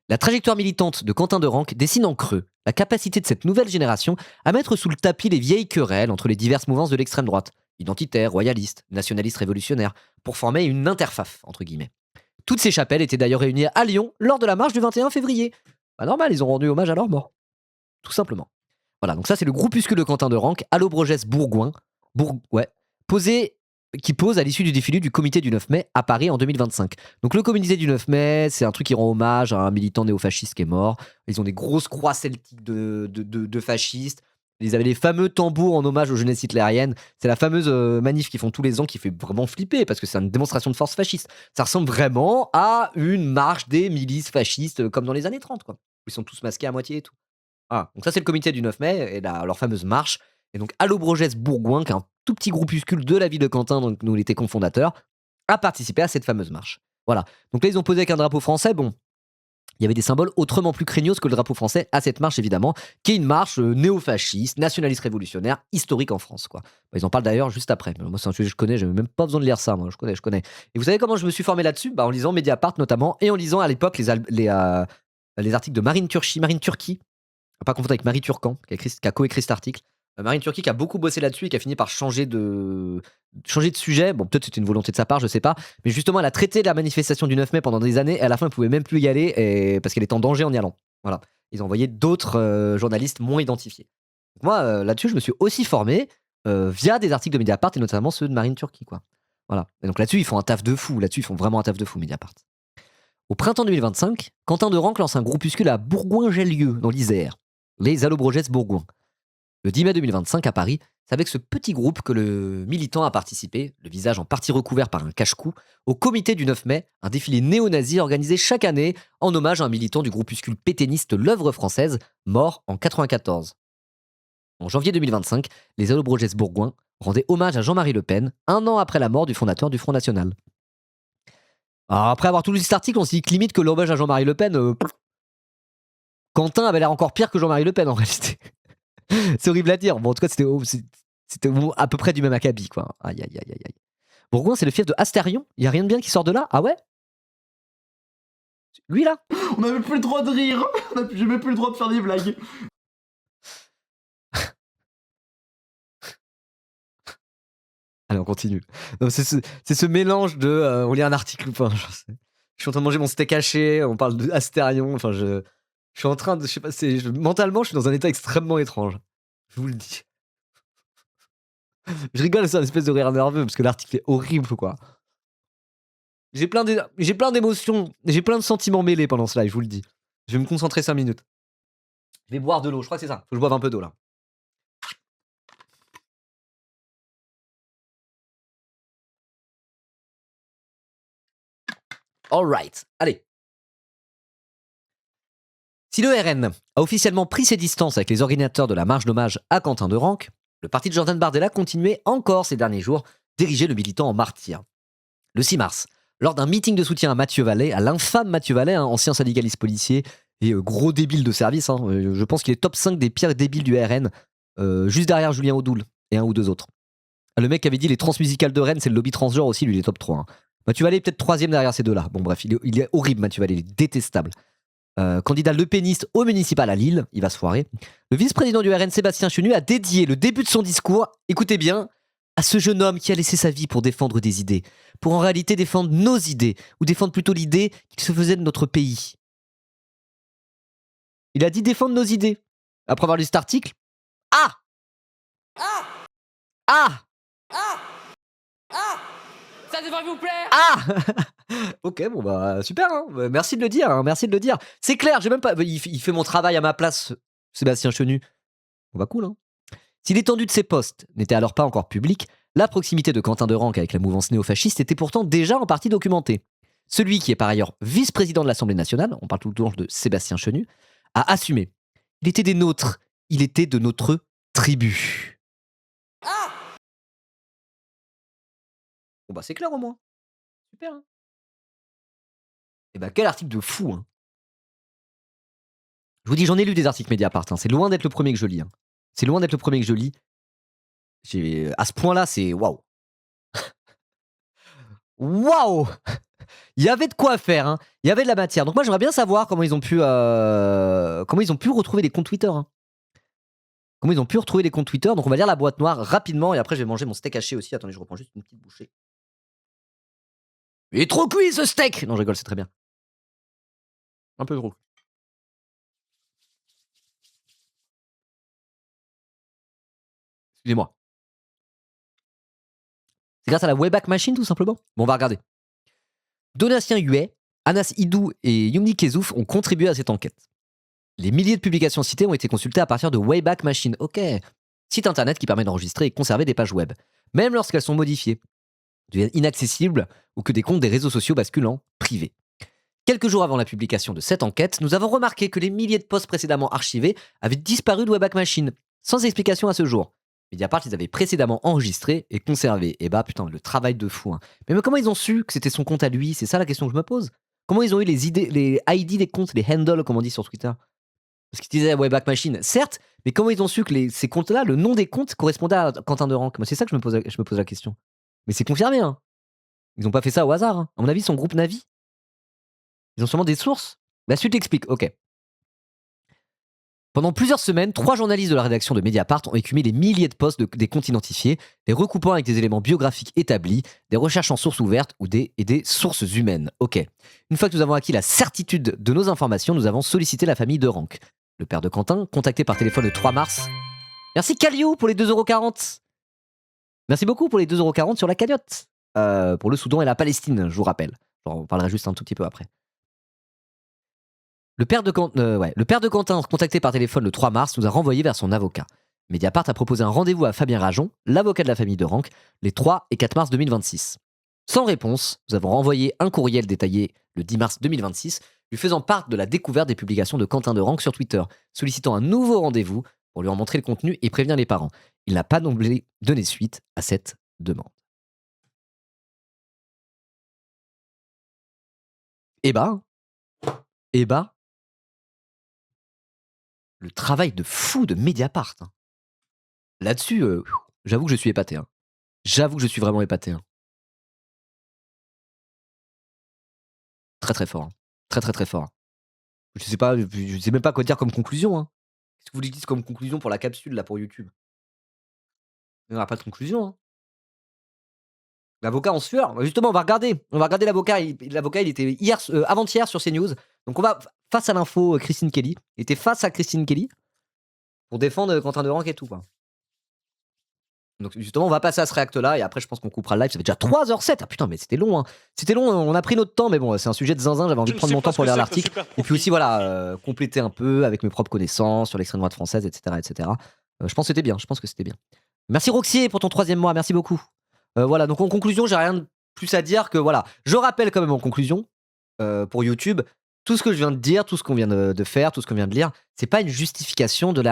La trajectoire militante de Quentin de Ranc dessine en creux la capacité de cette nouvelle génération à mettre sous le tapis les vieilles querelles entre les diverses mouvances de l'extrême droite, identitaires, royalistes, nationalistes révolutionnaires, pour former une interface, entre guillemets. Toutes ces chapelles étaient d'ailleurs réunies à Lyon lors de la marche du 21 février. Pas normal, ils ont rendu hommage à leur mort. Tout simplement. Voilà, donc ça c'est le groupuscule de Quentin de Ranc, Allo-Brogès Bourgoin, qui pose à l'issue du défilé du comité du 9 mai à Paris en 2025. Donc le comité du 9 mai, c'est un truc qui rend hommage à un militant néofasciste qui est mort. Ils ont des grosses croix celtiques de fascistes. Ils avaient les fameux tambours en hommage aux jeunesses hitlériennes. C'est la fameuse manif qu'ils font tous les ans qui fait vraiment flipper parce que c'est une démonstration de force fasciste. Ça ressemble vraiment à une marche des milices fascistes comme dans les années 30, quoi. Ils sont tous masqués à moitié et tout. Ah, donc ça c'est le comité du 9 mai et leur fameuse marche Et donc Allo-Brogès Bourgoin, qui est un tout petit groupuscule de la ville de Quentin, donc nous il était cofondateur, a participé à cette fameuse marche. Voilà. Donc là, ils ont posé avec un drapeau français. Bon, il y avait des symboles autrement plus craignos que le drapeau français à cette marche, évidemment, qui est une marche néo-fasciste, nationaliste révolutionnaire, historique en France. Quoi. Ils en parlent d'ailleurs juste après. Moi, c'est un sujet que je connais, j'ai même pas besoin de lire ça. Moi, je connais. Et vous savez comment je me suis formé là-dessus? En lisant Mediapart notamment, et en lisant à l'époque les articles de Marine Turki, pas confondre avec Marie Turcan, qui a coécrit cet article. Marine Turki qui a beaucoup bossé là-dessus et qui a fini par changer de sujet. Bon, peut-être c'était une volonté de sa part, je sais pas. Mais justement, elle a traité la manifestation du 9 mai pendant des années et à la fin, elle pouvait même plus y aller parce qu'elle était en danger en y allant. Voilà. Ils ont envoyé d'autres journalistes moins identifiés. Donc moi, là-dessus, je me suis aussi formé via des articles de Mediapart et notamment ceux de Marine Turki, quoi. Voilà. Et donc là-dessus, ils font un taf de fou. Là-dessus, ils font vraiment un taf de fou, Mediapart. Au printemps 2025, Quentin de Ranc lance un groupuscule à Bourgoin-Jallieu, dans l'Isère. Les Allo-Brogès Bourgoin. Le 10 mai 2025, à Paris, c'est avec ce petit groupe que le militant a participé, le visage en partie recouvert par un cache-cou, au comité du 9 mai, un défilé néo-nazi organisé chaque année en hommage à un militant du groupuscule pétainiste L'Œuvre Française, mort en 94. En janvier 2025, les Allo-Brogès Bourgoin rendaient hommage à Jean-Marie Le Pen, un an après la mort du fondateur du Front National. Alors après avoir tout lu cet article, on se dit que limite que l'hommage à Jean-Marie Le Pen, Quentin avait l'air encore pire que Jean-Marie Le Pen en réalité. C'est horrible à dire. Bon, en tout cas, c'était à peu près du même acabit, quoi. Aïe, aïe, aïe, aïe. Bourgoin, c'est le fief de Astérion. Il y a rien de bien qui sort de là. Ah ouais? Lui, là? On n'avait plus le droit de rire. J'ai même plus le droit de faire des blagues. Allez, on continue. C'est ce mélange de... on lit un article, enfin, je suis en train de manger mon steak haché, on parle d'Astérion, enfin, je suis en train de... Je sais pas, mentalement, je suis dans un état extrêmement étrange. Je vous le dis. Je rigole, c'est une espèce de rire nerveux, parce que l'article est horrible, quoi. J'ai plein d'émotions, j'ai plein de sentiments mêlés pendant ce live, je vous le dis. Je vais me concentrer 5 minutes. Je vais boire de l'eau, je crois que c'est ça. Faut que je boive un peu d'eau, là. Alright, allez. Si le RN a officiellement pris ses distances avec les organisateurs de la marche d'hommage à Quentin de Ranc, le parti de Jordan Bardella continuait encore ces derniers jours d'ériger le militant en martyr. Le 6 mars, lors d'un meeting de soutien à Mathieu Vallet, à l'infâme Mathieu Vallet, ancien syndicaliste policier et gros débile de service, je pense qu'il est top 5 des pires débiles du RN, juste derrière Julien Audoul et un ou deux autres. Le mec qui avait dit les transmusicales de Rennes, c'est le lobby transgenre aussi, lui il est top 3. Mathieu Vallet est peut-être troisième derrière ces deux-là. Bon bref, il est horrible Mathieu Vallet, il est détestable. Candidat lepéniste au municipal à Lille, il va se foirer. Le vice-président du RN, Sébastien Chenu, a dédié le début de son discours, écoutez bien, à ce jeune homme qui a laissé sa vie pour défendre des idées, pour en réalité défendre nos idées, ou défendre plutôt l'idée qu'il se faisait de notre pays. Il a dit défendre nos idées. Après avoir lu cet article, ah ça devrait vous plaire. Ok, bon bah super, hein. Merci de le dire, hein, merci de le dire. C'est clair, j'ai même pas. Il fait mon travail à ma place, Sébastien Chenu. Bon bah cool, hein. Si l'étendue de ses postes n'était alors pas encore publique, la proximité de Quentin de Ranc avec la mouvance néofasciste était pourtant déjà en partie documentée. Celui qui est par ailleurs vice-président de l'Assemblée nationale, on parle tout le temps de Sébastien Chenu, a assumé. Il était des nôtres, il était de notre tribu. Bon bah c'est clair au moins. Super, hein. Et bah quel article de fou, hein. Je vous dis, j'en ai lu des articles Mediapart, hein. C'est loin d'être le premier que je lis, hein. C'est loin d'être le premier que je lis. À ce point-là, c'est waouh. Waouh. Il y avait de quoi faire, hein. Il y avait de la matière. Donc moi, j'aimerais bien savoir comment ils ont pu retrouver des comptes Twitter, hein. Comment ils ont pu retrouver des comptes Twitter. Donc on va lire la boîte noire rapidement et après je vais manger mon steak haché aussi. Attendez, je reprends juste une petite bouchée. Il est trop cuit ce steak. Non, je rigole, c'est très bien. Un peu trop. Excusez-moi. C'est grâce à la Wayback Machine tout simplement. Bon, on va regarder. Donatien Huet, Anas Idou et Yumni Kezouf ont contribué à cette enquête. Les milliers de publications citées ont été consultées à partir de Wayback Machine. Ok. Site internet qui permet d'enregistrer et conserver des pages web, même lorsqu'elles sont modifiées, deviennent inaccessibles ou que des comptes des réseaux sociaux basculent en privé. Quelques jours avant la publication de cette enquête, nous avons remarqué que les milliers de posts précédemment archivés avaient disparu de Wayback Machine, sans explication à ce jour. Mediapart, ils avaient précédemment enregistré et conservé. Et bah putain, le travail de fou. Hein. Mais comment ils ont su que c'était son compte à lui? C'est ça la question que je me pose. Comment ils ont eu les idées, les ID des comptes, les handles, comme on dit sur Twitter? Parce qu'ils disaient Wayback Machine, certes, mais comment ils ont su que ces comptes-là, le nom des comptes correspondait à Quentin de Rank? Moi, c'est ça que je me pose la question. Mais c'est confirmé, hein. Ils n'ont pas fait ça au hasard. Hein. À mon avis, son groupe Navi, ils ont sûrement des sources. La suite explique, ok. Pendant plusieurs semaines, 3 journalistes de la rédaction de Mediapart ont écumé des milliers de posts des comptes identifiés, les recoupant avec des éléments biographiques établis, des recherches en sources ouvertes et des sources humaines. Ok. Une fois que nous avons acquis la certitude de nos informations, nous avons sollicité la famille de Rank. Le père de Quentin, contacté par téléphone le 3 mars. Merci Calio pour les 2,40 €. Merci beaucoup pour les 2,40 € sur la cagnotte. Pour le Soudan et la Palestine, je vous rappelle. J'en parlerai juste un tout petit peu après. Le père de Quentin, contacté par téléphone le 3 mars, nous a renvoyé vers son avocat. Mediapart a proposé un rendez-vous à Fabien Rajon, l'avocat de la famille de Rank, les 3 et 4 mars 2026. Sans réponse, nous avons renvoyé un courriel détaillé le 10 mars 2026, lui faisant part de la découverte des publications de Quentin de Rank sur Twitter, sollicitant un nouveau rendez-vous pour lui en montrer le contenu et prévenir les parents. Il n'a pas donné suite à cette demande. Eh bah, le travail de fou de Mediapart. Hein. Là-dessus, j'avoue que je suis épaté. Hein. J'avoue que je suis vraiment épaté. Hein. Très très fort. Hein. Très très très fort. Hein. Je sais même pas quoi dire comme conclusion. Hein. Qu'est-ce que vous dites comme conclusion pour la capsule là pour YouTube? Il n'y aura pas de conclusion. Hein. L'avocat en sueur. Bah, justement, on va regarder. On va regarder l'avocat. L'avocat, il était avant-hier sur CNews. Donc on va face à l'info Christine Kelly. Il était face à Christine Kelly pour défendre Quentin de Rank et tout. Quoi. Donc justement, on va passer à ce réacte-là et après, je pense qu'on coupera le live. Ça fait déjà 3h07. Ah putain, mais c'était long. Hein. C'était long, on a pris notre temps, mais bon, c'est un sujet de zinzin. J'avais envie de prendre mon temps pour lire l'article. Et puis aussi, voilà, compléter un peu avec mes propres connaissances sur l'extrême droite française, etc. etc. Je pense que c'était bien. Je pense que c'était bien. Merci Roxier pour ton 3e mois. Merci beaucoup. Voilà, donc en conclusion, j'ai rien de plus à dire que voilà. Je rappelle quand même en conclusion, pour YouTube, tout ce que je viens de dire, tout ce qu'on vient de faire, tout ce qu'on vient de lire, c'est pas une justification du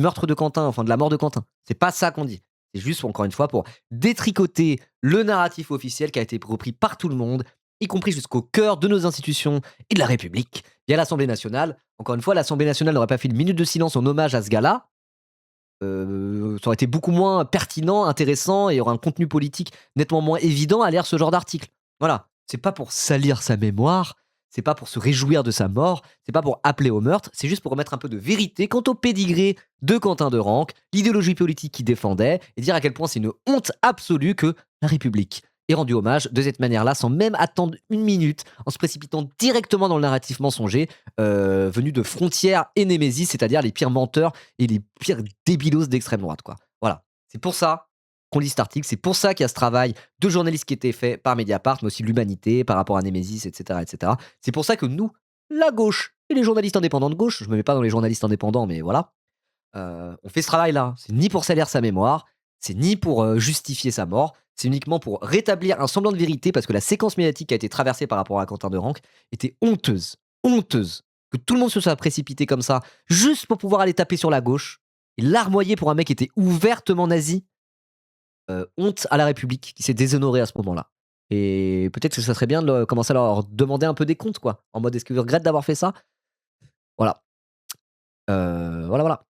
meurtre de Quentin, enfin de la mort de Quentin. C'est pas ça qu'on dit. C'est juste, encore une fois, pour détricoter le narratif officiel qui a été repris par tout le monde, y compris jusqu'au cœur de nos institutions et de la République, via l'Assemblée nationale. Encore une fois, l'Assemblée nationale n'aurait pas fait une minute de silence en hommage à ce gars-là. Ça aurait été beaucoup moins pertinent, intéressant et il y aurait un contenu politique nettement moins évident à lire ce genre d'article. Voilà, c'est pas pour salir sa mémoire, c'est pas pour se réjouir de sa mort, c'est pas pour appeler au meurtre, c'est juste pour remettre un peu de vérité quant au pédigré de Quentin de Rank, l'idéologie politique qu'il défendait et dire à quel point c'est une honte absolue que la République ait rendu hommage de cette manière-là sans même attendre une minute, en se précipitant directement dans le narratif mensonger venu de frontières et Némésis, c'est-à-dire les pires menteurs et les pires débilos d'extrême droite. Quoi. Voilà, c'est pour ça qu'on lit cet article, c'est pour ça qu'il y a ce travail de journaliste qui était fait par Mediapart, mais aussi l'humanité par rapport à Némésis, etc. etc. C'est pour ça que nous, la gauche et les journalistes indépendants de gauche, je me mets pas dans les journalistes indépendants, mais voilà, on fait ce travail-là. C'est ni pour salir sa mémoire, c'est ni pour justifier sa mort, c'est uniquement pour rétablir un semblant de vérité parce que la séquence médiatique qui a été traversée par rapport à Quentin de Rank était honteuse. Honteuse. Que tout le monde se soit précipité comme ça, juste pour pouvoir aller taper sur la gauche et larmoyer pour un mec qui était ouvertement nazi. Honte à la République qui s'est déshonorée à ce moment-là. Et peut-être que ça serait bien de commencer à leur demander un peu des comptes, quoi. En mode, est-ce que vous regrettez d'avoir fait ça? Voilà. Voilà, voilà.